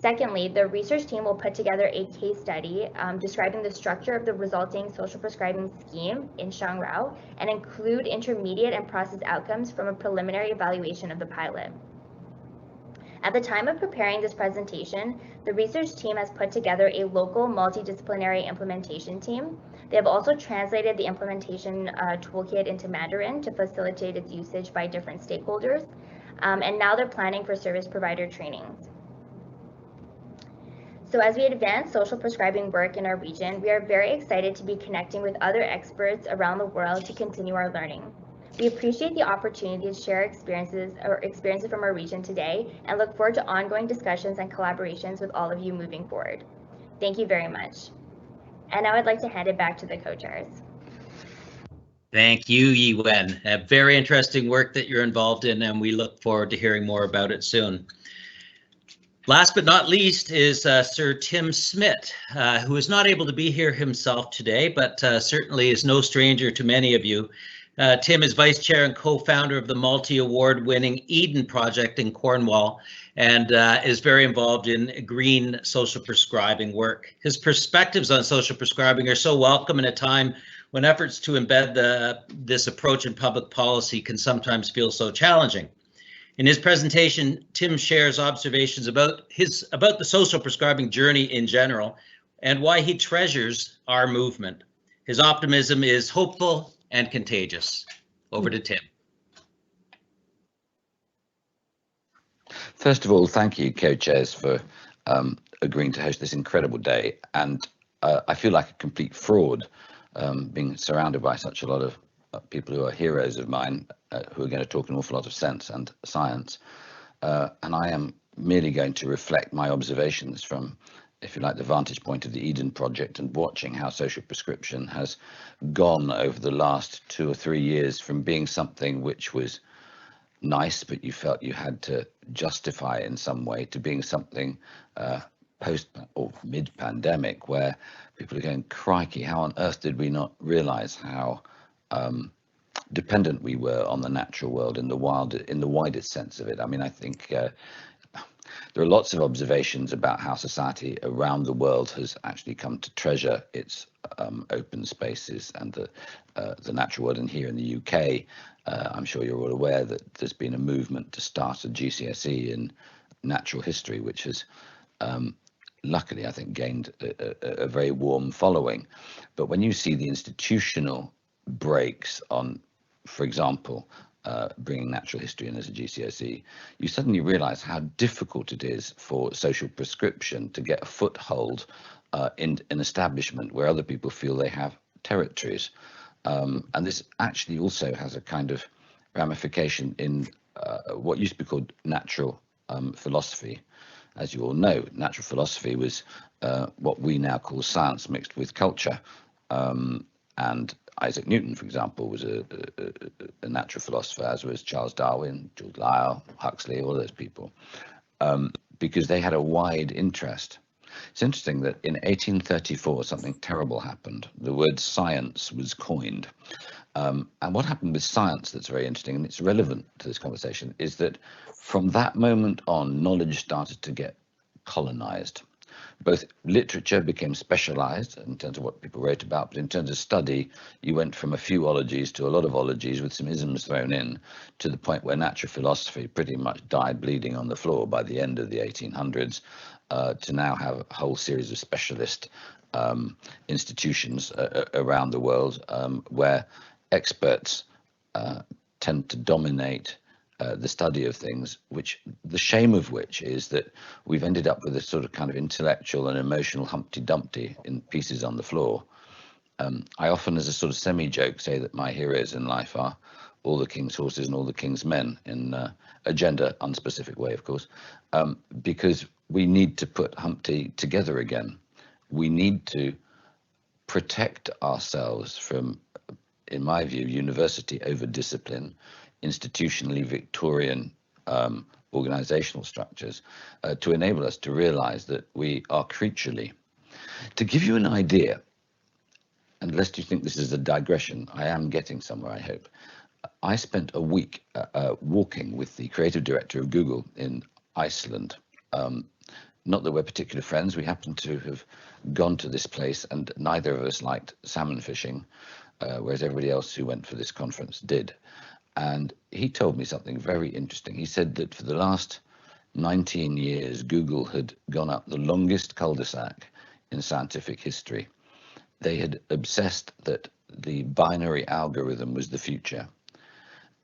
Secondly, the research team will put together a case study describing the structure of the resulting social prescribing scheme in Shangrao and include intermediate and process outcomes from a preliminary evaluation of the pilot. At the time of preparing this presentation, the research team has put together a local multidisciplinary implementation team. They have also translated the implementation toolkit into Mandarin to facilitate its usage by different stakeholders, and now they're planning for service provider trainings. So as we advance social prescribing work in our region, we are very excited to be connecting with other experts around the world to continue our learning. We appreciate the opportunity to share experiences from our region today and look forward to ongoing discussions and collaborations with all of you moving forward. Thank you very much. And now I'd like to hand it back to the co-chairs. Thank you, Yi-Wen. Very interesting work that you're involved in, and we look forward to hearing more about it soon. Last but not least is Sir Tim Smith, who is not able to be here himself today, but certainly is no stranger to many of you. Tim is vice chair and co-founder of the multi-award winning Eden Project in Cornwall and is very involved in green social prescribing work. His perspectives on social prescribing are so welcome in a time when efforts to embed this approach in public policy can sometimes feel so challenging. In his presentation, Tim shares observations about the social prescribing journey in general and why he treasures our movement. His optimism is hopeful and contagious. Over to Tim. First of all, thank you, co-chairs, for agreeing to host this incredible day. And I feel like a complete fraud being surrounded by such a lot of people who are heroes of mine, who are going to talk an awful lot of sense and science. And I am merely going to reflect my observations from, if you like, the vantage point of the Eden Project and watching how social prescription has gone over the last 2 or 3 years from being something which was nice, but you felt you had to justify in some way, to being something post or mid-pandemic where people are going, crikey, how on earth did we not realize how dependent we were on the natural world in the widest sense of it. I mean, I think there are lots of observations about how society around the world has actually come to treasure its open spaces and the natural world. And here in the UK, I'm sure you're all aware that there's been a movement to start a GCSE in natural history, which has luckily, I think, gained a very warm following. But when you see the institutional breaks on, for example, bringing natural history in as a GCSE, you suddenly realize how difficult it is for social prescription to get a foothold in an establishment where other people feel they have territories. And this actually also has a kind of ramification in what used to be called natural philosophy. As you all know, natural philosophy was what we now call science mixed with culture. And Isaac Newton, for example, was a natural philosopher, as was Charles Darwin, George Lyell, Huxley, all those people, because they had a wide interest. It's interesting that in 1834, something terrible happened. The word science was coined. And what happened with science that's very interesting, and it's relevant to this conversation, is that from that moment on, knowledge started to get colonized. Both literature became specialized in terms of what people wrote about, but in terms of study, you went from a few ologies to a lot of ologies with some isms thrown in, to the point where natural philosophy pretty much died bleeding on the floor by the end of the 1800s, to now have a whole series of specialist institutions around the world where experts tend to dominate the study of things, which the shame of which is that we've ended up with a sort of kind of intellectual and emotional Humpty Dumpty in pieces on the floor. I often, as a sort of semi-joke, say that my heroes in life are all the king's horses and all the king's men, in a gender unspecific way, of course, because we need to put Humpty together again. We need to protect ourselves from, in my view, university over discipline, institutionally Victorian organizational structures, to enable us to realize that we are creaturely. To give you an idea, and lest you think this is a digression, I am getting somewhere, I hope. I spent a week walking with the creative director of Google in Iceland. Not that we're particular friends, we happen to have gone to this place and neither of us liked salmon fishing, whereas everybody else who went for this conference did. And he told me something very interesting. He said that for the last 19 years, Google had gone up the longest cul-de-sac in scientific history. They had obsessed that the binary algorithm was the future.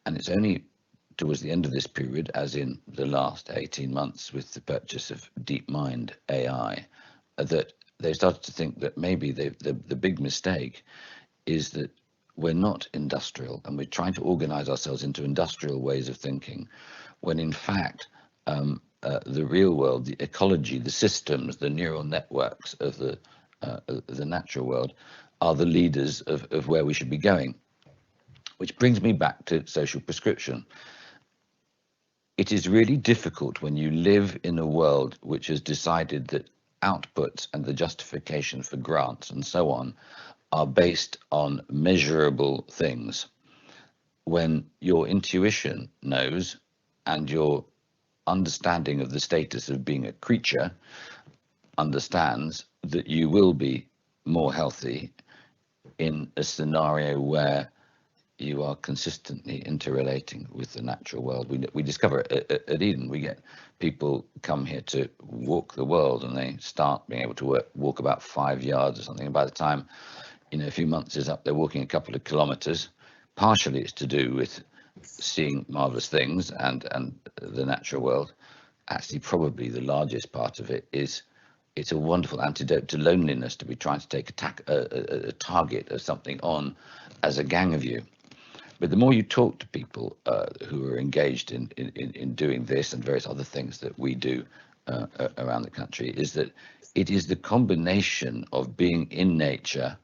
And it's only towards the end of this period, as in the last 18 months with the purchase of DeepMind AI, that they started to think that maybe the big mistake is that we're not industrial and we're trying to organize ourselves into industrial ways of thinking, when in fact the real world, the ecology, the systems, the neural networks of the natural world are the leaders of where we should be going. Which brings me back to social prescription. It is really difficult when you live in a world which has decided that outputs and the justification for grants and so on are based on measurable things. when your intuition knows and your understanding of the status of being a creature understands that you will be more healthy in a scenario where you are consistently interrelating with the natural world. We discover at Eden, we get people come here to walk the world, and they start being able to walk about 5 yards or something. And by the time, you know, a few months is up, they're walking a couple of kilometers. Partially it's to do with seeing marvelous things and the natural world. Actually, probably the largest part of it is it's a wonderful antidote to loneliness to be trying to take a target of something on as a gang of you. But the more you talk to people who are engaged in doing this and various other things that we do around the country, is that it is the combination of being in nature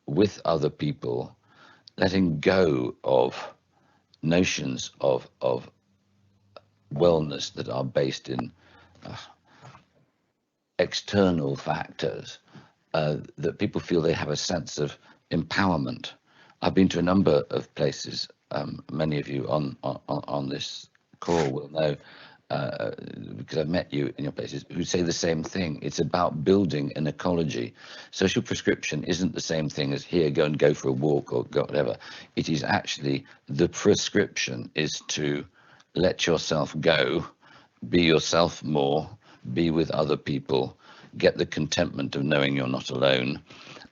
with other people, letting go of notions of wellness that are based in external factors, that people feel they have a sense of empowerment. I've been to a number of places, many of you on this call will know, because I've met you in your places, who say the same thing. It's about building an ecology. Social prescription isn't the same thing as here, go for a walk or go whatever. It is actually, the prescription is to let yourself go, be yourself more, be with other people, get the contentment of knowing you're not alone,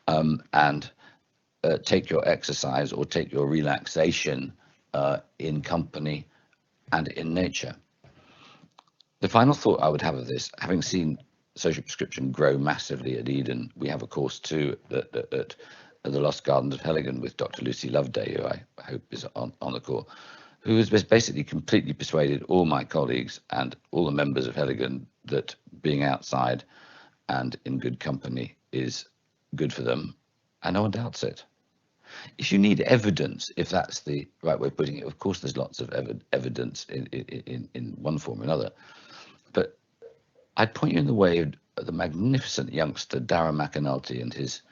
and take your exercise or take your relaxation in company and in nature. The final thought I would have of this, having seen social prescription grow massively at Eden, we have a course too at the Lost Gardens of Mulligan with Dr. Lucy Loveday, who I hope is on the call, who has basically completely persuaded all my colleagues and all the members of Mulligan that being outside and in good company is good for them, and no one doubts it. If you need evidence, if that's the right way of putting it, of course there's lots of evidence in one form or another, but I'd point you in the way of the magnificent youngster Darragh McAnulty and his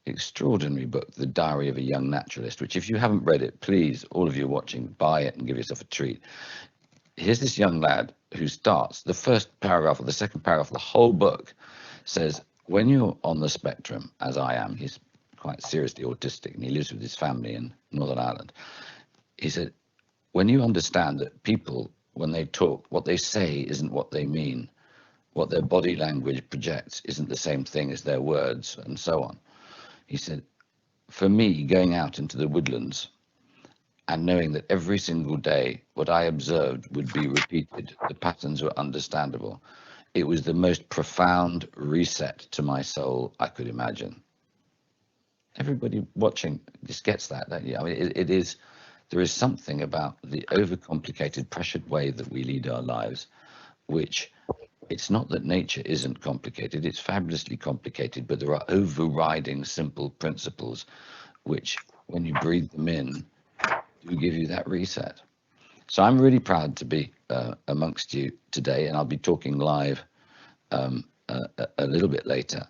extraordinary book, The Diary of a Young Naturalist, which if you haven't read it, please, all of you watching, buy it and give yourself a treat. Here's this young lad who starts, the first paragraph or the second paragraph of the whole book says, when you're on the spectrum, as I am, he's quite seriously autistic and he lives with his family in Northern Ireland. He said, when you understand that people, when they talk, what they say isn't what they mean, what their body language projects isn't the same thing as their words, and so on. He said, for me, going out into the woodlands and knowing that every single day what I observed would be repeated, the patterns were understandable, it was the most profound reset to my soul I could imagine. Everybody watching just gets that, don't you? I mean, it is, there is something about the overcomplicated, pressured way that we lead our lives, which it's not that nature isn't complicated, it's fabulously complicated, but there are overriding simple principles which, when you breathe them in, do give you that reset. So I'm really proud to be amongst you today, and I'll be talking live a little bit later.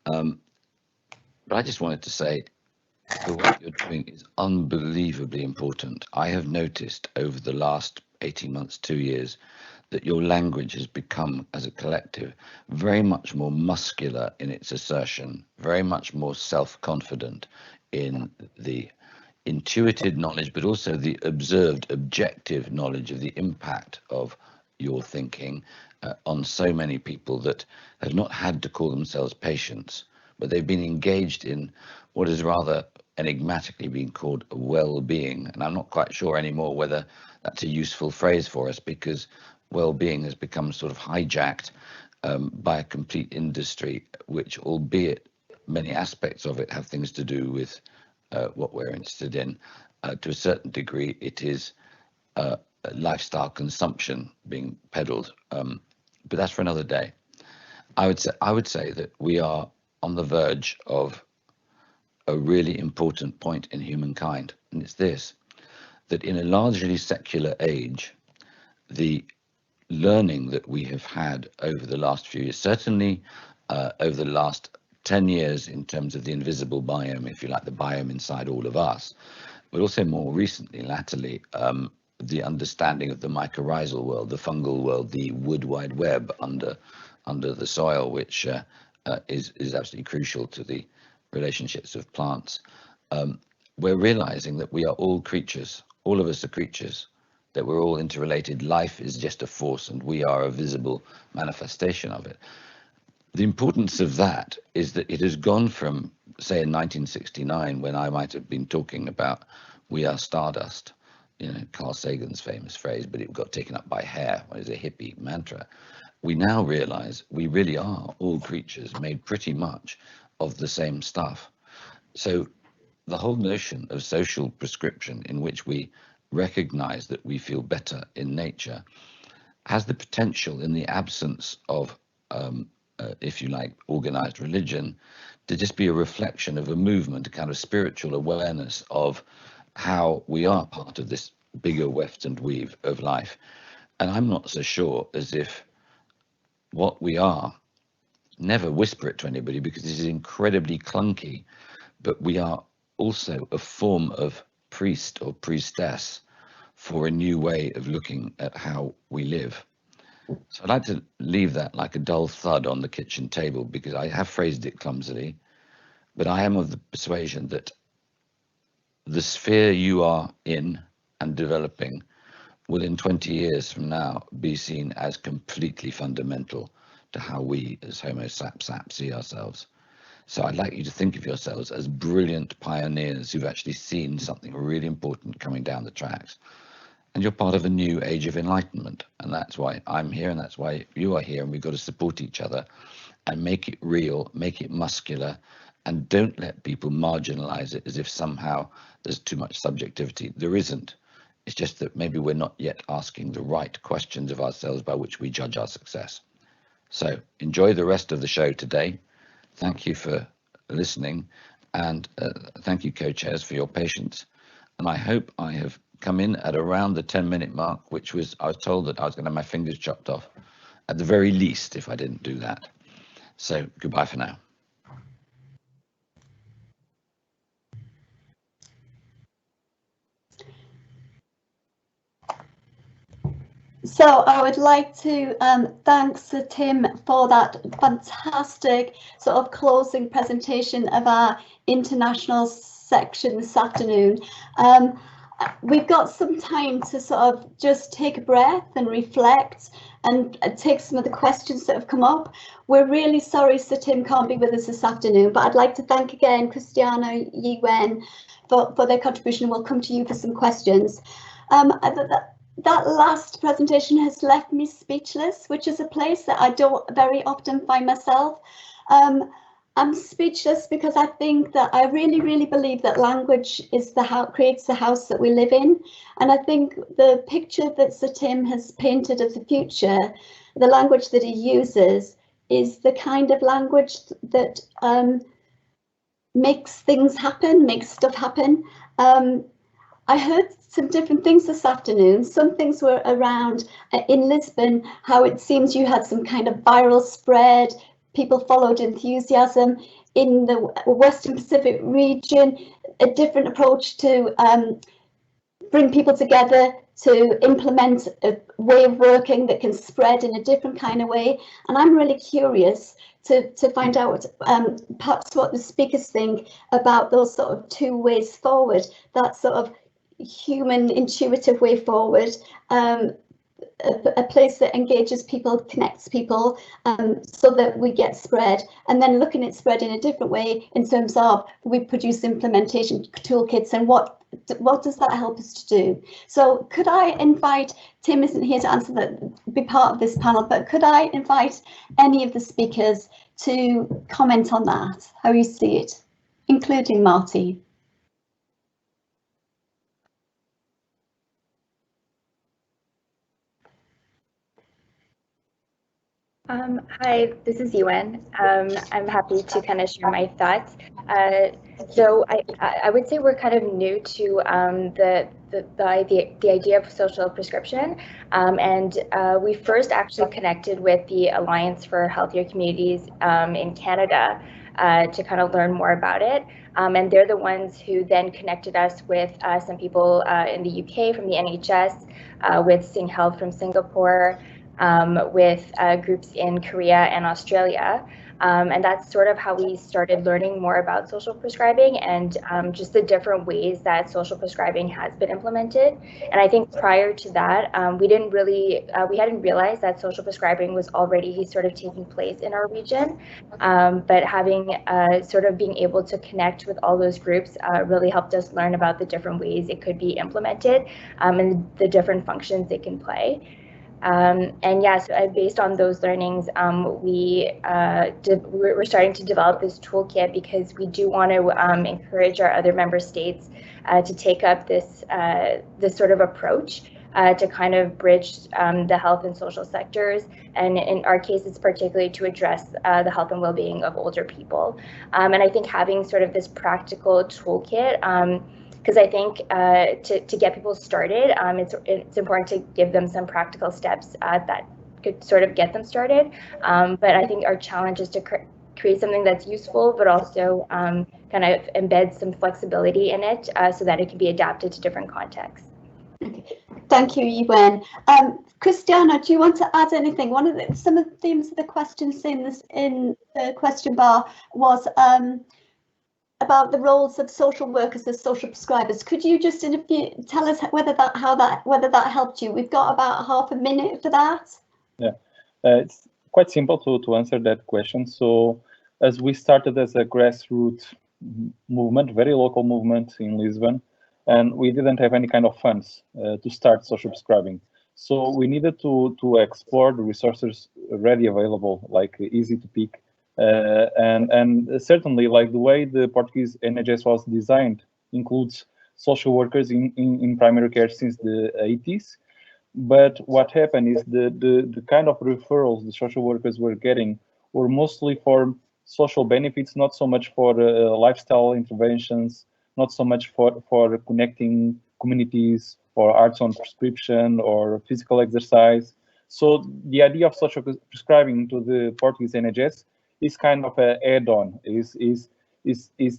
But I just wanted to say the work you're doing is unbelievably important. I have noticed over the last 18 months, 2 years, that your language has become, as a collective, very much more muscular in its assertion, very much more self-confident in the intuitive knowledge, but also the observed, objective knowledge of the impact of your thinking on so many people that have not had to call themselves patients, but they've been engaged in what is rather enigmatically being called well-being. And I'm not quite sure anymore whether that's a useful phrase for us, because well-being has become sort of hijacked by a complete industry, which, albeit many aspects of it have things to do with what we're interested in, to a certain degree, it is lifestyle consumption being peddled. But that's for another day. I would say that we are on the verge of a really important point in humankind, and it's this: that in a largely secular age, the learning that we have had over the last few years, certainly over the last 10 years in terms of the invisible biome, if you like, the biome inside all of us, but also more recently, latterly, the understanding of the mycorrhizal world, the fungal world, the wood wide web under the soil, which is absolutely crucial to the relationships of plants. We're realizing that we are all creatures, all of us are creatures, that we're all interrelated. Life is just a force and we are a visible manifestation of it. The importance of that is that it has gone from, say, in 1969, when I might have been talking about we are stardust, Carl Sagan's famous phrase, but it got taken up by Hare, what is a hippie mantra. We now realize we really are all creatures made pretty much of the same stuff. So the whole notion of social prescription, in which we recognize that we feel better in nature, has the potential, in the absence of, if you like, organized religion, to just be a reflection of a movement, a kind of spiritual awareness of how we are part of this bigger weft and weave of life. And I'm not so sure as if what we are, never whisper it to anybody because this is incredibly clunky, but we are also a form of priest or priestess for a new way of looking at how we live. So I'd like to leave that like a dull thud on the kitchen table, because I have phrased it clumsily, but I am of the persuasion that the sphere you are in and developing will in 20 years from now be seen as completely fundamental to how we as Homo sap see ourselves. So I'd like you to think of yourselves as brilliant pioneers who've actually seen something really important coming down the tracks. And you're part of a new age of enlightenment. And that's why I'm here and that's why you are here. And we've got to support each other and make it real, make it muscular, and don't let people marginalize it as if somehow there's too much subjectivity. There isn't. It's just that maybe we're not yet asking the right questions of ourselves by which we judge our success. So enjoy the rest of the show today. Thank you for listening, and thank you, co-chairs, for your patience. And I hope I have come in at around the 10-minute mark, which was, I was told that I was going to have my fingers chopped off, at the very least, if I didn't do that. So goodbye for now. So I would like to thank Sir Tim for that fantastic sort of closing presentation of our international section this afternoon. We've got some time to sort of just take a breath and reflect and take some of the questions that have come up. We're really sorry Sir Tim can't be with us this afternoon, but I'd like to thank again Cristiano, Yiwen for their contribution. We'll come to you for some questions. That last presentation has left me speechless, which is a place that I don't very often find myself. I'm speechless because I think that I really believe that language is creates the house that we live in. And I think the picture that Sir Tim has painted of the future, the language that he uses, is the kind of language that makes things happen, makes stuff happen. I heard some different things this afternoon. Some things were around in Lisbon, how it seems you had some kind of viral spread, people followed enthusiasm. In the Western Pacific region, a different approach to bring people together, to implement a way of working that can spread in a different kind of way. And I'm really curious to find out perhaps what the speakers think about those sort of two ways forward, that sort of human intuitive way forward, a place that engages people, connects people, so that we get spread, and then looking at spread in a different way in terms of we produce implementation toolkits, and what does that help us to do? So could I invite, Tim isn't here to answer that, be part of this panel, but could I invite any of the speakers to comment on that, how you see it, including Marty? Hi, this is Yiwen. I'm happy to kind of share my thoughts. So I would say we're kind of new to the idea of social prescription, and we first actually connected with the Alliance for Healthier Communities in Canada to kind of learn more about it. And they're the ones who then connected us with some people in the UK from the NHS, with Singh Health from Singapore, with groups in Korea and Australia. And that's sort of how we started learning more about social prescribing and just the different ways that social prescribing has been implemented. And I think prior to that, we hadn't realized that social prescribing was already sort of taking place in our region. But having sort of being able to connect with all those groups really helped us learn about the different ways it could be implemented and the different functions it can play. And yeah, so based on those learnings, we're starting to develop this toolkit because we do want to encourage our other member states to take up this sort of approach to kind of bridge the health and social sectors. And in our case, it's particularly to address the health and well-being of older people. And I think having sort of this practical toolkit, because I think to get people started, it's important to give them some practical steps that could sort of get them started. But I think our challenge is to create something that's useful, but also kind of embed some flexibility in it so that it can be adapted to different contexts. Thank you, Yuen. Christiana, do you want to add anything? Some of the themes of the questions in the question bar was about the roles of social workers as social prescribers. Could you just tell us whether that helped you? We've got about half a minute for that. Yeah, it's quite simple to answer that question. So as we started as a grassroots movement, very local movement in Lisbon, and we didn't have any kind of funds to start social prescribing. So we needed to explore the resources ready available, like easy to pick. And certainly, like the way the Portuguese NHS was designed includes social workers in primary care since the 80s. But what happened is the kind of referrals the social workers were getting were mostly for social benefits, not so much for lifestyle interventions, not so much for connecting communities or arts on prescription or physical exercise. So the idea of social prescribing to the Portuguese NHS is kind of an add-on, is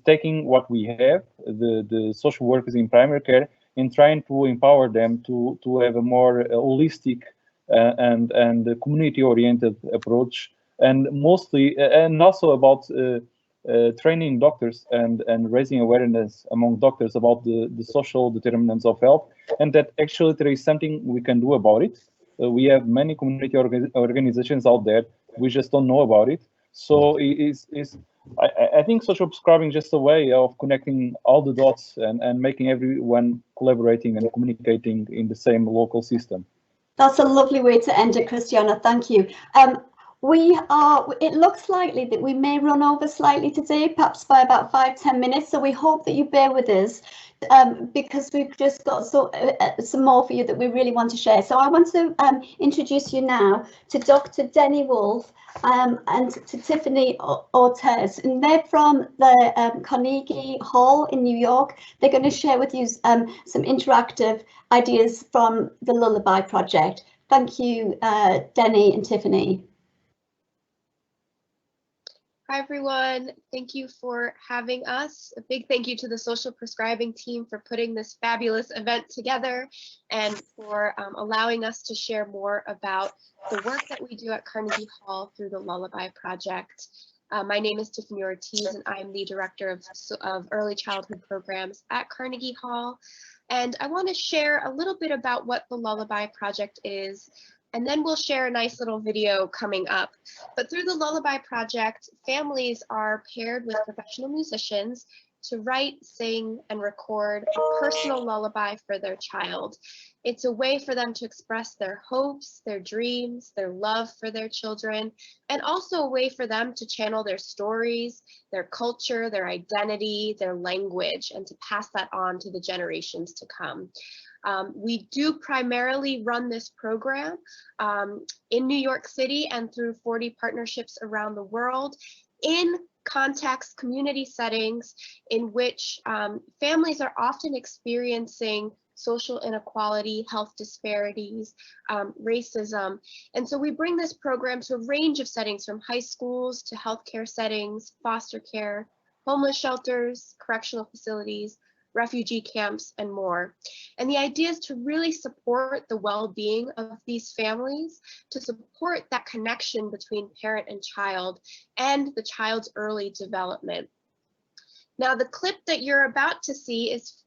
taking what we have, the social workers in primary care, and trying to empower them to have a more holistic and community-oriented approach, and mostly, and also about training doctors and raising awareness among doctors about the social determinants of health, and that actually there is something we can do about it. We have many community organizations out there, we just don't know about it. So I think social prescribing is just a way of connecting all the dots and making everyone collaborating and communicating in the same local system. That's a lovely way to end it, Christiana. Thank you. It looks likely that we may run over slightly today, perhaps by about 5-10 minutes. So we hope that you bear with us because we've just got some more for you that we really want to share. So I want to introduce you now to Dr. Denny Wolf and to Tiffany Ortiz, and they're from the Carnegie Hall in New York. They're going to share with you some interactive ideas from the Lullaby Project. Thank you, Denny and Tiffany. Hi, everyone. Thank you for having us. A big thank you to the Social Prescribing team for putting this fabulous event together and for allowing us to share more about the work that we do at Carnegie Hall through the Lullaby Project. My name is Tiffany Ortiz, and I'm the Director of Early Childhood Programs at Carnegie Hall. And I want to share a little bit about what the Lullaby Project is, and then we'll share a nice little video coming up. But through the Lullaby Project, families are paired with professional musicians to write, sing, and record a personal lullaby for their child. It's a way for them to express their hopes, their dreams, their love for their children, and also a way for them to channel their stories, their culture, their identity, their language, and to pass that on to the generations to come. We do primarily run this program in New York City and through 40 partnerships around the world in context community settings in which families are often experiencing social inequality, health disparities, racism. And so we bring this program to a range of settings, from high schools to healthcare settings, foster care, homeless shelters, correctional facilities, refugee camps, and more. And the idea is to really support the well-being of these families, to support that connection between parent and child, and the child's early development. Now, the clip that you're about to see is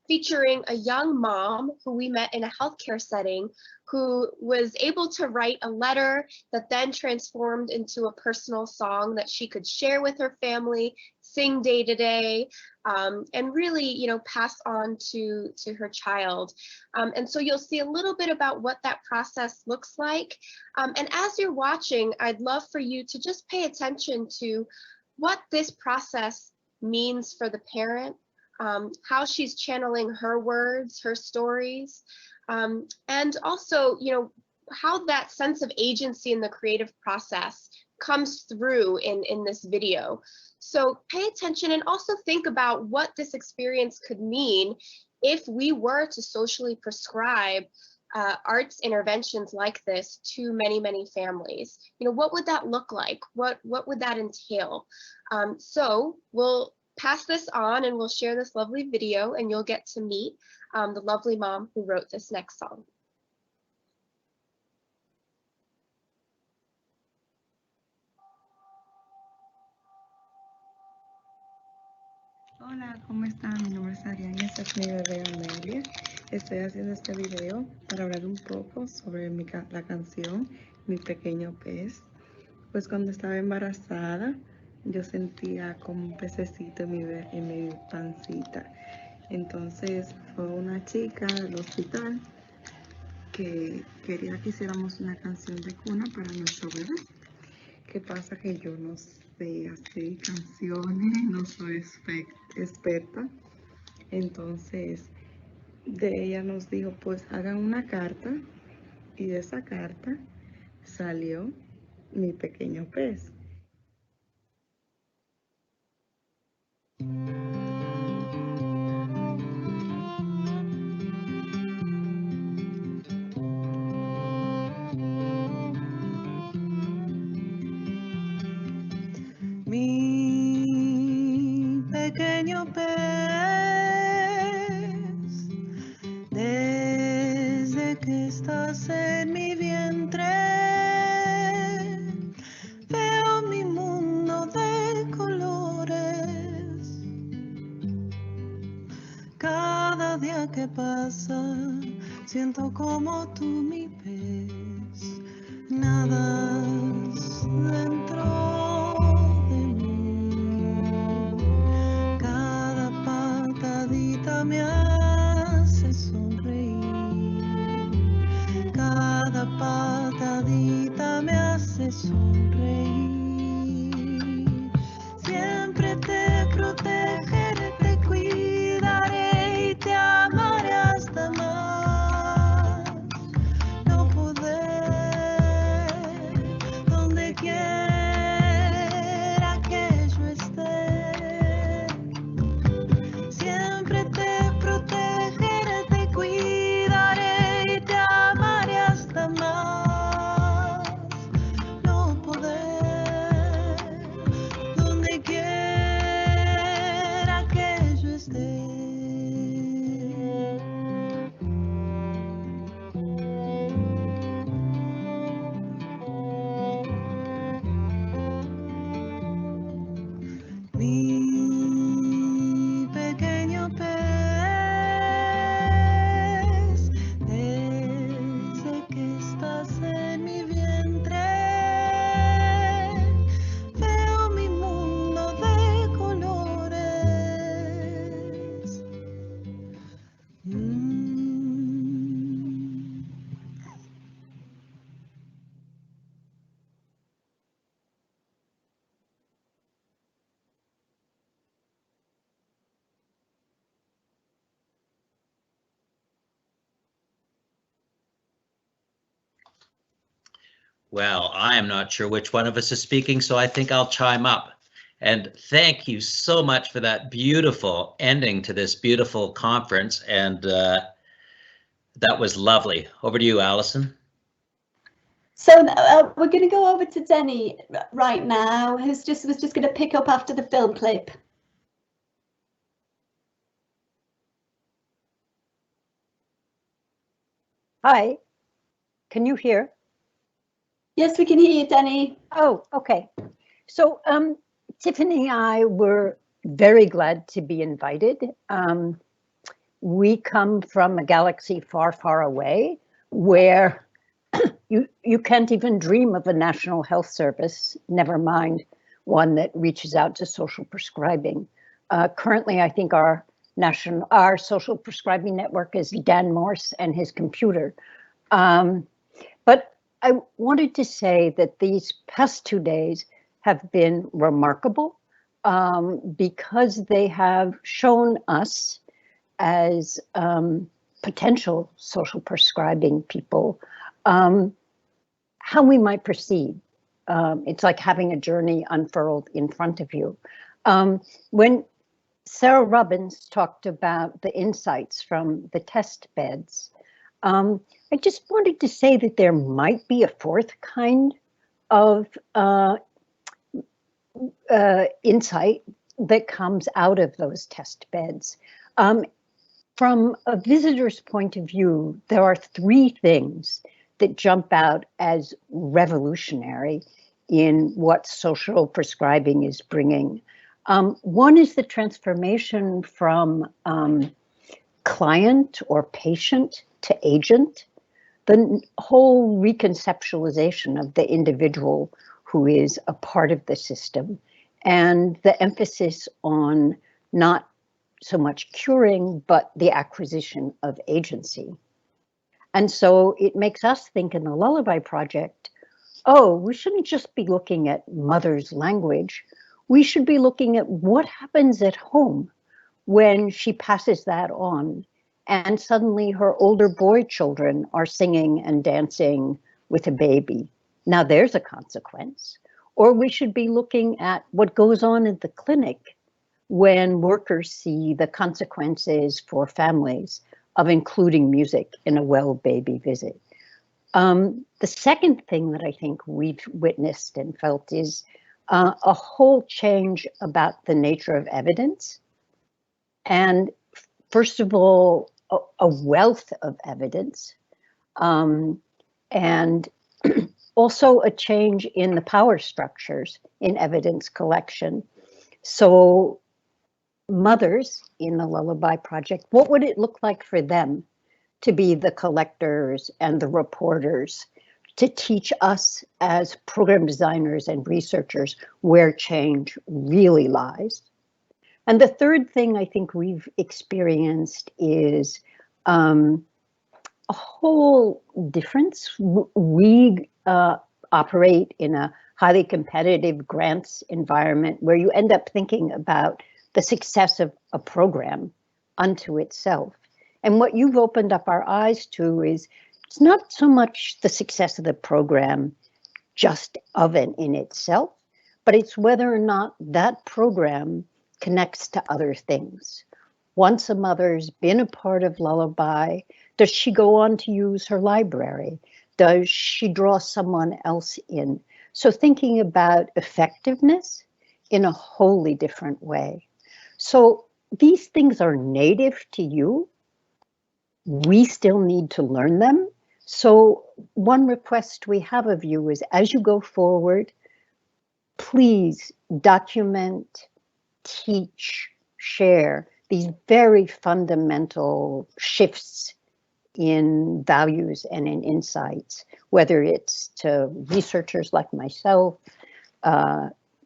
featuring a young mom who we met in a healthcare setting, who was able to write a letter that then transformed into a personal song that she could share with her family, sing day to day, and really, pass on to her child. And so you'll see a little bit about what that process looks like. And as you're watching, I'd love for you to just pay attention to what this process means for the parent, how she's channeling her words, her stories, and also, how that sense of agency in the creative process comes through in this video. So pay attention and also think about what this experience could mean if we were to socially prescribe arts interventions like this to many, many families. What would that look like? What would that entail? So we'll pass this on and we'll share this lovely video, and you'll get to meet the lovely mom who wrote this next song. Hola, ¿cómo están? Mi nombre es Ariane, esta es mi bebé Amelia. Estoy haciendo este video para hablar un poco sobre la canción Mi Pequeño Pez. Pues cuando estaba embarazada, yo sentía como un pececito en mi pancita. Entonces fue una chica del hospital que quería que hiciéramos una canción de cuna para nuestro bebé. ¿Qué pasa? Que yo no sé hacer canciones, no soy experta. Entonces ella nos dijo, pues hagan una carta, y de esa carta salió Mi Pequeño Pez. Mi pequeño pez, desde que estás en mi vientre, veo mi mundo de colores. Cada día que pasa, siento como tú, mi pez, nadas dentro. Me hace sonreír, cada patadita me hace sonreír. Siempre te protegeré, te cuidaré y te amaré hasta más no poder, donde quiera que yo esté. Siempre te protegeré, te cuidaré y te amaré hasta más no poder, donde quiera que yo esté. Mi pequeño pez, desde que estás en mi vientre, veo mi mundo de colores. Well, I am not sure which one of us is speaking, so I think I'll chime up. And thank you so much for that beautiful ending to this beautiful conference. And that was lovely. Over to you, Allison. So we're going to go over to Denny right now, who was just going to pick up after the film clip. Hi, can you hear? Yes, we can hear you, Denny. Oh, okay. So Tiffany and I were very glad to be invited. We come from a galaxy far, far away where you can't even dream of a national health service, never mind one that reaches out to social prescribing. Currently, I think our social prescribing network is Dan Morse and his computer. But I wanted to say that these past 2 days have been remarkable because they have shown us as potential social prescribing people how we might proceed. It's like having a journey unfurled in front of you. When Sarah Robens talked about the insights from the test beds, I just wanted to say that there might be a fourth kind of insight that comes out of those test beds. From a visitor's point of view, there are 3 things that jump out as revolutionary in what social prescribing is bringing. One is the transformation from client or patient to agent, the whole reconceptualization of the individual who is a part of the system, and the emphasis on not so much curing, but the acquisition of agency. And so it makes us think in the Lullaby Project, oh, we shouldn't just be looking at mother's language. We should be looking at what happens at home when she passes that on, and suddenly her older boy children are singing and dancing with a baby. Now there's a consequence. Or we should be looking at what goes on in the clinic when workers see the consequences for families of including music in a well baby visit. The second thing that I think we've witnessed and felt is a whole change about the nature of evidence. And first of all, a wealth of evidence, and also a change in the power structures in evidence collection. So mothers in the Lullaby Project, what would it look like for them to be the collectors and the reporters, to teach us as program designers and researchers where change really lies? And the third thing I think we've experienced is a whole difference. We operate in a highly competitive grants environment where you end up thinking about the success of a program unto itself. And what you've opened up our eyes to is it's not so much the success of the program just of and in itself, but it's whether or not that program connects to other things. Once a mother's been a part of Lullaby, does she go on to use her library? Does she draw someone else in? So thinking about effectiveness in a wholly different way. So these things are native to you. We still need to learn them. So one request we have of you is, as you go forward, please document, teach, share these very fundamental shifts in values and in insights, whether it's to researchers like myself,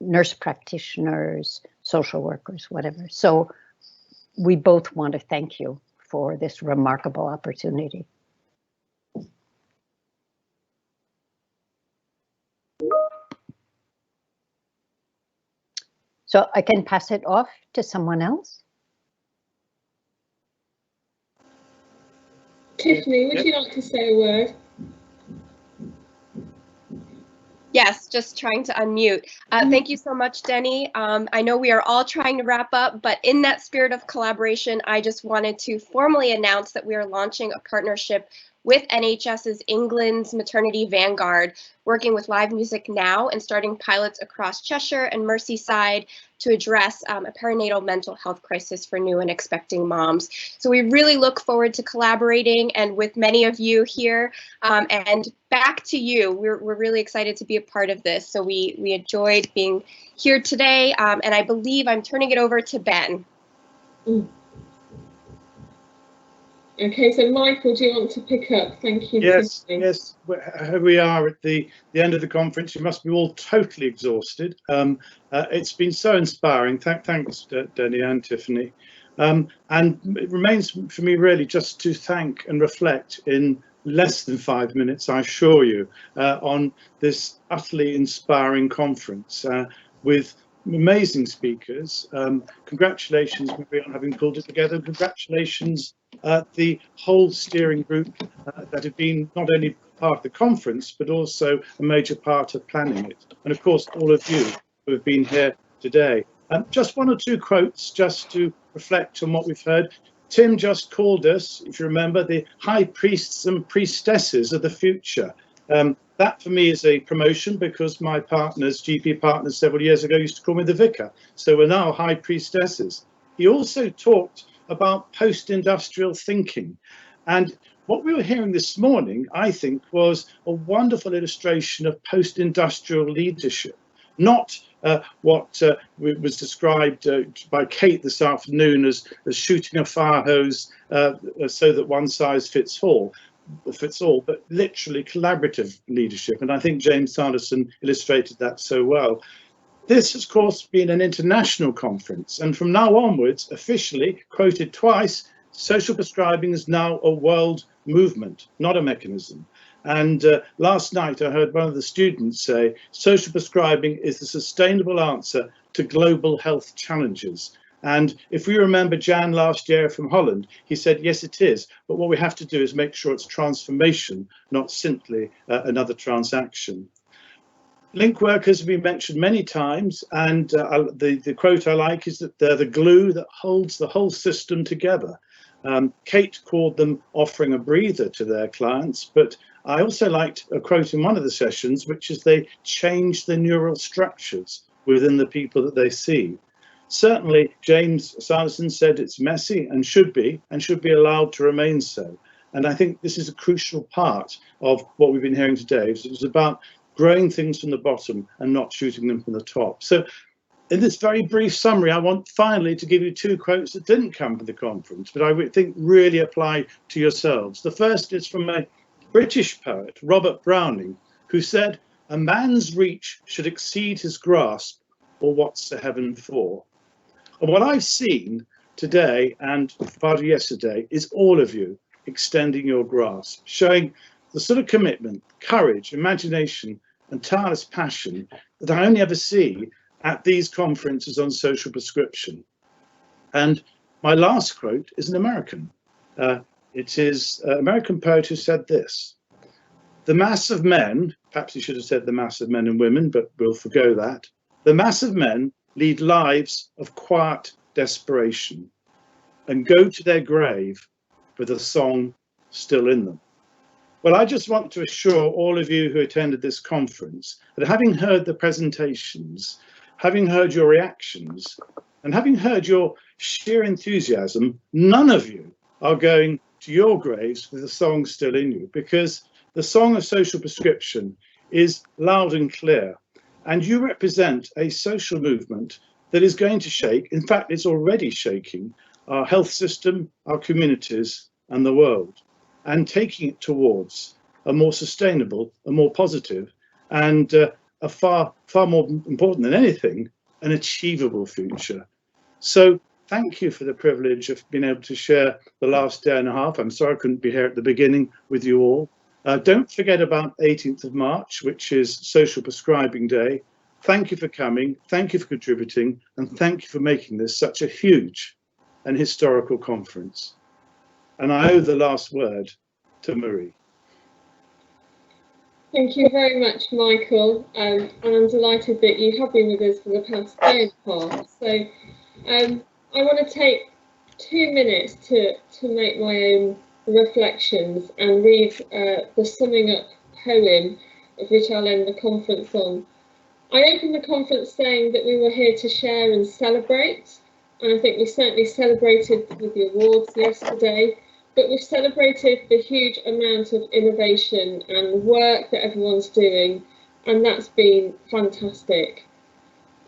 nurse practitioners, social workers, whatever. So we both want to thank you for this remarkable opportunity. So I can pass it off to someone else. Tiffany, would you like to say a word? Yes, just trying to unmute. Thank you so much, Denny. I know we are all trying to wrap up, but in that spirit of collaboration, I just wanted to formally announce that we are launching a partnership with NHS's England's Maternity Vanguard, working with Live Music Now and starting pilots across Cheshire and Merseyside to address a perinatal mental health crisis for new and expecting moms. So we really look forward to collaborating and with many of you here. And back to you, we're really excited to be a part of this. So we enjoyed being here today, and I believe I'm turning it over to Ben. Okay, so Michael, do you want to pick up? Thank you. Yes, yes. Here we are at the end of the conference. You must be all totally exhausted. It's been so inspiring. Thanks, Denny and Tiffany. And it remains for me really just to thank and reflect in less than 5 minutes, I assure you, on this utterly inspiring conference with amazing speakers. Congratulations, Marie, on having pulled it together. Congratulations, the whole steering group that have been not only part of the conference, but also a major part of planning it. And of course, all of you who have been here today. Just one or two quotes just to reflect on what we've heard. Tim just called us, if you remember, the high priests and priestesses of the future. That for me is a promotion because my partners, GP partners several years ago, used to call me the vicar. So we're now high priestesses. He also talked about post-industrial thinking. And what we were hearing this morning, I think, was a wonderful illustration of post-industrial leadership, not what was described by Kate this afternoon as shooting a fire hose so that one size fits all, but literally collaborative leadership. And I think James Sanderson illustrated that so well. This has, of course, been an international conference, and from now onwards, officially quoted twice, social prescribing is now a world movement, not a mechanism. And last night I heard one of the students say, social prescribing is the sustainable answer to global health challenges. And if we remember Jan last year from Holland, he said, yes, it is. But what we have to do is make sure it's transformation, not simply another transaction. Link workers have been mentioned many times. And the quote I like is that they're the glue that holds the whole system together. Kate called them offering a breather to their clients. But I also liked a quote in one of the sessions, which is they change the neural structures within the people that they see. Certainly, James Sanderson said it's messy and should be allowed to remain so. And I think this is a crucial part of what we've been hearing today. It's about growing things from the bottom and not shooting them from the top. So in this very brief summary, I want finally to give you two quotes that didn't come from the conference, but I would think really apply to yourselves. The first is from a British poet, Robert Browning, who said, "A man's reach should exceed his grasp, or what's to heaven for?" And what I've seen today and part of yesterday is all of you extending your grasp, showing the sort of commitment, courage, imagination, and tireless passion that I only ever see at these conferences on social prescription. And my last quote is an American. It is an American poet who said this: "The mass of men," perhaps he should have said the mass of men and women, but we'll forgo that, "the mass of men lead lives of quiet desperation and go to their grave with a song still in them." Well, I just want to assure all of you who attended this conference that having heard the presentations, having heard your reactions, and having heard your sheer enthusiasm, none of you are going to your graves with a song still in you, because the song of social prescription is loud and clear. And you represent a social movement that is going to shake, in fact, it's already shaking, our health system, our communities, and the world, and taking it towards a more sustainable, a more positive, and a far more important than anything, an achievable future. So thank you for the privilege of being able to share the last day and a half. I'm sorry I couldn't be here at the beginning with you all. Don't forget about 18th of March, which is Social Prescribing Day. Thank you for coming, thank you for contributing, and thank you for making this such a huge and historical conference. And I owe the last word to Marie. Thank you very much, Michael, and I'm delighted that you have been with us for the past day and a half. So I want to take 2 minutes to make my own reflections and read the summing up poem of which I'll end the conference on. I opened the conference saying that we were here to share and celebrate, and I think we certainly celebrated with the awards yesterday, but we've celebrated the huge amount of innovation and work that everyone's doing, and that's been fantastic.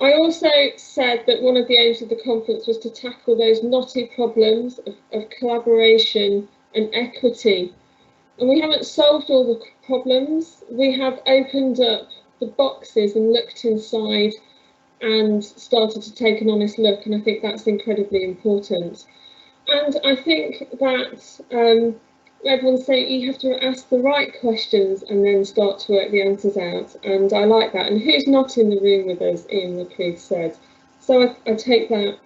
I also said that one of the aims of the conference was to tackle those knotty problems of collaboration and equity. And we haven't solved all the problems. We have opened up the boxes and looked inside and started to take an honest look, and I think that's incredibly important. And I think that everyone's saying you have to ask the right questions and then start to work the answers out. And I like that. And who's not in the room with us, Ian McCreed said. So I take that.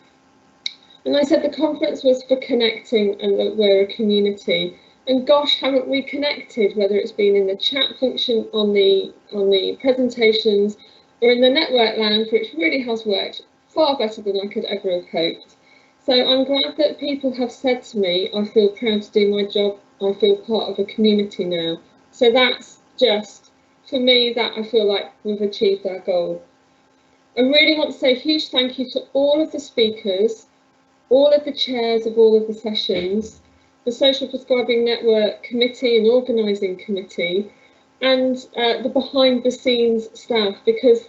And I said the conference was for connecting and that we're a community. And gosh, haven't we connected, whether it's been in the chat function on the presentations or in the network lounge, which really has worked far better than I could ever have hoped. So I'm glad that people have said to me, I feel proud to do my job, I feel part of a community now. So that's just, for me, that I feel like we've achieved our goal. I really want to say a huge thank you to all of the speakers, all of the chairs of all of the sessions, the Social Prescribing Network Committee and Organising Committee, and the behind the scenes staff, because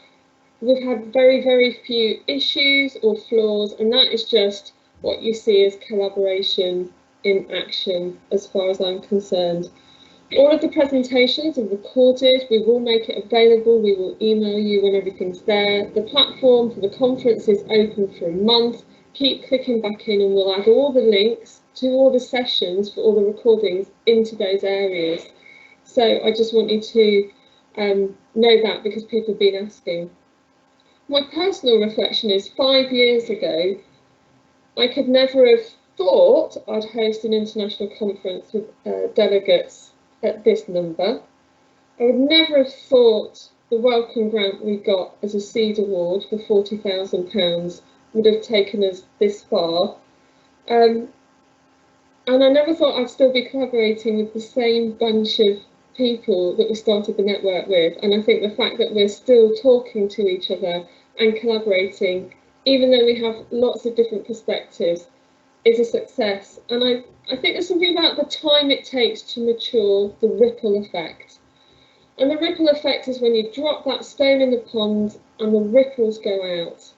we've had very, very few issues or flaws, and that is just what you see as collaboration in action, as far as I'm concerned. All of the presentations are recorded. We will make it available. We will email you when everything's there. The platform for the conference is open for a month. Keep clicking back in and we'll add all the links to all the sessions for all the recordings into those areas. So I just want you to know that, because people have been asking. My personal reflection is 5 years ago, I could never have thought I'd host an international conference with delegates at this number. I would never have thought the welcome grant we got as a seed award for £40,000 would have taken us this far. And I never thought I'd still be collaborating with the same bunch of people that we started the network with. And I think the fact that we're still talking to each other and collaborating, even though we have lots of different perspectives, is a success. And I think there's something about the time it takes to mature, the ripple effect. And the ripple effect is when you drop that stone in the pond and the ripples go out.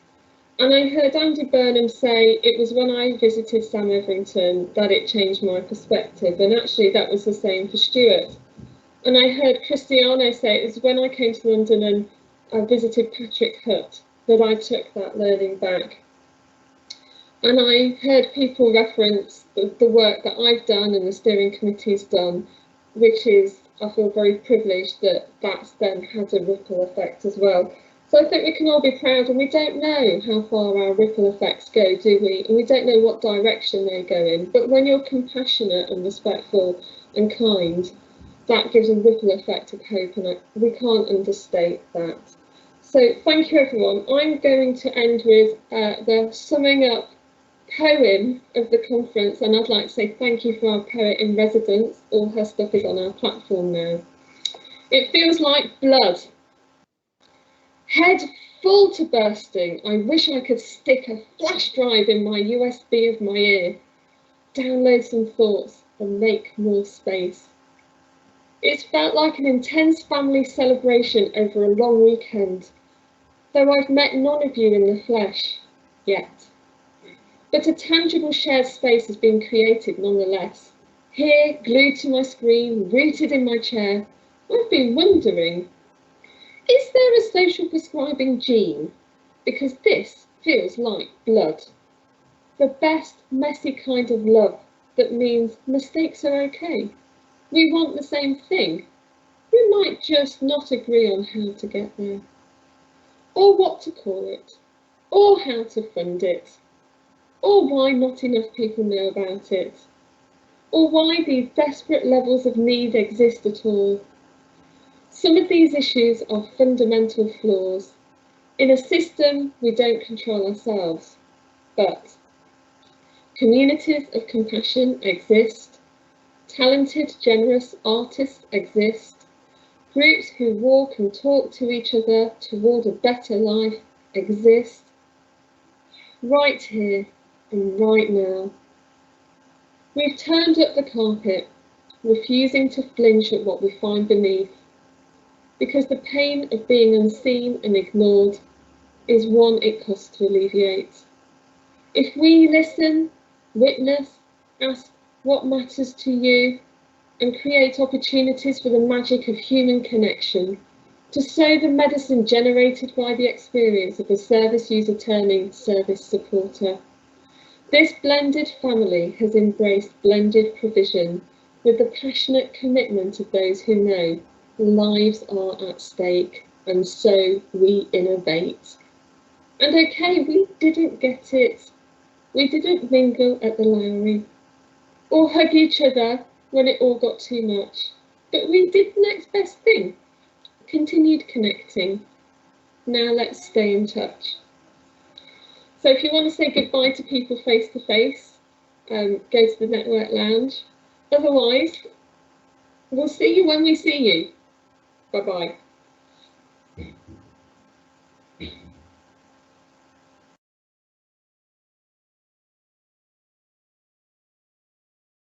And I heard Andy Burnham say it was when I visited Sam Everington that it changed my perspective. And actually that was the same for Stuart. And I heard Cristiano say it was when I came to London and I visited Patrick Hutt that I took that learning back. And I heard people reference the work that I've done and the steering committee's done, which is, I feel very privileged that that's then had a ripple effect as well. So I think we can all be proud, and we don't know how far our ripple effects go, do we? And we don't know what direction they go in. But when you're compassionate and respectful and kind, that gives a ripple effect of hope, and we can't understate that. So thank you, everyone. I'm going to end with the summing up poem of the conference, and I'd like to say thank you for our poet in residence. All her stuff is on our platform now. It feels like blood. Head full to bursting. I wish I could stick a flash drive in my USB of my ear. Download some thoughts and make more space. It's felt like an intense family celebration over a long weekend, though I've met none of you in the flesh yet. But a tangible shared space has been created nonetheless. Here, glued to my screen, rooted in my chair, I've been wondering, is there a social prescribing gene? Because this feels like blood. The best messy kind of love that means mistakes are okay. We want the same thing. We might just not agree on how to get there, or what to call it, or how to fund it, or why not enough people know about it, or why these desperate levels of need exist at all. Some of these issues are fundamental flaws. In a system, we don't control ourselves, but communities of compassion exist, talented, generous artists exist, groups who walk and talk to each other toward a better life exist, right here and right now. We've turned up the carpet, refusing to flinch at what we find beneath, because the pain of being unseen and ignored is one it costs to alleviate. If we listen, witness, ask what matters to you, and create opportunities for the magic of human connection, to sow the medicine generated by the experience of a service user turning service supporter. This blended family has embraced blended provision with the passionate commitment of those who know lives are at stake, and so we innovate. And okay, we didn't get it. We didn't mingle at the Lowry or hug each other when it all got too much, but we did the next best thing, continued connecting. Now let's stay in touch. So if you want to say goodbye to people face to face, go to the Network Lounge. Otherwise, we'll see you when we see you. Bye-bye.